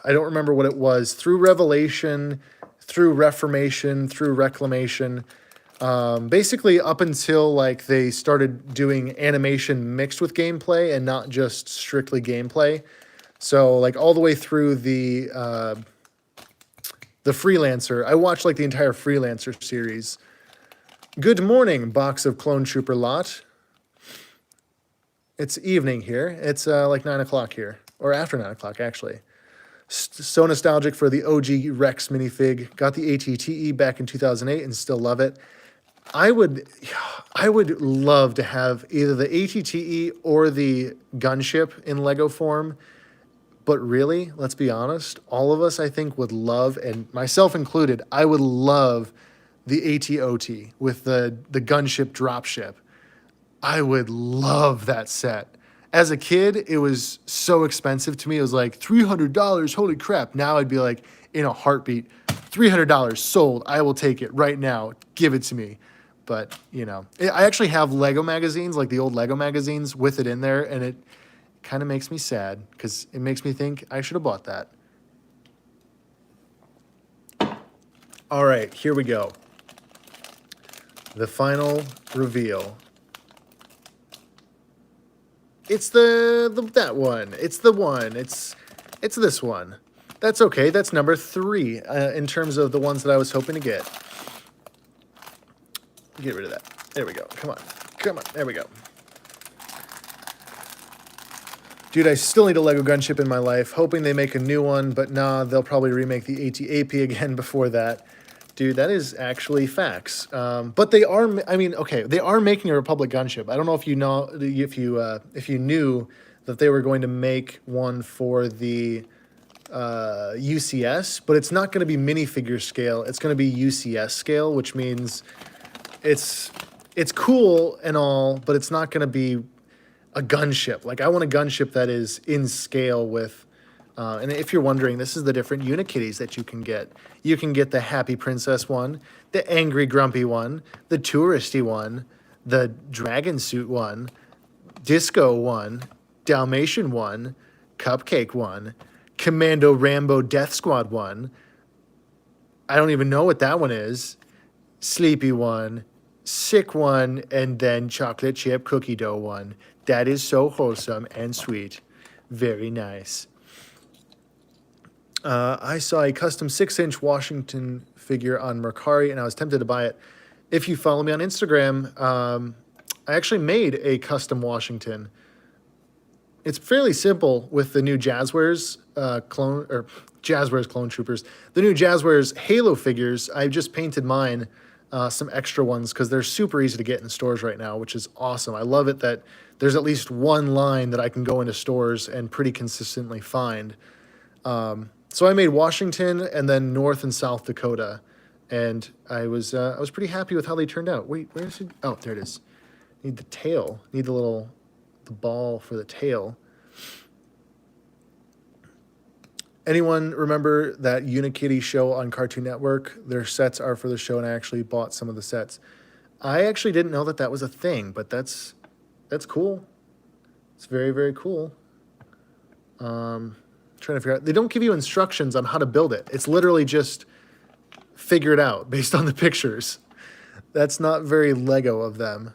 don't remember what it was, through Revelation, through Reformation, through Reclamation, basically up until like they started doing animation mixed with gameplay and not just strictly gameplay. So like all the way through the Freelancer. I watched like the entire Freelancer series. Good morning, box of Clone Trooper lot. It's evening here. It's like 9 o'clock here, or after 9 o'clock, actually. So nostalgic for the OG Rex minifig. Got the ATTE back in 2008 and still love it. I would love to have either the ATTE or the gunship in Lego form. But really, let's be honest, all of us, I think, would love, and myself included, I would love the ATOT with the gunship dropship. I would love that set. As a kid, it was so expensive to me. It was like $300. Holy crap. Now I'd be like, in a heartbeat, $300 sold. I will take it right now. Give it to me. But, you know, I actually have Lego magazines, like the old Lego magazines with it in there. And it kind of makes me sad because it makes me think I should have bought that. All right, here we go. The final reveal. It's that one. It's the one. It's this one. That's okay. That's number 3 in terms of the ones that I was hoping to get. Get rid of that. There we go. Come on. Come on. There we go. Dude, I still need a Lego gunship in my life, hoping they make a new one, but nah, they'll probably remake the AT-AP again before that. Dude, that is actually facts. But they are, I mean, okay, they are making a Republic gunship. I don't know if you know, if you knew that they were going to make one for the UCS, but it's not going to be minifigure scale. It's going to be UCS scale, which means it's cool and all, but it's not going to be a gunship. Like, I want a gunship that is in scale with, and if you're wondering, this is the different Unikitties that you can get. You can get the Happy Princess one, the Angry Grumpy one, the Touristy one, the Dragon Suit one, Disco one, Dalmatian one, Cupcake one, Commando Rambo Death Squad one. I don't even know what that one is. Sleepy one, Sick one, and then Chocolate Chip Cookie Dough one. That is so wholesome and sweet. Very nice. I saw a custom 6-inch Washington figure on Mercari, and I was tempted to buy it. If you follow me on Instagram, I actually made a custom Washington. It's fairly simple with the new Jazzwares Jazzwares Clone Troopers. The new Jazzwares Halo figures, I just painted mine, some extra ones, because they're super easy to get in stores right now, which is awesome. I love it that there's at least one line that I can go into stores and pretty consistently find. So I made Washington and then North and South Dakota, and I was pretty happy with how they turned out. Wait, where is it? Oh, there it is. Need the tail. Need the ball for the tail. Anyone remember that Unikitty show on Cartoon Network? Their sets are for the show, and I actually bought some of the sets. I actually didn't know that was a thing, but that's cool. It's very, very cool. Trying to figure out. They don't give you instructions on how to build it. It's literally just figure it out based on the pictures. That's not very Lego of them.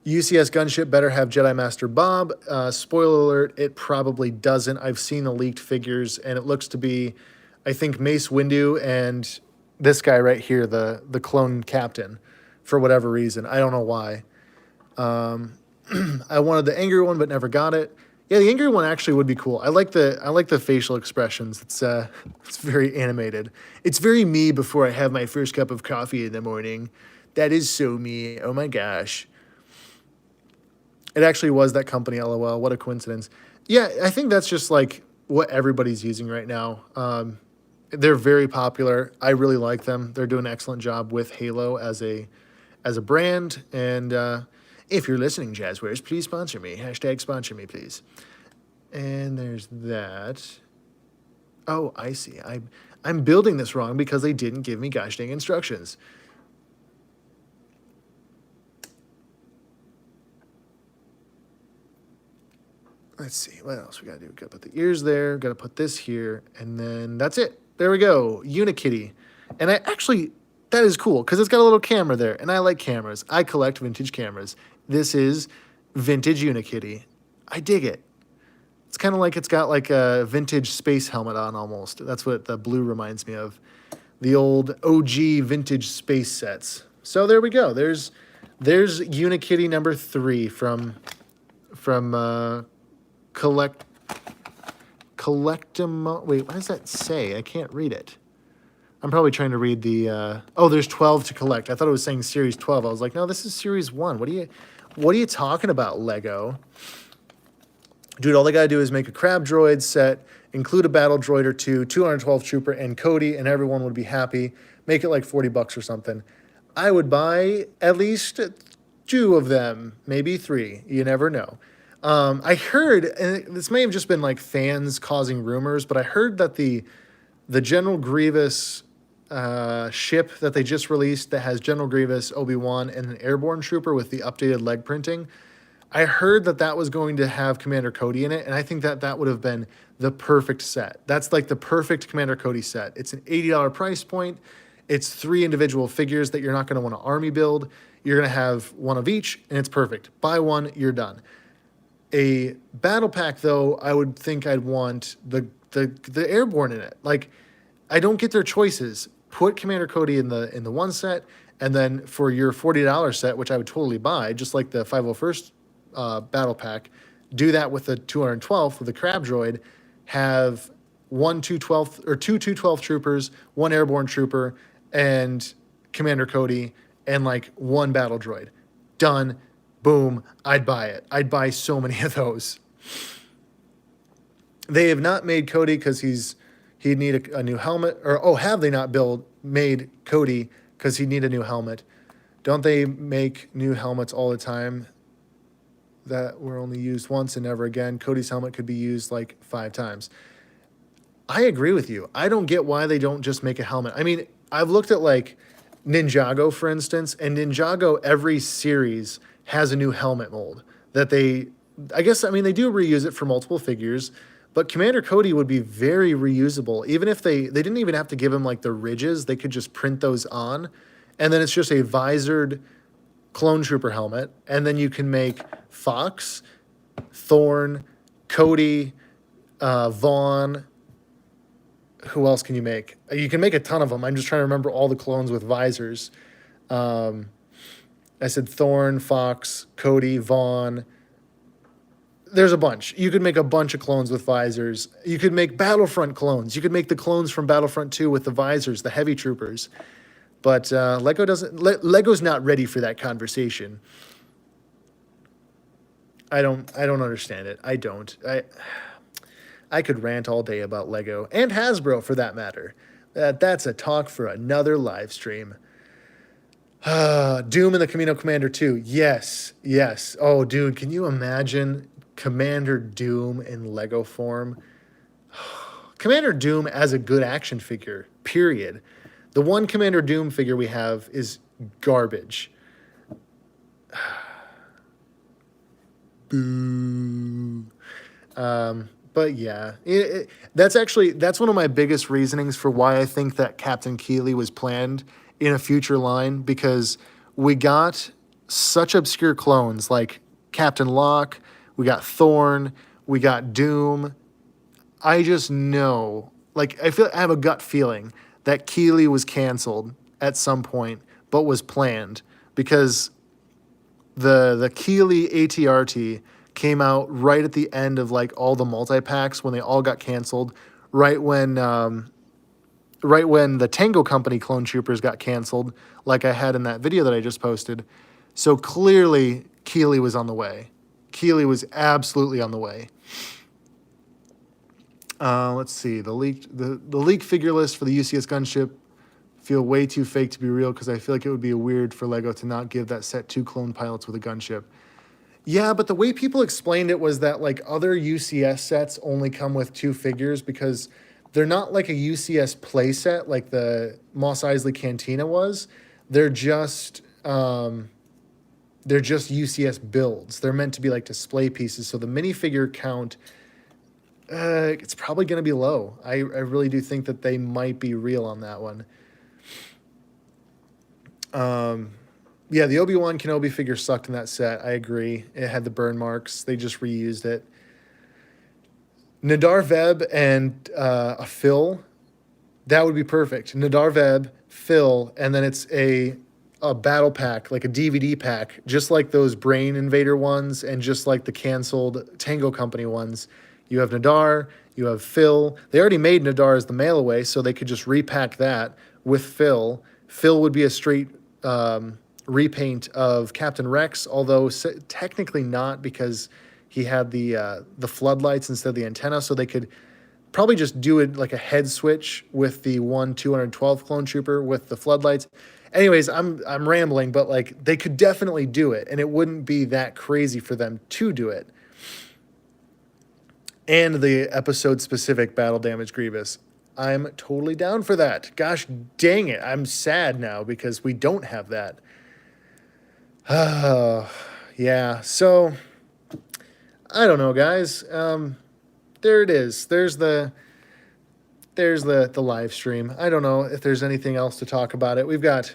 UCS gunship better have Jedi Master Bob. Spoiler alert, it probably doesn't. I've seen the leaked figures, and it looks to be, I think, Mace Windu and this guy right here, the clone captain, for whatever reason. I don't know why. I wanted the angry one, but never got it. Yeah, the angry one actually would be cool. I like the facial expressions. It's very animated. It's very me before I have my first cup of coffee in the morning. That is so me. Oh my gosh. It actually was that company, LOL. What a coincidence. Yeah, I think that's just like what everybody's using right now. They're very popular. I really like them. They're doing an excellent job with Halo as a brand. And if you're listening, Jazzwares, please sponsor me. Hashtag sponsor me, please. And there's that. Oh, I see. I'm building this wrong because they didn't give me gosh dang instructions. Let's see, what else we gotta do? We gotta put the ears there, gotta put this here, and then that's it. There we go, Unikitty. And I actually, that is cool, because it's got a little camera there, and I like cameras. I collect vintage cameras. This is vintage Unikitty. I dig it. It's kind of like it's got like a vintage space helmet on almost. That's what the blue reminds me of. The old OG vintage space sets. So there we go. There's Unikitty number 3 from Collectimo. Wait, what does that say? I can't read it. I'm probably trying to read the. Oh, there's 12 to collect. I thought it was saying Series 12. I was like, no, this is Series 1. What are you talking about, Lego? Dude, all they gotta do is make a Crab Droid set, include a Battle Droid or two, 212 Trooper, and Cody, and everyone would be happy. Make it like $40 or something. I would buy at least 2 of them, maybe 3. You never know. I heard, and this may have just been like fans causing rumors, but I heard that the General Grievous ship that they just released that has General Grievous, Obi-Wan, and an Airborne Trooper with the updated leg printing, I heard that was going to have Commander Cody in it, and I think that would have been the perfect set. That's like the perfect Commander Cody set. It's an $80 price point. It's 3 individual figures that you're not going to want to army build. You're going to have one of each, and it's perfect. Buy one, you're done. A battle pack, though, I would think I'd want the Airborne in it. Like, I don't get their choices. Put Commander Cody in the one set, and then for your $40 set, which I would totally buy, just like the 501st battle pack, do that with the 212th with the Crab Droid, have one 212th or two 212 troopers, one airborne trooper, and Commander Cody, and like one battle droid. Done. Boom. I'd buy it. I'd buy so many of those. They have not made Cody because he'd need a new helmet. Or have they not made Cody because he'd need a new helmet? Don't they make new helmets all the time that were only used once and never again? Cody's helmet could be used like 5 times. I agree with you. I don't get why they don't just make a helmet. I mean, I've looked at like Ninjago, for instance, and Ninjago every series has a new helmet mold that they do reuse it for multiple figures, but Commander Cody would be very reusable. Even if they didn't even have to give him like the ridges, they could just print those on, and then it's just a visored clone trooper helmet, and then you can make Fox, Thorn, Cody, Vaughn. Who else can you make? You can make a ton of them. I'm just trying to remember all the clones with visors. I said Thorn, Fox, Cody, Vaughn. There's a bunch. You could make a bunch of clones with visors. You could make Battlefront clones. You could make the clones from Battlefront 2 with the visors, the heavy troopers. But Lego's not ready for that conversation. I don't understand it. I don't. I could rant all day about Lego and Hasbro for that matter. That's a talk for another live stream. Doom and the Camino Commander 2. Yes. Oh, dude, can you imagine Commander Doom in Lego form? Commander Doom as a good action figure, period. The one Commander Doom figure we have is garbage. Boo. But yeah, that's one of my biggest reasonings for why I think that Captain Keeley was planned in a future line, because we got such obscure clones like Captain Locke, we got Thorn, we got Doom. I just know, I have a gut feeling that Keeley was canceled at some point, but was planned, because the Keeley ATRT came out right at the end of like all the multi-packs when they all got canceled, right when the Tango Company clone troopers got canceled, like I had in that video that I just posted. So clearly Keeley was on the way. Keeley was absolutely on the way. Let's see, the leaked figure list for the UCS gunship feel way too fake to be real, because I feel like it would be weird for Lego to not give that set 2 clone pilots with a gunship. Yeah, but the way people explained it was that like other UCS sets only come with 2 figures because they're not like a UCS play set like the Mos Eisley Cantina was. They're just UCS builds. They're meant to be like display pieces. So the minifigure count, it's probably going to be low. I really do think that they might be real on that one. Yeah, the Obi-Wan Kenobi figure sucked in that set. I agree. It had the burn marks. They just reused it. Nadar Veb and a Phil, that would be perfect. Nadar Veb, Phil, and then it's a battle pack, like a DVD pack, just like those Brain Invader ones and just like the canceled Tango Company ones. You have Nadar, you have Phil. They already made Nadar as the mail away, so they could just repack that with Phil. Phil would be a straight repaint of Captain Rex, although technically not, because he had the floodlights instead of the antenna, so they could probably just do it like a head switch with the 212 clone trooper with the floodlights. Anyways, I'm rambling, but like they could definitely do it, and it wouldn't be that crazy for them to do it. And the episode specific battle damage Grievous. I'm totally down for that. Gosh dang it. I'm sad now because we don't have that. Yeah, so I don't know, guys. There it is. There's the live stream. I don't know if there's anything else to talk about it. We've got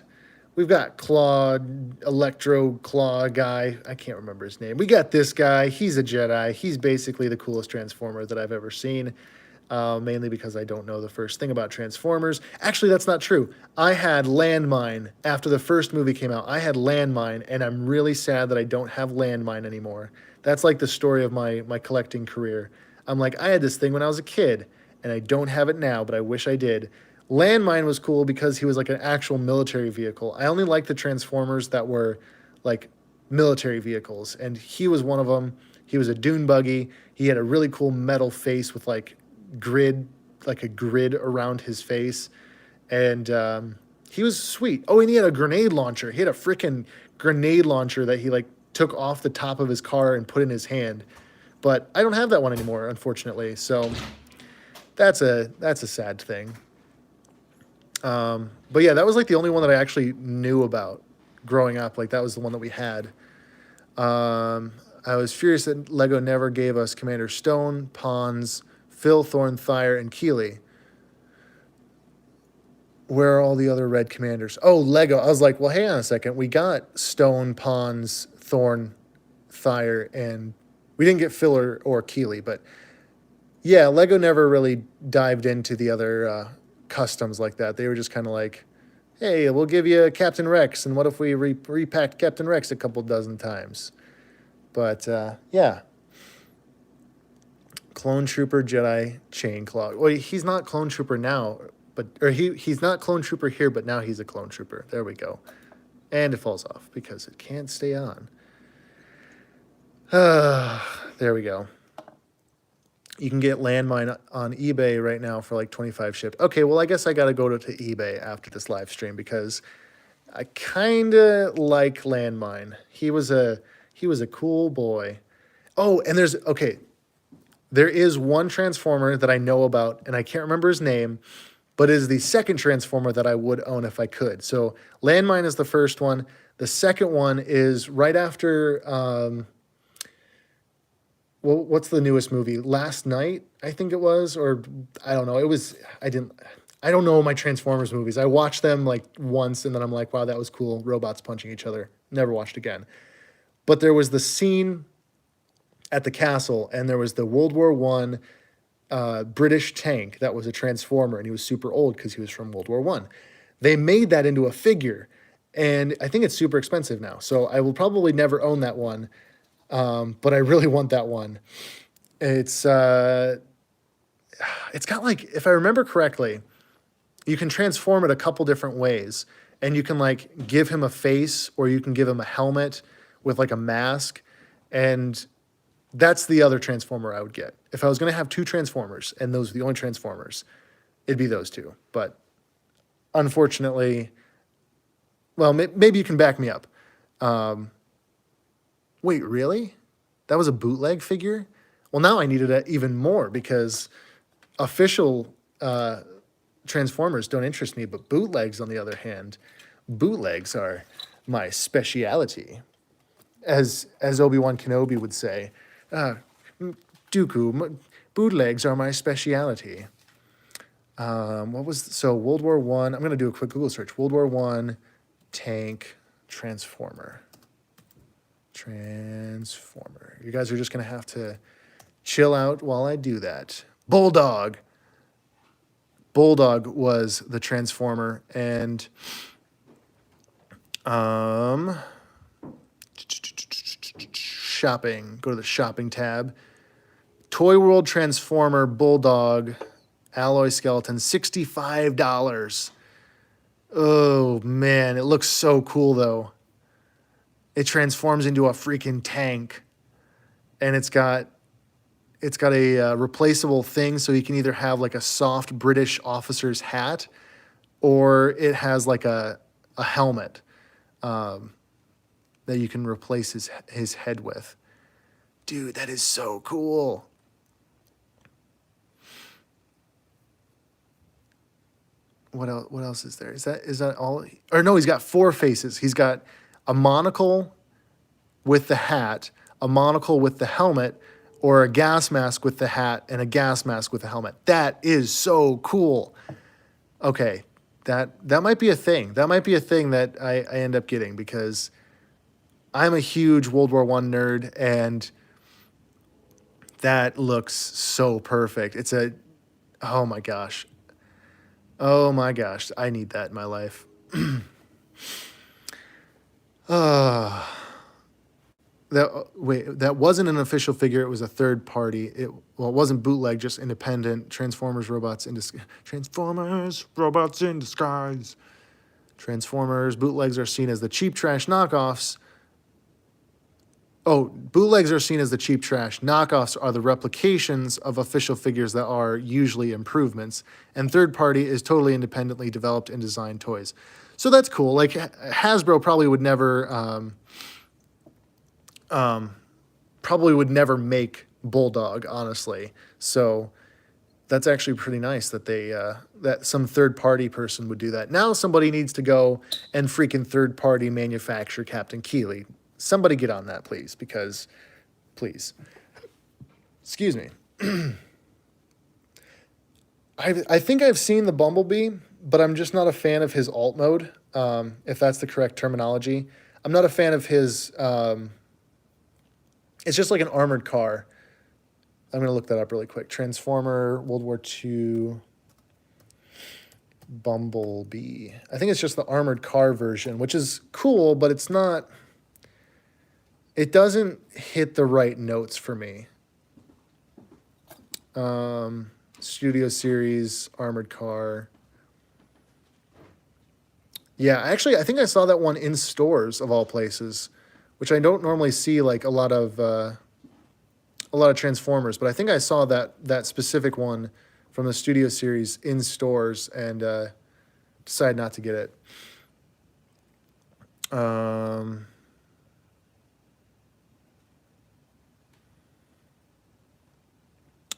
Electro Claw guy. I can't remember his name. We got this guy. He's a Jedi. He's basically the coolest Transformer that I've ever seen. mainly because I don't know the first thing about Transformers. Actually, that's not true. I had Landmine after the first movie came out. I had Landmine, and I'm really sad that I don't have Landmine anymore. That's like the story of my collecting career. I'm like, I had this thing when I was a kid, and I don't have it now, but I wish I did. Landmine was cool because he was like an actual military vehicle. I only liked the Transformers that were like military vehicles, and he was one of them. He was a dune buggy. He had a really cool metal face with like a grid around his face, and he was sweet. Oh, and he had a grenade launcher. He had a freaking grenade launcher that he like took off the top of his car and put in his hand. But I don't have that one anymore, unfortunately. So that's a sad thing. But yeah, that was like the only one that I actually knew about growing up. Like that was the one that we had. I was furious that Lego never gave us Commander Stone, Pons, Phil, Thorn, Thyre, and Keeley. Where are all the other red commanders? Oh, Lego. I was like, well, hang on a second. We got Stone, Pons, Thorn, Thyre, and we didn't get Phil or Keeley. But yeah, Lego never really dived into the other customs like that. They were just kind of like, hey, we'll give you Captain Rex, and what if we repacked Captain Rex a couple dozen times? But yeah. Clone Trooper, Jedi, Chain Claw. Well, he's not Clone Trooper now, he's not Clone Trooper here, but now he's a Clone Trooper. There we go. And it falls off because it can't stay on. There we go. You can get Landmine on eBay right now for like 25 shipped. Okay, well, I guess I got to go to eBay after this live stream because I kind of like Landmine. He was a cool boy. Oh, and there is one Transformer that I know about, and I can't remember his name, but it is the second Transformer that I would own if I could. So Landmine is the first one. The second one is right after, what's the newest movie? Last Night, I think it was, or I don't know. I don't know my Transformers movies. I watched them like once, and then I'm like, wow, that was cool. Robots punching each other. Never watched again. But there was the scene at the castle, and there was the World War I British tank that was a Transformer, and he was super old because he was from World War I. They made that into a figure, and I think it's super expensive now. So I will probably never own that one, but I really want that one. It's got like, if I remember correctly, you can transform it a couple different ways, and you can like give him a face, or you can give him a helmet with like a mask, and that's the other Transformer I would get. If I was going to have two Transformers, and those are the only Transformers, it'd be those two. But unfortunately, well, maybe you can back me up. Wait, really? That was a bootleg figure? Well, now I needed it even more because official Transformers don't interest me, but bootlegs, on the other hand, bootlegs are my speciality. As Obi-Wan Kenobi would say, Dooku, bootlegs are my speciality. World War I, I'm going to do a quick Google search. World War I, tank, Transformer. You guys are just going to have to chill out while I do that. Bulldog. Bulldog was the Transformer, and shopping. Go to the shopping tab. Toy World Transformer Bulldog alloy skeleton, $65. Oh man, it looks so cool though. It transforms into a freaking tank, and it's got a replaceable thing, so you can either have like a soft British officer's hat, or it has like a helmet that you can replace his head with. Dude, that is so cool. What else is there? Is that all? Or no, he's got four faces. He's got a monocle with the hat, a monocle with the helmet, or a gas mask with the hat and a gas mask with the helmet. That is so cool. Okay, that might be a thing. That might be a thing that I end up getting, because I'm a huge World War I nerd, and that looks so perfect. It's a Oh my gosh. Oh my gosh. I need that in my life. uh, that wasn't an official figure. It was a third party. It wasn't bootleg, just independent. Transformers robots in disguise. Transformers robots in disguise. Transformers bootlegs are seen as the cheap trash knockoffs. Oh, bootlegs are seen as the cheap trash. Knockoffs are the replications of official figures that are usually improvements. And third party is totally independently developed and designed toys. So that's cool. Like Hasbro probably would never make Bulldog, honestly. So that's actually pretty nice that they that some third party person would do that. Now somebody needs to go and freaking third party manufacture Captain Keeley. Somebody get on that, please, because, please. Excuse me. I think I've seen the Bumblebee, but I'm just not a fan of his alt mode, if that's the correct terminology. I'm not a fan of his... it's just like an armored car. I'm going to look that up really quick. Transformer, World War II, Bumblebee. I think it's just the armored car version, which is cool, but it's not... It doesn't hit the right notes for me. Studio Series, Armored Car. Yeah, actually, I think I saw that one in stores, of all places, which I don't normally see, like, a lot of Transformers, but I think I saw that specific one from the Studio Series in stores and decided not to get it.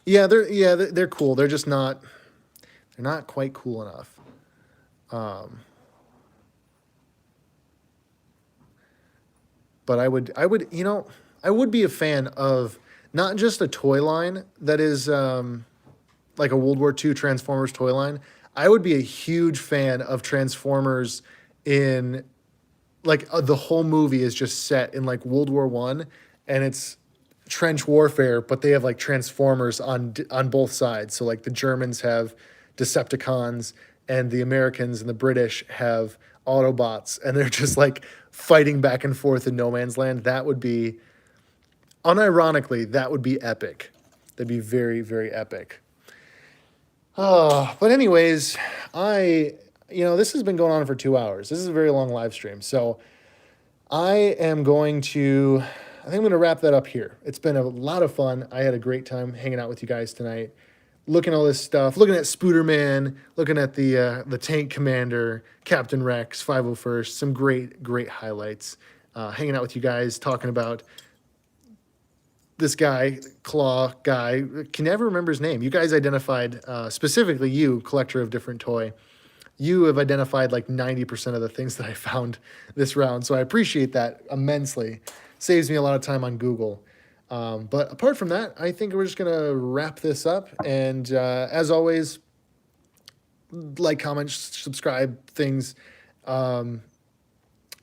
Yeah, they're cool. They're just not quite cool enough. But I would I would be a fan of not just a toy line that is like a World War II Transformers toy line. I would be a huge fan of Transformers in like the whole movie is just set in like World War I, and it's trench warfare, but they have like Transformers on both sides. So like the Germans have Decepticons and the Americans and the British have Autobots, and they're just like fighting back and forth in no man's land. That would be, unironically, that would be epic. That'd be very, very epic. But anyways, this has been going on for 2 hours. This is a very long live stream. So I think I'm going to wrap that up here. It's been a lot of fun. I had a great time hanging out with you guys tonight, looking at all this stuff, looking at Spooderman, looking at the Tank Commander, Captain Rex, 501st, some great highlights. Hanging out with you guys, talking about this guy, Claw guy, can never remember his name. You guys identified, specifically you, collector of different toy, you have identified like 90% of the things that I found this round. So I appreciate that immensely. Saves me a lot of time on Google. But apart from that, I think we're just going to wrap this up. And as always, like, comment, subscribe, things.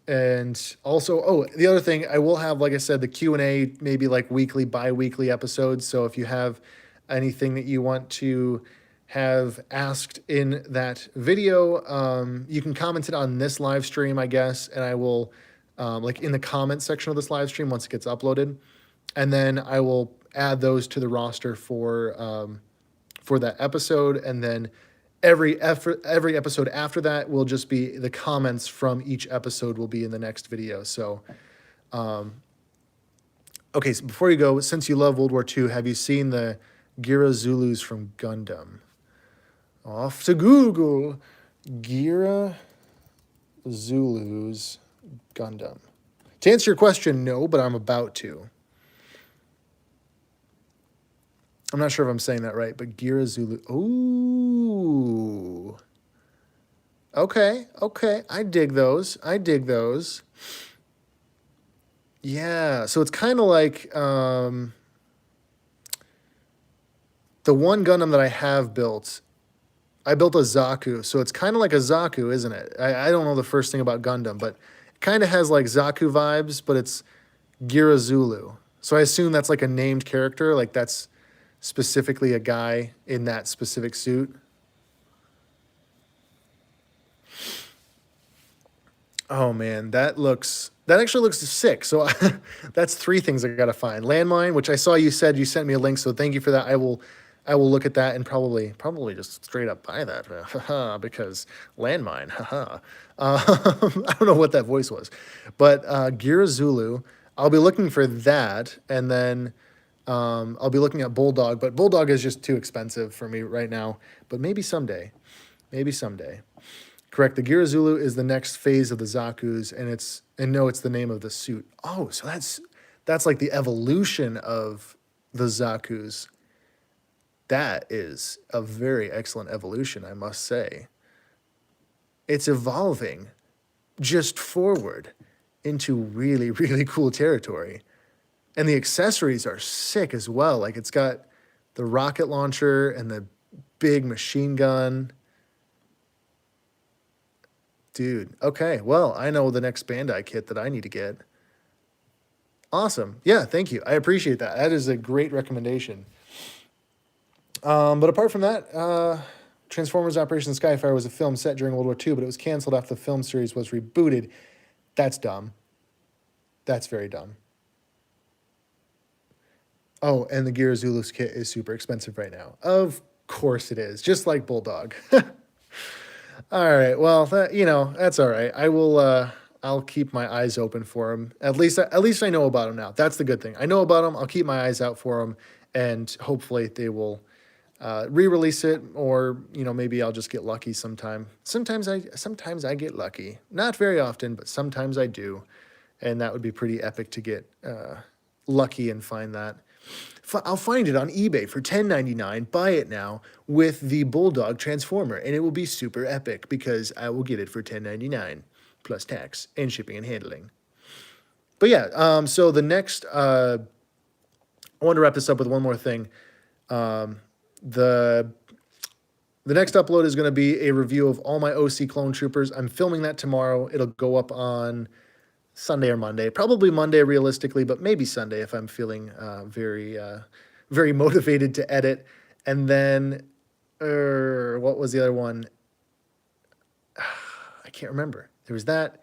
And also, the other thing, I will have, like I said, the Q&A, maybe like weekly, bi-weekly episodes. So if you have anything that you want to have asked in that video, you can comment it on this live stream, I guess, and I will, like in the comment section of this live stream once it gets uploaded. And then I will add those to the roster for that episode. And then every episode after that will just be the comments from each episode will be in the next video. So, okay, so before you go, since you love World War II, have you seen the Gira Zulus from Gundam? Off to Google. Gira Zulus Gundam. To answer your question, no, but I'm about to. I'm not sure if I'm saying that right, but Gira Zulu. Ooh. Okay. I dig those. Yeah, so it's kind of like the one Gundam that I have built. I built a Zaku, so it's kind of like a Zaku, isn't it? I don't know the first thing about Gundam, but it kind of has like Zaku vibes, but it's Gira Zulu. So I assume that's like a named character, like that's specifically a guy in that specific suit. Oh man, that actually looks sick. So that's 3 things I gotta find. Landmine, which I saw you said you sent me a link, so thank you for that. I will look at that and probably just straight up buy that because landmine. I don't know what that voice was, but Gira Zulu. I'll be looking for that, and then I'll be looking at Bulldog, but Bulldog is just too expensive for me right now. But maybe someday, maybe someday. Correct. The Gira Zulu is the next phase of the Zaku's, and it's the name of the suit. Oh, so that's like the evolution of the Zaku's. That is a very excellent evolution, I must say. It's evolving just forward into really, really cool territory. And the accessories are sick as well. Like it's got the rocket launcher and the big machine gun. Dude, okay. Well, I know the next Bandai kit that I need to get. Awesome. Yeah, thank you. I appreciate that. That is a great recommendation. But apart from that, Transformers Operation Skyfire was a film set during World War II, but it was canceled after the film series was rebooted. That's dumb. That's very dumb. Oh, and the Gira Zulu's kit is super expensive right now. Of course it is, just like Bulldog. All right, well, that's all right. I'll keep my eyes open for them. At least I know about them now. That's the good thing. I know about them. I'll keep my eyes out for them, and hopefully they will re-release it, or maybe I'll just get lucky sometime. Sometimes I get lucky. Not very often, but sometimes I do, and that would be pretty epic to get lucky and find that. I'll find it on eBay for $10.99. Buy it now with the Bulldog Transformer, and it will be super epic because I will get it for $10.99 plus tax and shipping and handling. But yeah, so the next, I want to wrap this up with one more thing. The next upload is going to be a review of all my OC Clone Troopers. I'm filming that tomorrow. It'll go up on Sunday or Monday, probably Monday realistically, but maybe Sunday if I'm feeling very motivated to edit. And then, what was the other one? I can't remember. There was that.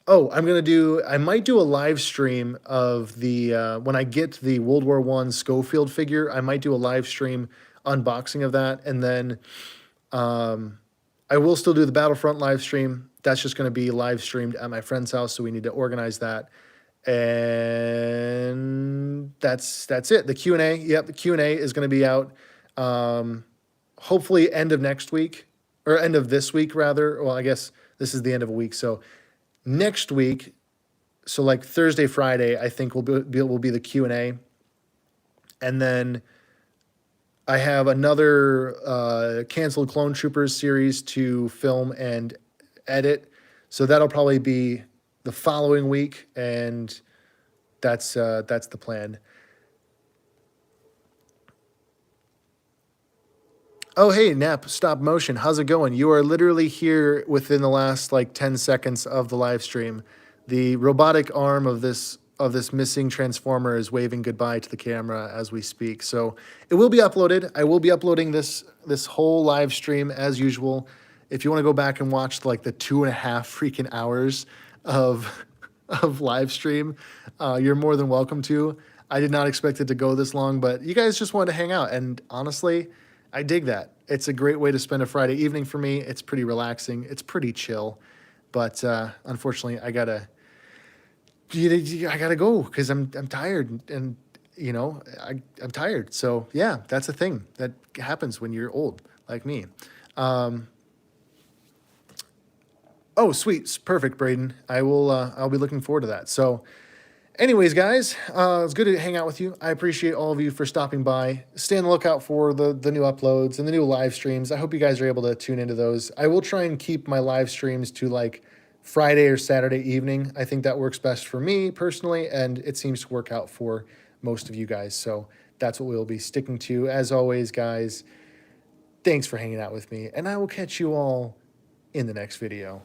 Oh, I might do a live stream of the, when I get the World War I Schofield figure, I might do a live stream unboxing of that. And then I will still do the Battlefront live stream. That's just going to be live streamed at my friend's house, so we need to organize that. And that's it. The Q&A, yep, the Q&A is going to be out hopefully end of next week, or end of this week rather. Well, I guess this is the end of a week, so next week, so like Thursday, Friday, I think will be the Q&A, and then I have another canceled Clone Troopers series to film and edit, so that'll probably be the following week, and that's the plan. Oh, hey, Nap Stop Motion, how's it going? You are literally here within the last like 10 seconds of the live stream. The robotic arm of this missing Transformer is waving goodbye to the camera as we speak. So it will be uploaded. I will be uploading this whole live stream as usual. If you want to go back and watch like the 2.5 freaking hours of live stream, you're more than welcome to. I did not expect it to go this long, but you guys just wanted to hang out, and honestly, I dig that. It's a great way to spend a Friday evening for me. It's pretty relaxing. It's pretty chill, but unfortunately, I gotta go because I'm tired, and I'm tired. So yeah, that's a thing that happens when you're old like me. Oh, sweet. Perfect, Braden. I'll be looking forward to that. So anyways, guys, it's good to hang out with you. I appreciate all of you for stopping by. Stay on the lookout for the new uploads and the new live streams. I hope you guys are able to tune into those. I will try and keep my live streams to like Friday or Saturday evening. I think that works best for me personally, and it seems to work out for most of you guys. So that's what we'll be sticking to. As always, guys, thanks for hanging out with me, and I will catch you all in the next video.